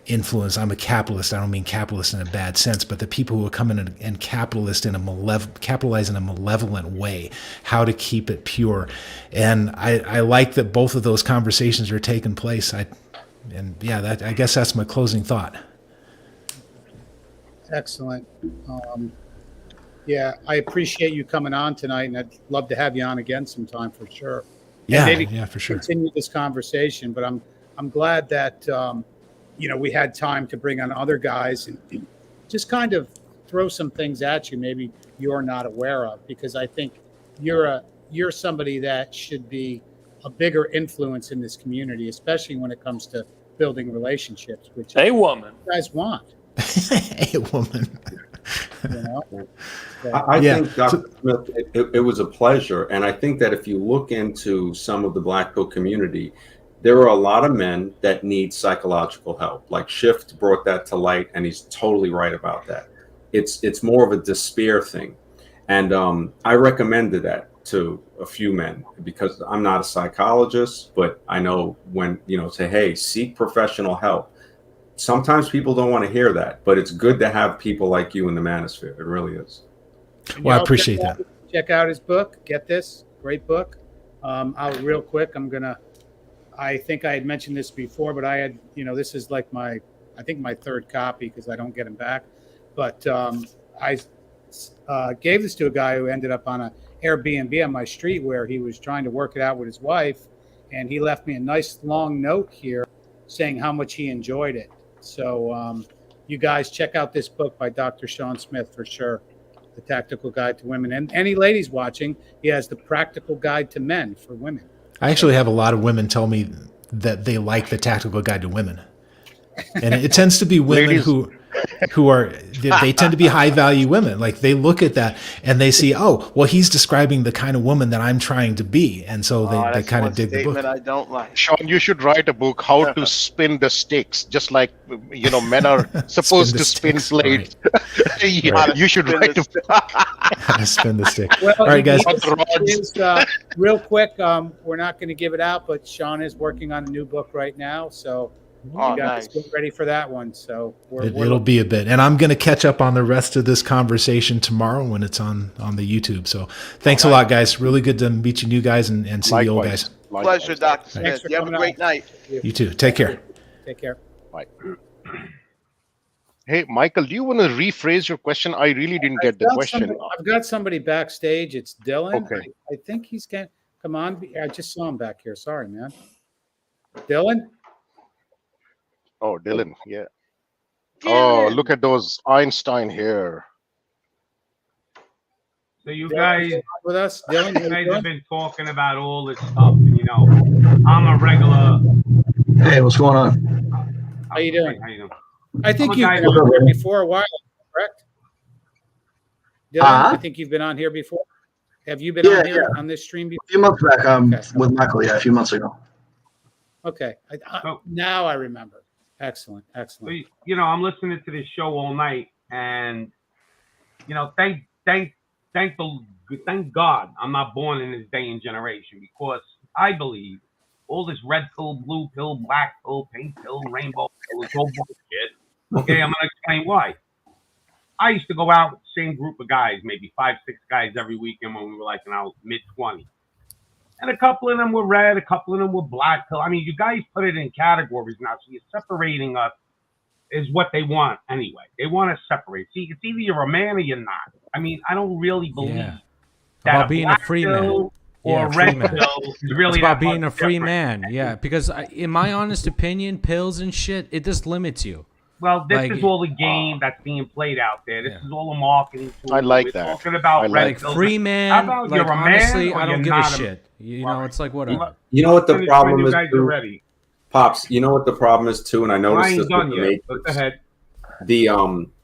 influence. I'm a capitalist. I don't mean capitalist in a bad sense, but the people who are coming in and capitalize in a malevolent way, how to keep it pure. And I like that both of those conversations are taking place. I guess that's my closing thought. Excellent. Yeah, I appreciate you coming on tonight, and I'd love to have you on again sometime for sure. Yeah, and maybe for sure. Continue this conversation, but I'm glad that we had time to bring on other guys and just kind of throw some things at you maybe you're not aware of, because I think you're somebody that should be a bigger influence in this community, especially when it comes to building relationships, which A woman. you guys want. A woman. I think, Dr. Smith, it was a pleasure. And I think that if you look into some of the Black Pill community, there are a lot of men that need psychological help. Like Shift brought that to light, and he's totally right about that. It's more of a despair thing. And I recommended that to a few men because I'm not a psychologist, but I know when, say, hey, seek professional help. Sometimes people don't want to hear that, but it's good to have people like you in the manosphere. It really is. Well, I appreciate that. Check out his book. Get this. Great book. Real quick, I think I had mentioned this before, but I had, this is like my third copy because I don't get them back. But I gave this to a guy who ended up on an Airbnb on my street where he was trying to work it out with his wife. And he left me a nice long note here saying how much he enjoyed it. So you guys check out this book by Dr. Shawn Smith for sure, The Tactical Guide to Women. And any ladies watching, he has The Practical Guide to Men for Women. I actually have a lot of women tell me that they like The Tactical Guide to Women. And it tends to be women Ladies. who are, they tend to be high value women. Like they look at that and they see, oh, well, he's describing the kind of woman that I'm trying to be. And so they kind of dig the book. I don't like. Sean, you should write a book, How to Spin the Sticks, just like, men are supposed to spin sticks, plates. You should write a book. How to spin the stick. Well, all right, guys. Real quick, we're not going to give it out, but Sean is working on a new book right now. So you guys get ready for that one. So it'll be a bit. And I'm going to catch up on the rest of this conversation tomorrow when it's on the YouTube. So thanks a lot, guys. Really good to meet you new guys and see you old guys. Pleasure, Dr. Smith. You have a great night. You too. Take care. Take care. Bye. Hey, Michael, do you want to rephrase your question? I really didn't get the question. I've got somebody backstage. It's Dylan. Okay. I think he's going to come on. I just saw him back here. Sorry, man. Dylan? Oh, Dylan, yeah. Oh, look at those Einstein hair. So you Dylan, guys, you on with us? Dylan, you guys have been talking about all this stuff. You know, I'm a regular. Hey, what's going on? How you doing? How you doing? I think I'm a you've guy been that- on here before a while, correct? Dylan, I think you've been on here before. Have you been on here on this stream before? A few months back, Okay. with Michael, yeah, a few months ago. Okay. Now I remember. Excellent. So, Excellent. you know, I'm listening to this show all night, and you know, thank God I'm not born in this day and generation, because I believe all this red pill, blue pill, black pill, pink pill, rainbow pill is all bullshit. Okay, I'm gonna explain why. I used to go out with the same group of guys, maybe 5, 6 guys every weekend when we were like in our mid-20s. And a couple of them were red, a couple of them were black pill. I mean, you guys put it in categories now, so you're separating us is what they want anyway. They want to separate. See, it's either you're a man or you're not. I mean, I don't really believe that about being a free man. or Yeah, a free red man. pill is really It's about that being much a free different. man. Yeah, because in my honest opinion, pills and shit, it just limits you. Well, this Like- is all the game that's being played out there. This is all a marketing tool. I like We're that. talking about I red Like pills. free man, How about like you're a honestly, man or I don't you're give a not shit. You know, it's like whatever. You know what the Finish problem when is, you guys are too? ready. Pops, you know what the problem is too, and I I noticed ain't this done with the yet. But go Matrix. ahead.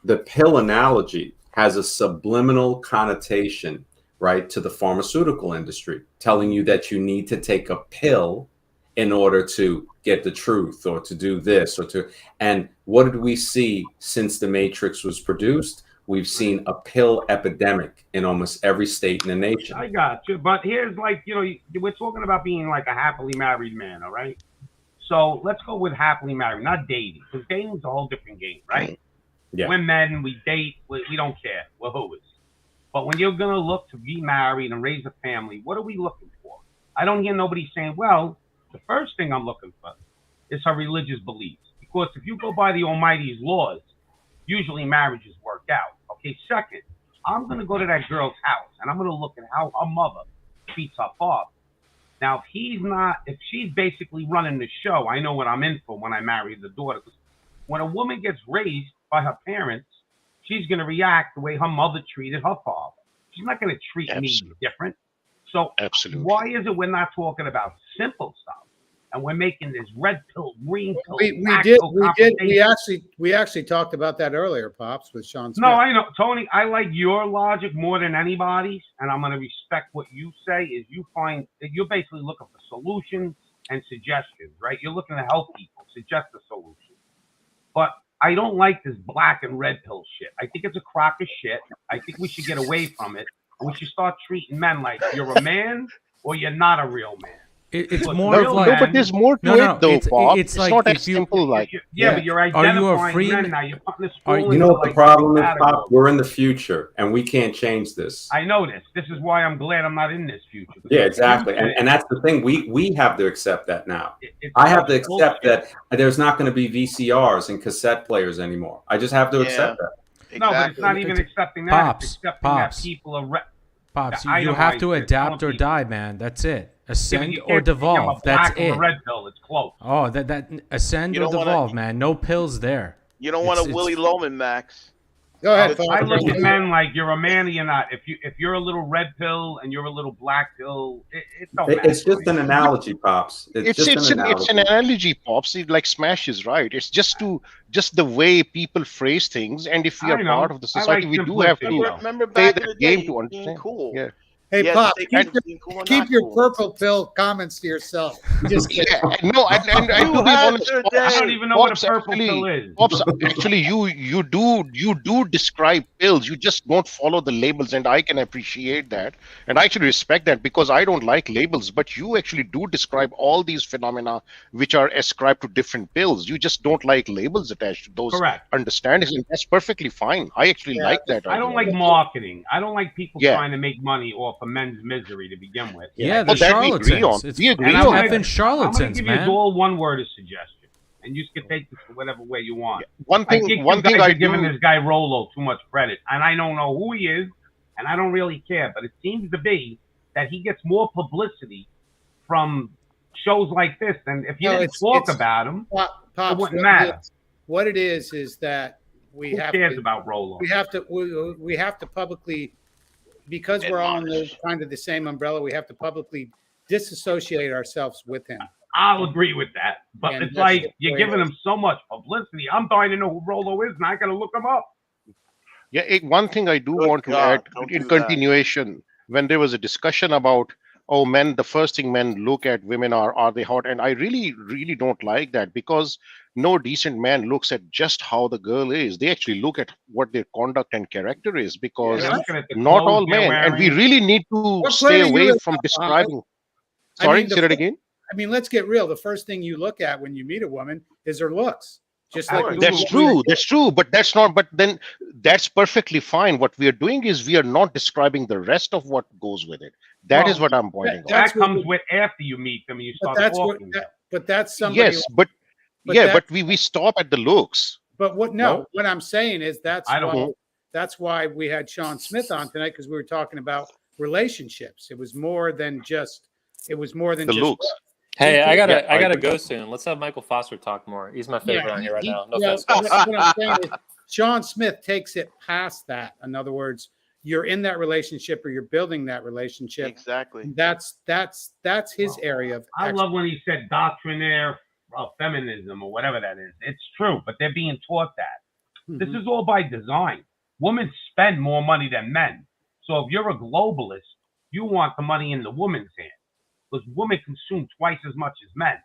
The pill analogy has a subliminal connotation, right, to the pharmaceutical industry, telling you that you need to take a pill in order to get the truth or to do this or to. And what did we see since the Matrix was produced? We've seen a pill epidemic in almost every state in the nation. I got you. But here's like, you know, we're talking about being like a happily married man, all right? So let's go with happily married, not dating, because dating's a whole different game, right? Yeah. We're men, we date, we don't care. We're who's. But when you're going to look to be married and raise a family, what are we looking for? I don't hear nobody saying, well, the first thing I'm looking for is her religious beliefs. Because if you go by the Almighty's laws, usually marriages work out. Okay, second, I'm going to go to that girl's house and I'm going to look at how her mother treats her father. Now, if she's basically running the show, I know what I'm in for when I marry the daughter. When a woman gets raised by her parents, she's going to react the way her mother treated her father. She's not going to treat me different. So why is it we're not talking about simple stuff and we're making this red pill, green pill? We actually talked about that earlier, Pops, with Sean Smith. No, I know, Tony. I like your logic more than anybody's, and I'm going to respect what you say. Is you find that you're basically looking for solutions and suggestions, right? You're looking to help people, suggest a solution. But I don't like this black and red pill shit. I think it's a crock of shit. I think we should get away from it. We should start treating men like you're a man or you're not a real man. It's But more real of like, No, but there's more to No, it, though, Bob. it's It's like not if as you- simple like. Yeah, but you're Are you a identifying free men man? now. You're putting this Are all You know into, what the like, problem is, categories. Pop? We're in the future, and we can't change this. I know this. This is why I'm glad I'm not in this future. Yeah, exactly. And that's the thing. We have to accept that now. It's I have to accept bullshit. that there's not going to be VCRs and cassette players anymore. I just have to accept that. No, but it's not even accepting that. Pops, It's accepting Pops. that people are. Pops, I you know have why to you're adapt telling or people. die, man. That's it. Yeah, but Ascend you or can't say I'm a devolve. That's black or a it. red pill. It's close. Oh, that ascend You or don't wanna- devolve, man. No pills there. You don't want It's- a Willy Loman, Max. Go ahead, I Pops. look at men like you're a man or you're not. If you're a little red pill and you're a little black pill, it don't matter. It's just an analogy, Pops. It's just an analogy, Pops. It, like Smash is right. It's just the way people phrase things, and if we I are know. part of the I society, like we do have simplicity. to Remember play back in the the game day, to being understand. cool. Yeah. Hey, Yes, Pop, they keep could be cool or keep not your cool. purple pill comments to yourself. Just kidding. Yeah, no, and to be honest, answer Pops, that. I don't even know what a Pops, purple actually- pill is. Pops, actually, you do describe pills. You just don't follow the labels, and I can appreciate that, and I actually respect that because I don't like labels. But you actually do describe all these phenomena which are ascribed to different pills. You just don't like labels attached to those Correct. understandings, and that's perfectly fine. I actually like that. I don't idea. like marketing. I don't like people Yeah. trying to make money off of men's misery to begin with. Yeah, Well, the that we agree charlatans. on. It's We agree And on I'm that. gonna effing charlatans, give you man. all one word of suggestion. and you can take this to whatever way you want. One I thing, think one you thing guys I are giving do. this guy Rolo too much credit, and I don't know who he is, and I don't really care. But it seems to be that he gets more publicity from shows like this, and if you No, didn't talk about him, Pops, it wouldn't matter. What it is that we Who have cares to, about Rolo? we have to publicly, because we're all under kind of the same umbrella, we have to publicly disassociate ourselves with him. I'll agree with that, but And it's that's like the you're way it giving is. him so much publicity. I'm dying to know who Rolo is, and I gotta look him up. Yeah, one thing I do want to God, add don't in do that. continuation, when there was a discussion about, oh, men, the first thing men look at women are they hot? And I really, really don't like that, because no decent man looks at just how the girl is. They actually look at what their conduct and character is, because They're looking at the not clothes all they're men, and we wearing. really need to What stay planet you away in, from Pop? describing. I Sorry, mean, say that again. I mean, let's get real. The first thing you look at when you meet a woman is her looks. Just like course. That's true. That's true. But that's not. But then that's perfectly fine. What we are doing is we are not describing the rest of what goes with it. That is Well, what I'm pointing out. that's That comes with after you meet them and you But start that's what. talking. But that's somebody. Yes, but But yeah, that- but we stop at the looks. But what? No, what I'm saying is I don't- that's why we had Sean Smith on tonight, because we were talking about relationships. It was more than just. It was more than The just looks. Hey, I Yeah, I gotta agree. go soon. Let's have Michael Foster talk more. He's my favorite on here right now. No yeah, offense, guys. what I'm saying is Sean Smith takes it past that. In other words, you're in that relationship or you're building that relationship. Exactly. That's his area of. I love when he said doctrinaire feminism or whatever that is. It's true, but they're being taught that. This is all by design. Women spend more money than men. So if you're a globalist, you want the money in the woman's hand, because women consume twice as much as men.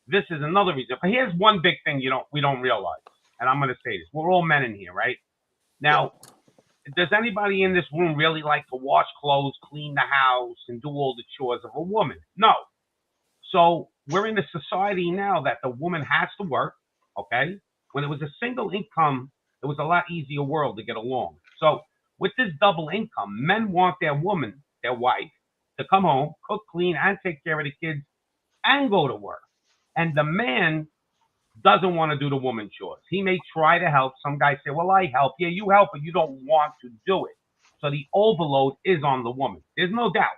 This is another reason. But here's one big thing we don't realize, and I'm going to say this: we're all men in here, right? Now, does anybody in this room really like to wash clothes, clean the house, and do all the chores of a woman? No. So we're in a society now that the woman has to work. Okay, when it was a single income, it was a lot easier world to get along. So with this double income, men want their woman, their wife, to come home, cook, clean, and take care of the kids, and go to work. And the man doesn't want to do the woman chores. He may try to help. Some guys say, well, I help. Yeah, you help, but you don't want to do it. So the overload is on the woman. There's no doubt.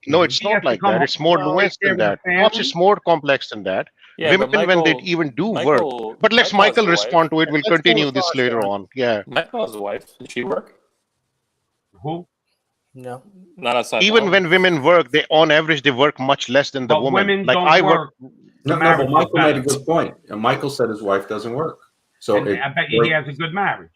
No, it's She has not to like come that. home, It's more take nuanced care than of that. the Perhaps family. it's more complex than that. Yeah, Women, but when they Michael- even do Michael- work. But let's Michael has Michael a wife. respond to it. We'll Let's go continue with this Foster later on. on. Yeah. Michael has a wife. Did she work? Who? No. Not outside. the Even home. when women work, they on average they work much less than the But woman. women Like don't I work. No, marriage but Michael is made a better. good point. And Michael said his wife doesn't work. So And I bet you he has a good marriage.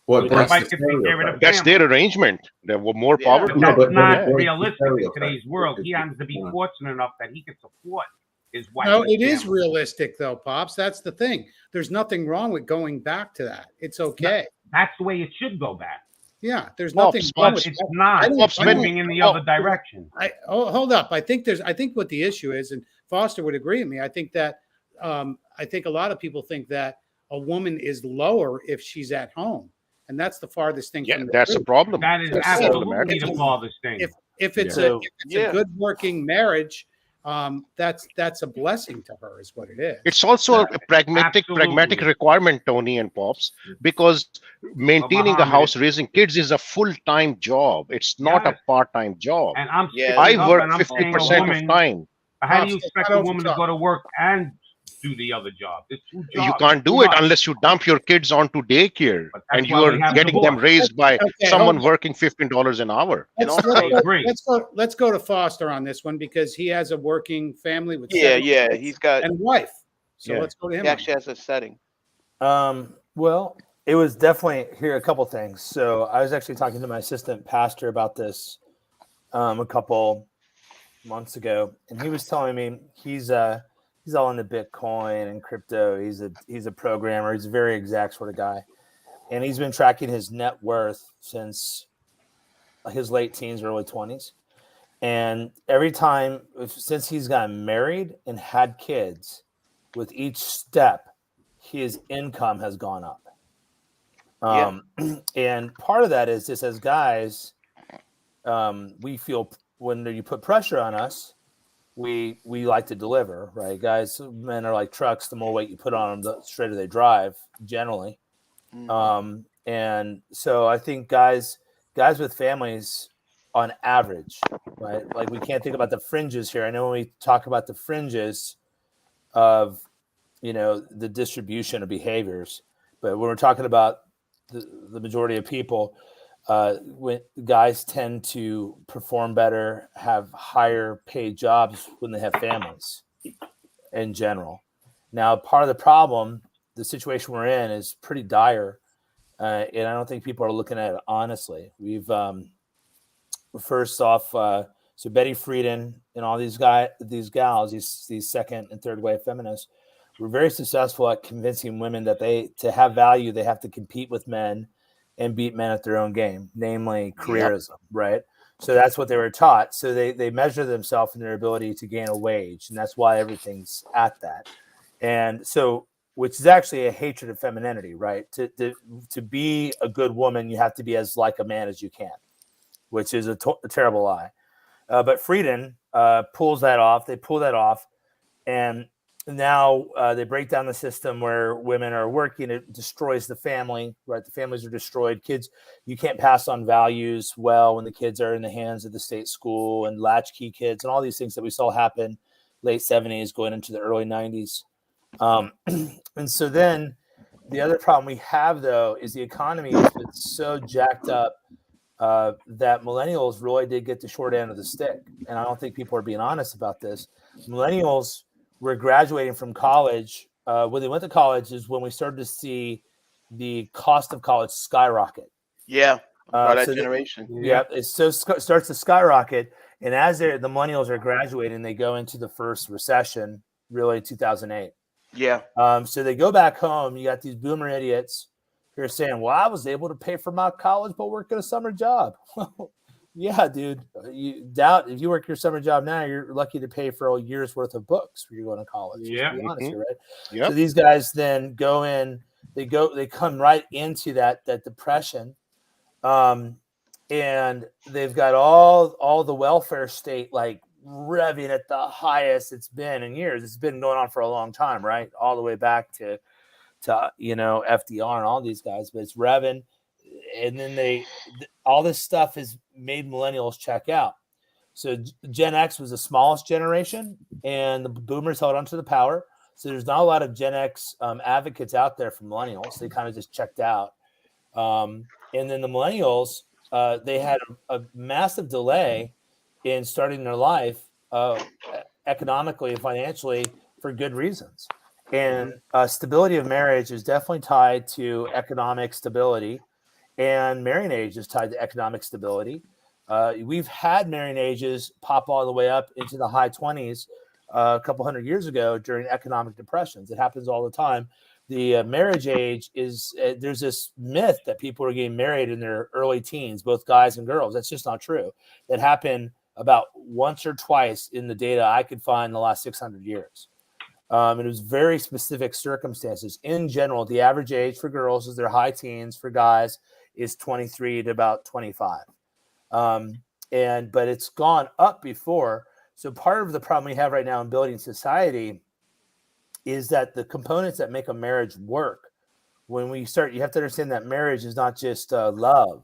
well, His that's wife the can take care of the stereotype. That's their arrangement. They were more Yeah, power But to No, that's them. but not that's the realistic in stereotype. today's world. He happens to be Yeah. fortunate enough that he can support his wife. No, and it is family. realistic though, Pops. That's the thing. There's nothing wrong with going back to that. It's okay. That's the way it should go back. Yeah, there's Pops, nothing But wrong Pops, with it's that. not. I don't- It's I don't- moving in the other direction. Hold up. I think what the issue is, and Foster would agree with me. I think that I think a lot of people think that a woman is lower if she's at home, and that's the farthest thing Yeah, from the that's a truth. problem. That is That's absolutely problematic. the farthest thing. If it's Yeah. a good working marriage, that's a blessing to her, is what it is. It's also a pragmatic Absolutely. requirement, Tony and Pops, because maintaining a Muhammad, house, raising kids is a full-time job. It's not Yes. a part-time job. And I'm Yeah, sticking I up work and I'm saying a 50% of woman. time. How do you Pops, expect I a don't woman to talk. go to work and do the other job? There's two jobs. You can't do Too it much. unless you dump your kids onto daycare But that's and you why are we have getting them divorce. raised by Okay, someone hold on. working $15 an hour. And also, I agree. Let's go to Foster on this one, because he has a working family with yeah, 7 yeah, kids he's got. and a wife. So Yeah. let's go to him. He on actually has a setting. Well, it was definitely here a couple things. So I was actually talking to my assistant pastor about this a couple months ago, and he was telling me he's all into Bitcoin and crypto. He's a programmer. He's a very exact sort of guy, and he's been tracking his net worth since his late teens, early 20s. And every time since he's gotten married and had kids, with each step, his income has gone up. And part of that is just as guys, we feel when you put pressure on us, we like to deliver, right, guys? Men are like trucks. The more weight you put on them, the straighter they drive, generally. And so I think guys with families, on average, right? Like, we can't think about the fringes here. I know when we talk about the fringes of, the distribution of behaviors, but when we're talking about the majority of people, when guys tend to perform better, have higher paid jobs when they have families in general. Now, part of the problem, the situation we're in, is pretty dire, and I don't think people are looking at it honestly. We've first off, so Betty Friedan and all these gals, these second and third wave feminists, were very successful at convincing women that to have value, they have to compete with men and beat men at their own game, namely careerism, right? So that's what they were taught. So they measure themselves in their ability to gain a wage, and that's why everything's at that. And so, which is actually a hatred of femininity, right? To be a good woman, you have to be as like a man as you can, which is a terrible lie. But Friedan pulls that off. They pull that off, and now they break down the system where women are working. It destroys the family, right? The families are destroyed. Kids, you can't pass on values well when the kids are in the hands of the state school, and latchkey kids and all these things that we saw happen late 70s going into the early 90s. And so then the other problem we have, though, is the economy has been so jacked up that millennials really did get the short end of the stick. And I don't think people are being honest about this. Millennials were graduating from college. When they went to college is when we started to see the cost of college skyrocket. Yeah, that so generation. It starts to skyrocket. And as the millennials are graduating, they go into the first recession, really 2008. Yeah. So they go back home. You got these boomer idiots who are saying, well, I was able to pay for my college, but working a summer job. Yeah, dude. You doubt if you work your summer job now, you're lucky to pay for a year's worth of books when you're going to college. Yeah. Let's be honest here, right? Yep. So these guys then go in, they come right into that depression. And they've got all the welfare state like revving at the highest it's been in years. It's been going on for a long time, right? All the way back to FDR and all these guys, but it's revving. And then all this stuff has made millennials check out. So Gen X was the smallest generation, and the boomers held onto the power. So there's not a lot of Gen X advocates out there for millennials. They kind of just checked out. And then the millennials, they had a massive delay in starting their life economically and financially for good reasons. And stability of marriage is definitely tied to economic stability, and marrying age is tied to economic stability. We've had marrying ages pop all the way up into the high 20s a couple hundred years ago during economic depressions. It happens all the time. The marriage age is there's this myth that people are getting married in their early teens, both guys and girls. That's just not true. That happened about once or twice in the data I could find in the last 600 years. And it was very specific circumstances. In general, the average age for girls is their high teens. For guys is 23 to about 25. But it's gone up before. So part of the problem we have right now in building society is that the components that make a marriage work, when we start, you have to understand that marriage is not just love,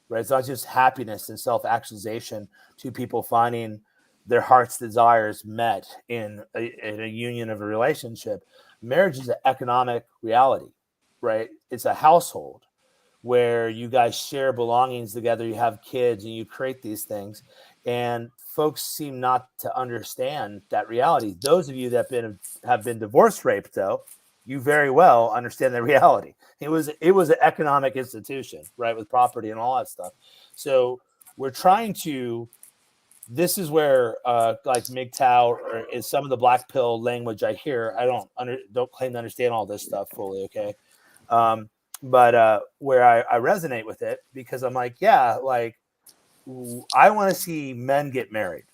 right? It's not just happiness and self-actualization, two people finding their heart's desires met in a union of a relationship. Marriage is an economic reality, right? It's a household where you guys share belongings together, you have kids, and you create these things. And folks seem not to understand that reality. Those of you that have been divorce raped, though, you very well understand the reality. It was an economic institution, right, with property and all that stuff. So we're trying to. This is where, like MGTOW is some of the black pill language I hear. I don't claim to understand all this stuff fully, okay? But where I resonate with it, because I'm like, yeah, like I want to see men get married.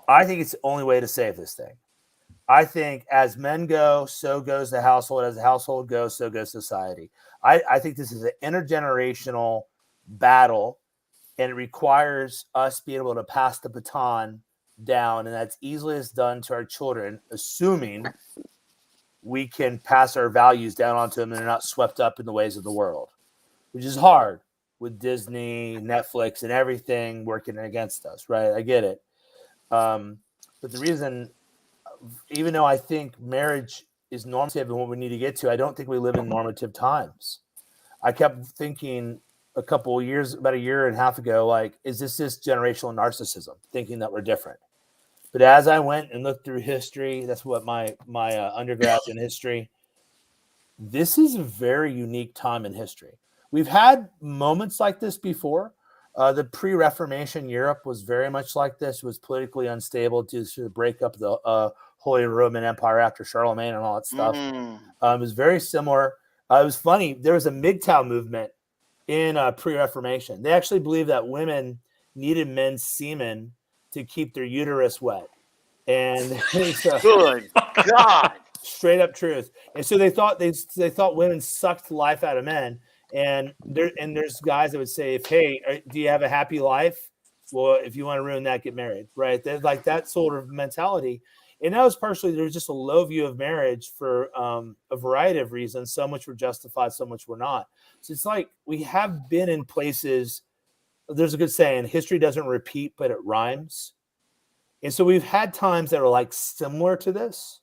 I think it's the only way to save this thing. I think as men go, so goes the household. As the household goes, so goes society. I think this is an intergenerational battle, and it requires us being able to pass the baton down, and that's easiest done to our children, assuming we can pass our values down onto them and they're not swept up in the ways of the world, which is hard with Disney, Netflix, and everything working against us, right? I get it. But the reason, even though I think marriage is normative and what we need to get to, I don't think we live in normative times. I kept thinking about a year and a half ago, like, is this generational narcissism, thinking that we're different? But as I went and looked through history, that's what my undergrad's in history. This is a very unique time in history. We've had moments like this before. The pre-Reformation Europe was very much like this. It was politically unstable due to the breakup of the Holy Roman Empire after Charlemagne and all that stuff. It was very similar. It was funny. There was a MGTOW movement in pre-Reformation. They actually believed that women needed men's semen to keep their uterus wet. And Good God. Straight up truth. And so they thought women sucked the life out of men. And there's guys that would say, hey, do you have a happy life? Well, if you want to ruin that, get married, right? There's like that sort of mentality. And that was partially, there was just a low view of marriage for a variety of reasons. Some which were justified, some which were not. So it's like we have been in places, there's a good saying, history doesn't repeat, but it rhymes. And so we've had times that are like similar to this,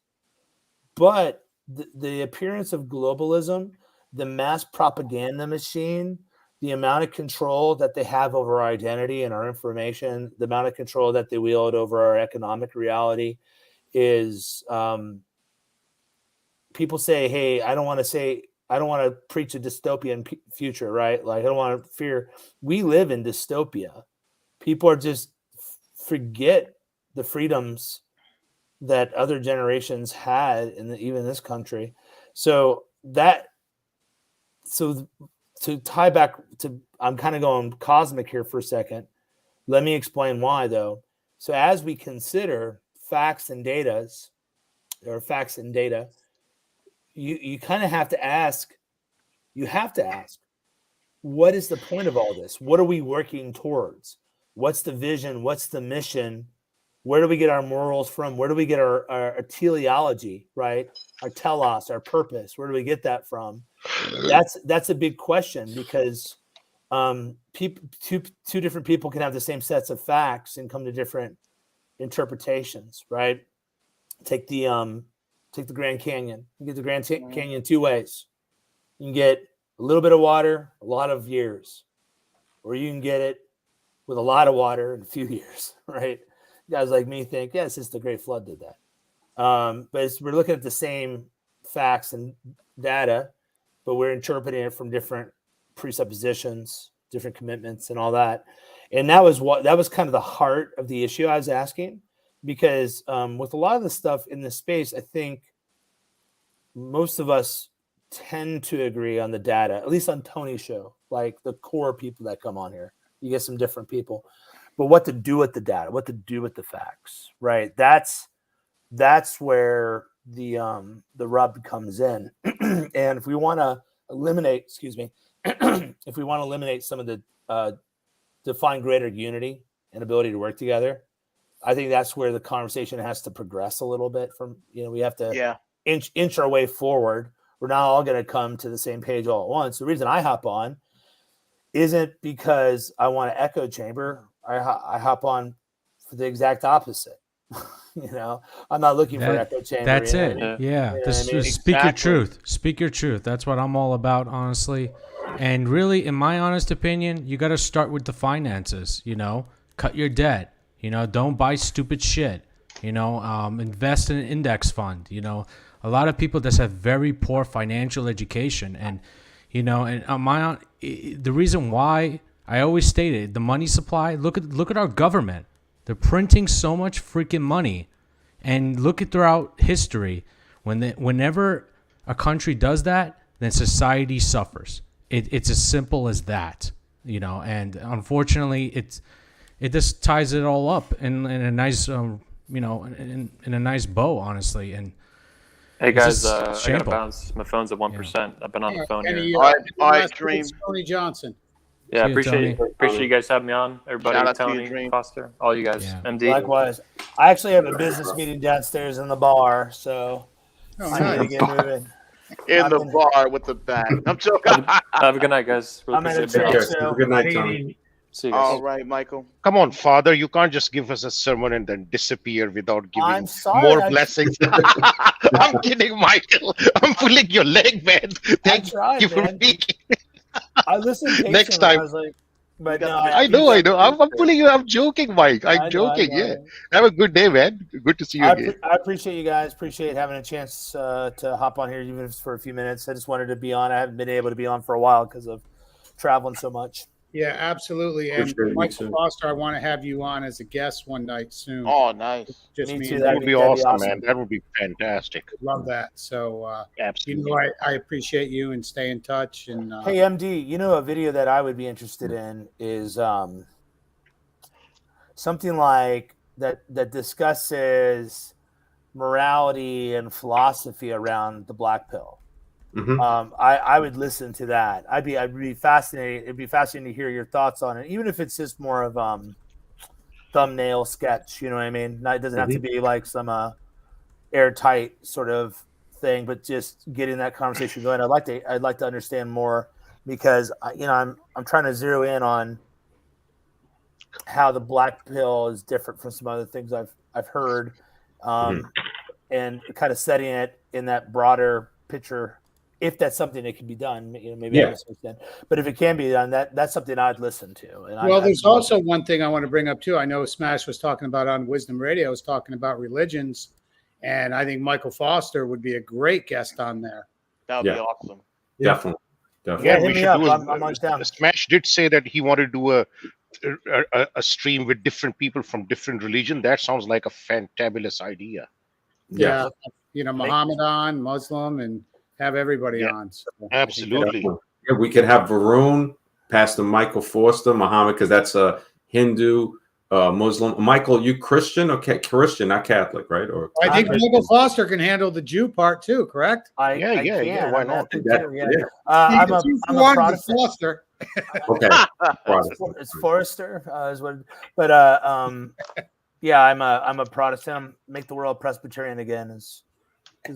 but the appearance of globalism, the mass propaganda machine, the amount of control that they have over our identity and our information, the amount of control that they wield over our economic reality is, people say, hey, I don't want to preach a dystopian future, right? Like, I don't want to fear. We live in dystopia. People are just forget the freedoms that other generations had even this country. So to tie back to, I'm kind of going cosmic here for a second. Let me explain why, though. So as we consider facts and data, you kind of have to ask, what is the point of all this? What are we working towards? What's the vision? What's the mission? Where do we get our morals from? Where do we get our teleology, right? Our telos, our purpose. Where do we get that from? That's a big question, because two different people can have the same sets of facts and come to different interpretations, right? Take the Grand Canyon. You get the Grand Canyon two ways. You can get a little bit of water, a lot of years, or you can get it with a lot of water in a few years, right? Guys like me think, yeah, it's just the Great Flood did that. But we're looking at the same facts and data, but we're interpreting it from different presuppositions, different commitments, and all that. And that was kind of the heart of the issue I was asking, because with a lot of the stuff in this space, I think most of us tend to agree on the data, at least on Tony's show, like the core people that come on here. You get some different people, but what to do with the data, what to do with the facts, right? That's where the rub comes in. And if we want to eliminate, if we want to eliminate some of the to find greater unity and ability to work together, I think that's where the conversation has to progress a little bit. We have to inch our way forward. We're not all going to come to the same page all at once. The reason I hop on isn't because I want an echo chamber. I hop on for the exact opposite. I'm not looking for an echo chamber. That's it. Yeah. Speak your truth. Speak your truth. That's what I'm all about, honestly. And really, in my honest opinion, you got to start with the finances. Cut your debt. Don't buy stupid shit. Invest in an index fund. A lot of people just have very poor financial education, and the reason why I always stated the money supply. Look at our government. They're printing so much freaking money, and look at throughout history. Whenever a country does that, then society suffers. It's as simple as that, And unfortunately, it just ties it all up in a nice, in a nice bow, honestly. And hey guys, I gotta bounce. My phone's at 1%. I've been on the phone here. All right, Dream. Tony Johnson. Yeah, See you, appreciate you guys having me on. Everybody, Shout out to you, Tony, Dream. Foster, all you guys, Yeah. MD. Likewise. I actually have a business meeting downstairs in the bar, so Oh, I need to nice. get moving. In I'm the in- bar with the bat. I'm joking. Have a good night, guys. Really I'm in a appreciate Take it. care. So- Have a good night, Take it Tony. easy. See you guys. All right, Michael. Come on, Father, you can't just give us a sermon and then disappear without I'm giving sorry. more I- blessings. I'm kidding, Michael. I'm pulling your leg, man. Thank tried, you for man. speaking. I listened patiently. Next time. I was like, but You no, got- I know. I'm pulling you. I'm joking, Mike. I'm I know, joking. I know, I Yeah. know. Have a good day, man. Good to see you again. I appreciate you guys. Appreciate having a chance to hop on here, even if it's for a few minutes. I just wanted to be on. I haven't been able to be on for a while because of traveling so much. Yeah, absolutely. And Appreciate you Michael too. Foster, I want to have you on as a guest one night soon. Oh, nice. Just Me me too, and That you. would be that'd be awesome, awesome. man. That would be fantastic. Love that. So, you Absolutely. know, I appreciate you and stay in touch. And Hey, MD, you know, a video that I would be interested in is something like that discusses morality and philosophy around the black pill. Mhm. I would listen to that. I'd be fascinated. It'd be fascinating to hear your thoughts on it, even if it's just more of thumbnail sketch. You know what I mean? It doesn't have to be like some airtight sort of thing, but just getting that conversation going. I'd like to understand more because I'm trying to zero in on how the black pill is different from some other things I've heard, and kind of setting it in that broader picture. If that's something that can be done, maybe I misunderstand. But if it can be done, that's something I'd listen to. And well, there's also one thing I want to bring up too. I know Smash was talking about on Wisdom Radio, was talking about religions, and I think Michael Foster would be a great guest on there. That would be awesome. Definitely. Definitely. Yeah, hit we me should up. do I'm down. Smash did say that he wanted to do a stream with different people from different religion. That sounds like a fantabulous idea. Yeah, Muhammad on, Muslim, and have everybody on. So Absolutely. Yeah, we could have Varun, Pastor Michael Foster, Muhammad, because that's a Hindu, Muslim. Michael, you Christian or Christian, not Catholic, right? Or I think Michael Foster can handle the Jew part too, correct? Yeah. Why not? I'm a Protestant. Foster. Okay. It's Forrester, is what. But yeah, I'm a Protestant. Make the world Presbyterian again is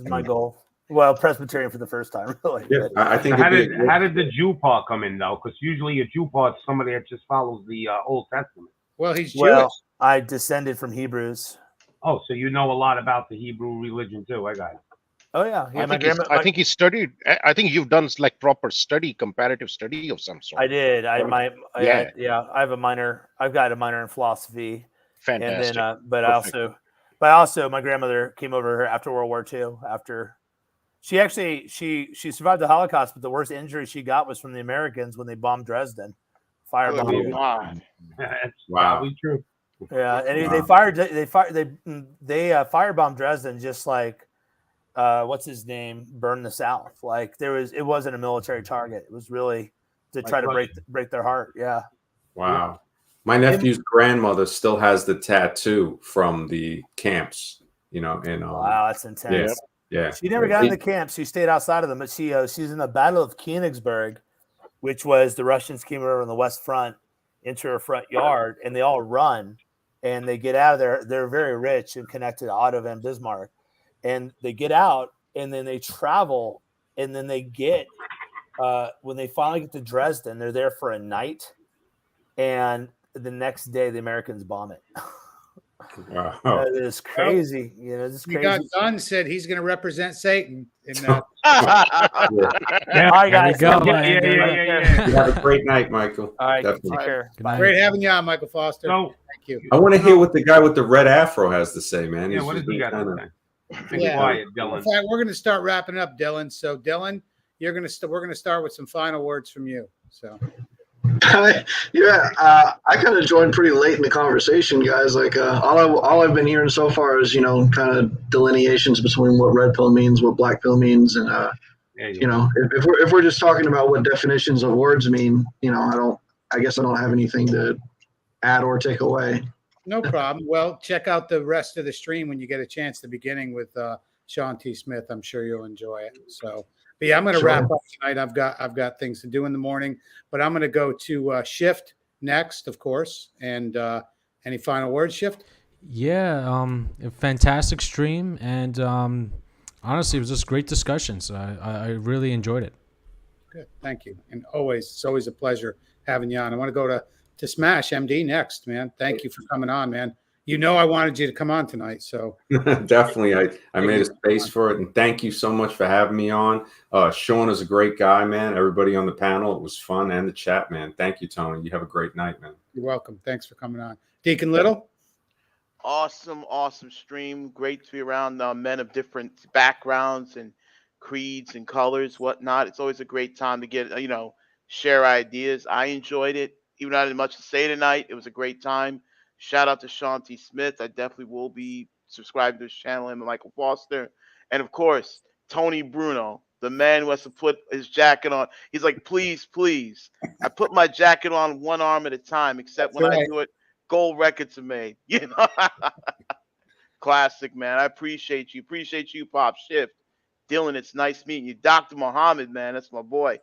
my goal. Well, Presbyterian for the first time, really. Yeah, I think. How did the Jew part come in though? Because usually a Jew part is somebody that just follows the Old Testament. Well, he's Jewish. Well, I descended from Hebrews. Oh, so you know a lot about the Hebrew religion too. I got it. Oh yeah, yeah. I think he studied. I think you've done like proper study, comparative study of some sort. I did. I have a minor. I've got a minor in philosophy. Fantastic. And then, but also, my grandmother came over here after World War II. After she actually she survived the Holocaust, but the worst injury she got was from the Americans when they bombed Dresden. Firebomb. Wow. That's Wow. probably true. Yeah, and they firebombed Dresden just like what's his name burned the South. Like it wasn't a military target. It was really to try to break their heart. Yeah. Wow. My nephew's grandmother still has the tattoo from the camps, wow, that's intense. Yeah. She never got in the camps. She stayed outside of them, but she's in the Battle of Königsberg, which was the Russians came over on the West Front into her front yard, and they all run, and they get out of there. They're very rich and connected to Otto von Bismarck, and they get out, and then they travel, and then they get when they finally get to Dresden, they're there for a night, and the next day the Americans bomb it. Wow. That is crazy. This We crazy. got Dunn said he's going to represent Satan in that. All right, guys. Yeah. You have a great night, Michael. All right, Definitely. take care. Bye. Great having you on, Michael Foster. So, Thank you. I want to hear what the guy with the red afro has to say, man. yeah, He's what just does he been got to kinda- say? Be quiet, Dylan. In fact, we're going to start wrapping up, Dylan. So, Dylan, we're going to start with some final words from you. So, I kind of joined pretty late in the conversation, guys. Like all I've been hearing so far is kind of delineations between what red pill means, what black pill means, and if we're just talking about what definitions of words mean, I guess I don't have anything to add or take away. no problem. Well, check out the rest of the stream when you get a chance. The beginning with Shawn T. Smith. I'm sure you'll enjoy it. So, but yeah, I'm going to wrap up tonight. I've got things to do in the morning, but I'm going to go to Shift next, of course. And any final words, Shift? Yeah, a fantastic stream, and honestly, it was just great discussions. I really enjoyed it. Good, thank you. And it's always a pleasure having you on. I want to go to Smash MD next, man. Thank you for coming on, man. You know I wanted you to come on tonight, so definitely I made a space for it, and thank you so much for having me on. Shawn is a great guy, man. Everybody on the panel, it was fun, and the chat, man. Thank you, Tony. You have a great night, man. You're welcome. Thanks for coming on. Deacon Little? Awesome stream. Great to be around men of different backgrounds and creeds and colors, whatnot. It's always a great time to get, share ideas. I enjoyed it. Even though I didn't much to say tonight, it was a great time. Shout out to Shawn T. Smith. I definitely will be subscribing to his channel, him and Michael Foster. And of course, Tony Bruno, the man who has to put his jacket on. He's like, please, please. I put my jacket on one arm at a time, except when I do it, gold records are made. Classic, man. I appreciate you. Appreciate you, Pop Shift. Dylan, it's nice meeting you. Dr. Muhammad, man, that's my boy.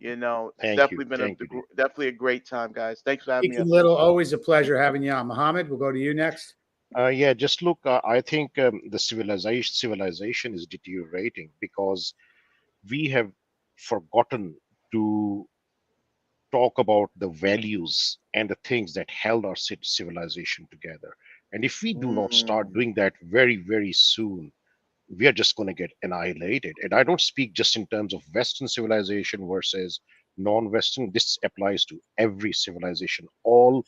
Definitely definitely a great time, guys. Thanks for having me. Little, always a pleasure having you on. Muhammad, we'll go to you next. Yeah, just look, I think the civilization is deteriorating because we have forgotten to talk about the values and the things that held our civilization together. And if we do not start doing that very, very soon, we are just going to get annihilated. And I don't speak just in terms of Western civilization versus non-Western. This applies to every civilization, all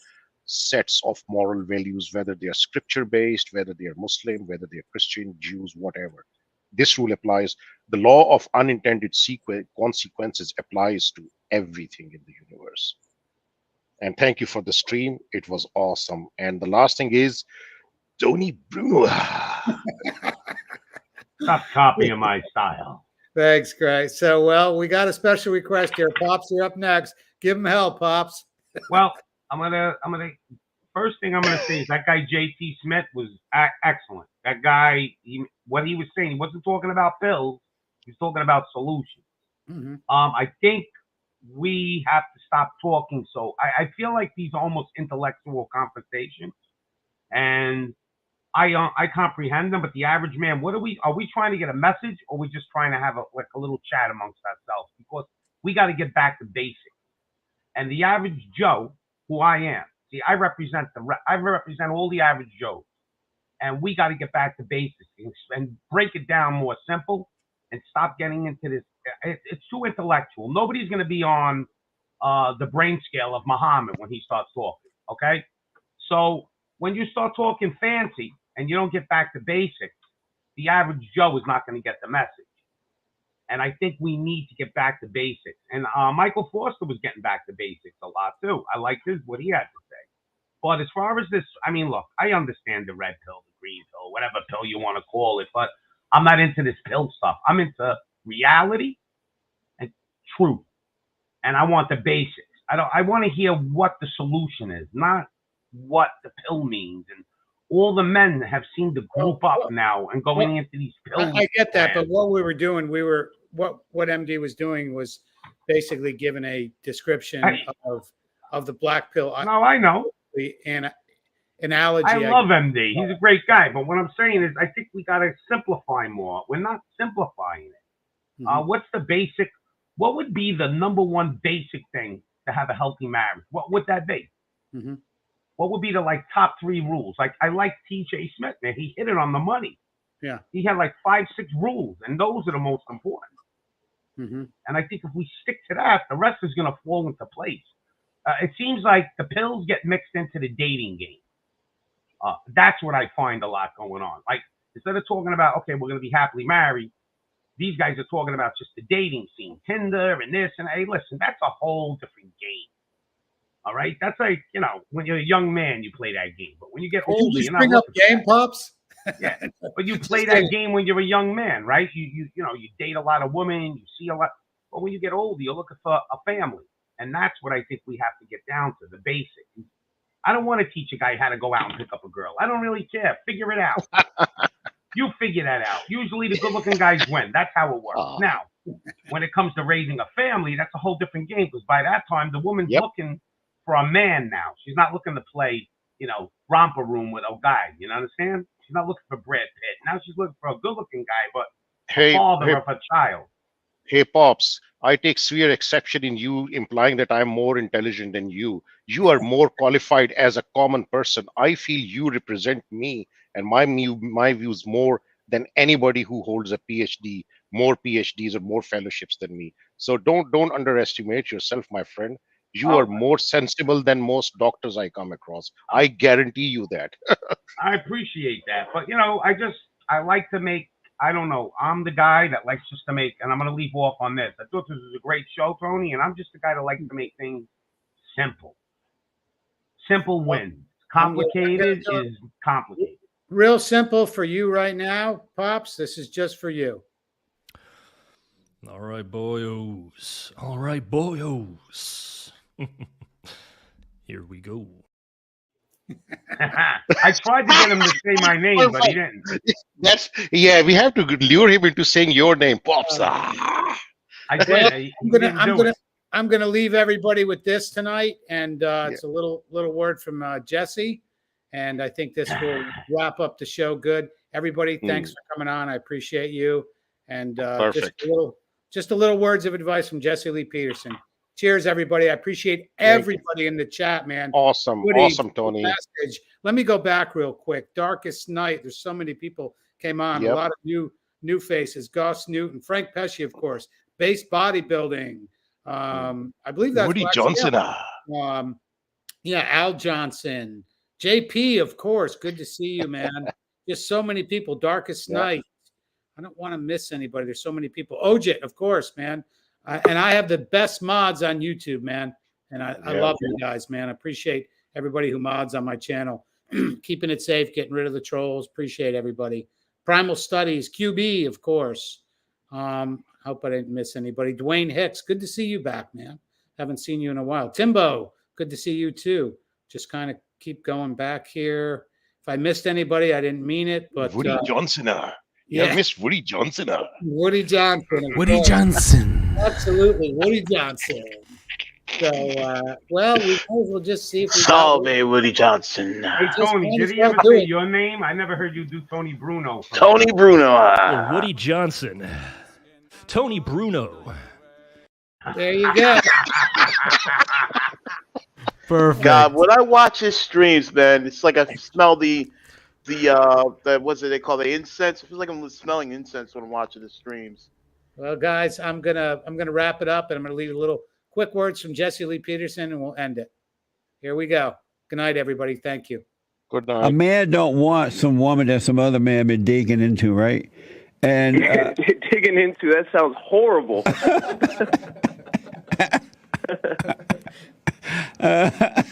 sets of moral values, whether they are scripture-based, whether they are Muslim, whether they are Christian, Jews, whatever. This rule applies. The law of unintended consequences applies to everything in the universe. And thank you for the stream. It was awesome. And the last thing is, Tony Bruno. Stop copying my style. Thanks, Grace. So, well, we got a special request here. Pops, you're up next. Give him hell, Pops. Well, first thing I'm gonna say is that guy JT Smith was excellent. That guy, what he was saying, he wasn't talking about pills. He was talking about solutions. Mm-hmm. I think we have to stop talking. So I feel like these are almost intellectual conversations, and I comprehend them, but the average man, are we trying to get a message, or are we just trying to have a little chat amongst ourselves? Because we got to get back to basics. And the average Joe, who I am, see, I represent all the average Joes, and we got to get back to basics and break it down more simple and stop getting into this. It's too intellectual. Nobody's going to be on the brain scale of Muhammad when he starts talking. Okay, so when you start talking fancy and you don't get back to basics, the average Joe is not going to get the message. And I think we need to get back to basics. And Michael Foster was getting back to basics a lot too. I liked what he had to say. But as far as this, I mean, look, I understand the red pill, the green pill, whatever pill you want to call it, but I'm not into this pill stuff. I'm into reality and truth. And I want the basics. I want to hear what the solution is, not what the pill means. And all the men have seemed to group up now and going into these pills. I get that, but what we were doing, what MD was doing was basically giving a description of the black pill. No, I know. The analogy. I love MD. He's a great guy. But what I'm saying is I think we got to simplify more. We're not simplifying it. Mm-hmm. What's the basic? What would be the number one basic thing to have a healthy marriage? What would that be? Mm-hmm. What would be the top 3 rules? Like I like TJ Smith, man. He hit it on the money. Yeah. He had 5, 6 rules, and those are the most important. Mm-hmm. And I think if we stick to that, the rest is going to fall into place. It seems like the pills get mixed into the dating game. That's what I find a lot going on. Like instead of talking about, okay, we're going to be happily married, these guys are talking about just the dating scene, Tinder and this. And hey, listen, that's a whole different game. All right, that's like when you're a young man, you play that game. But when you get older, you're not bring up game, Pops. Yeah, but you play that game when you're a young man, right? You date a lot of women, you see a lot. But when you get older, you're looking for a family, and that's what I think we have to get down to, the basics. I don't want to teach a guy how to go out and pick up a girl. I don't really care. Figure it out. You figure that out. Usually the good-looking guys win. That's how it works. Now, when it comes to raising a family, that's a whole different game because by that time the woman's looking for a man now. She's not looking to play, romper room with a guy. You understand? She's not looking for Brad Pitt. Now she's looking for a good-looking guy, but a father of a child. Hey, Pops, I take severe exception in you implying that I'm more intelligent than you. You are more qualified as a common person. I feel you represent me and my views more than anybody who holds a PhD, more PhDs or more fellowships than me. So don't underestimate yourself, my friend. You are more sensible than most doctors I come across. I guarantee you that. I appreciate that. But, I like to make, I don't know, I'm the guy that likes just to make, and I'm going to leave off on this. I thought this was a great show, Tony, and I'm just the guy that likes to make things simple. Simple wins. Complicated is complicated. Real simple for you right now, Pops. This is just for you. All right, boyos. All right, boyos. Here we go. I tried to get him to say my name, but he didn't. We have to lure him into saying your name, Pops. I did. I'm gonna leave everybody with this tonight, and it's a little word from Jesse, and I think this will wrap up the show good. Everybody, thanks for coming on. I appreciate you, and just a little words of advice from Jesse Lee Peterson. Cheers, everybody. I appreciate everybody in the chat, man. Awesome. Woody, Awesome, Tony. Message. Let me go back real quick. Darkest Night. There's so many people came on. A lot of new faces. Gus Newton, Frank Pesci, of course. Base bodybuilding. I believe that's Woody Johnson. Al Johnson. JP, of course. Good to see you, man. Just so many people. Darkest Night. I don't want to miss anybody. There's so many people. Ojit, of course, man. And I have the best mods on YouTube, man. And I love you guys, man. I appreciate everybody who mods on my channel. Keeping it safe, getting rid of the trolls. Appreciate everybody. Primal Studies, QB, of course. Hope I didn't miss anybody. Dwayne Hicks, good to see you back, man. Haven't seen you in a while. Timbo, good to see you too. Just kind of keep going back here. If I missed anybody, I didn't mean it. But Woody Johnson. Yeah, Miss Woody Johnson. Woody Johnson. Woody Johnson. Absolutely, Woody Johnson. So, we might as well just see if we Solve me, Woody Johnson. Hey, Tony, did he ever say your name? I never heard you do Tony Bruno. Tony Bruno. Woody Johnson. Tony Bruno. There you go. Perfect. God, when I watch his streams, man, it's like I smell the what's it they call the incense? It feels like I'm smelling incense when I'm watching the streams. Well, guys, I'm gonna wrap it up, and I'm gonna leave a little quick words from Jesse Lee Peterson, and we'll end it. Here we go. Good night, everybody. Thank you. Good night. A man don't want some woman that some other man been digging into, right? And digging into, that sounds horrible.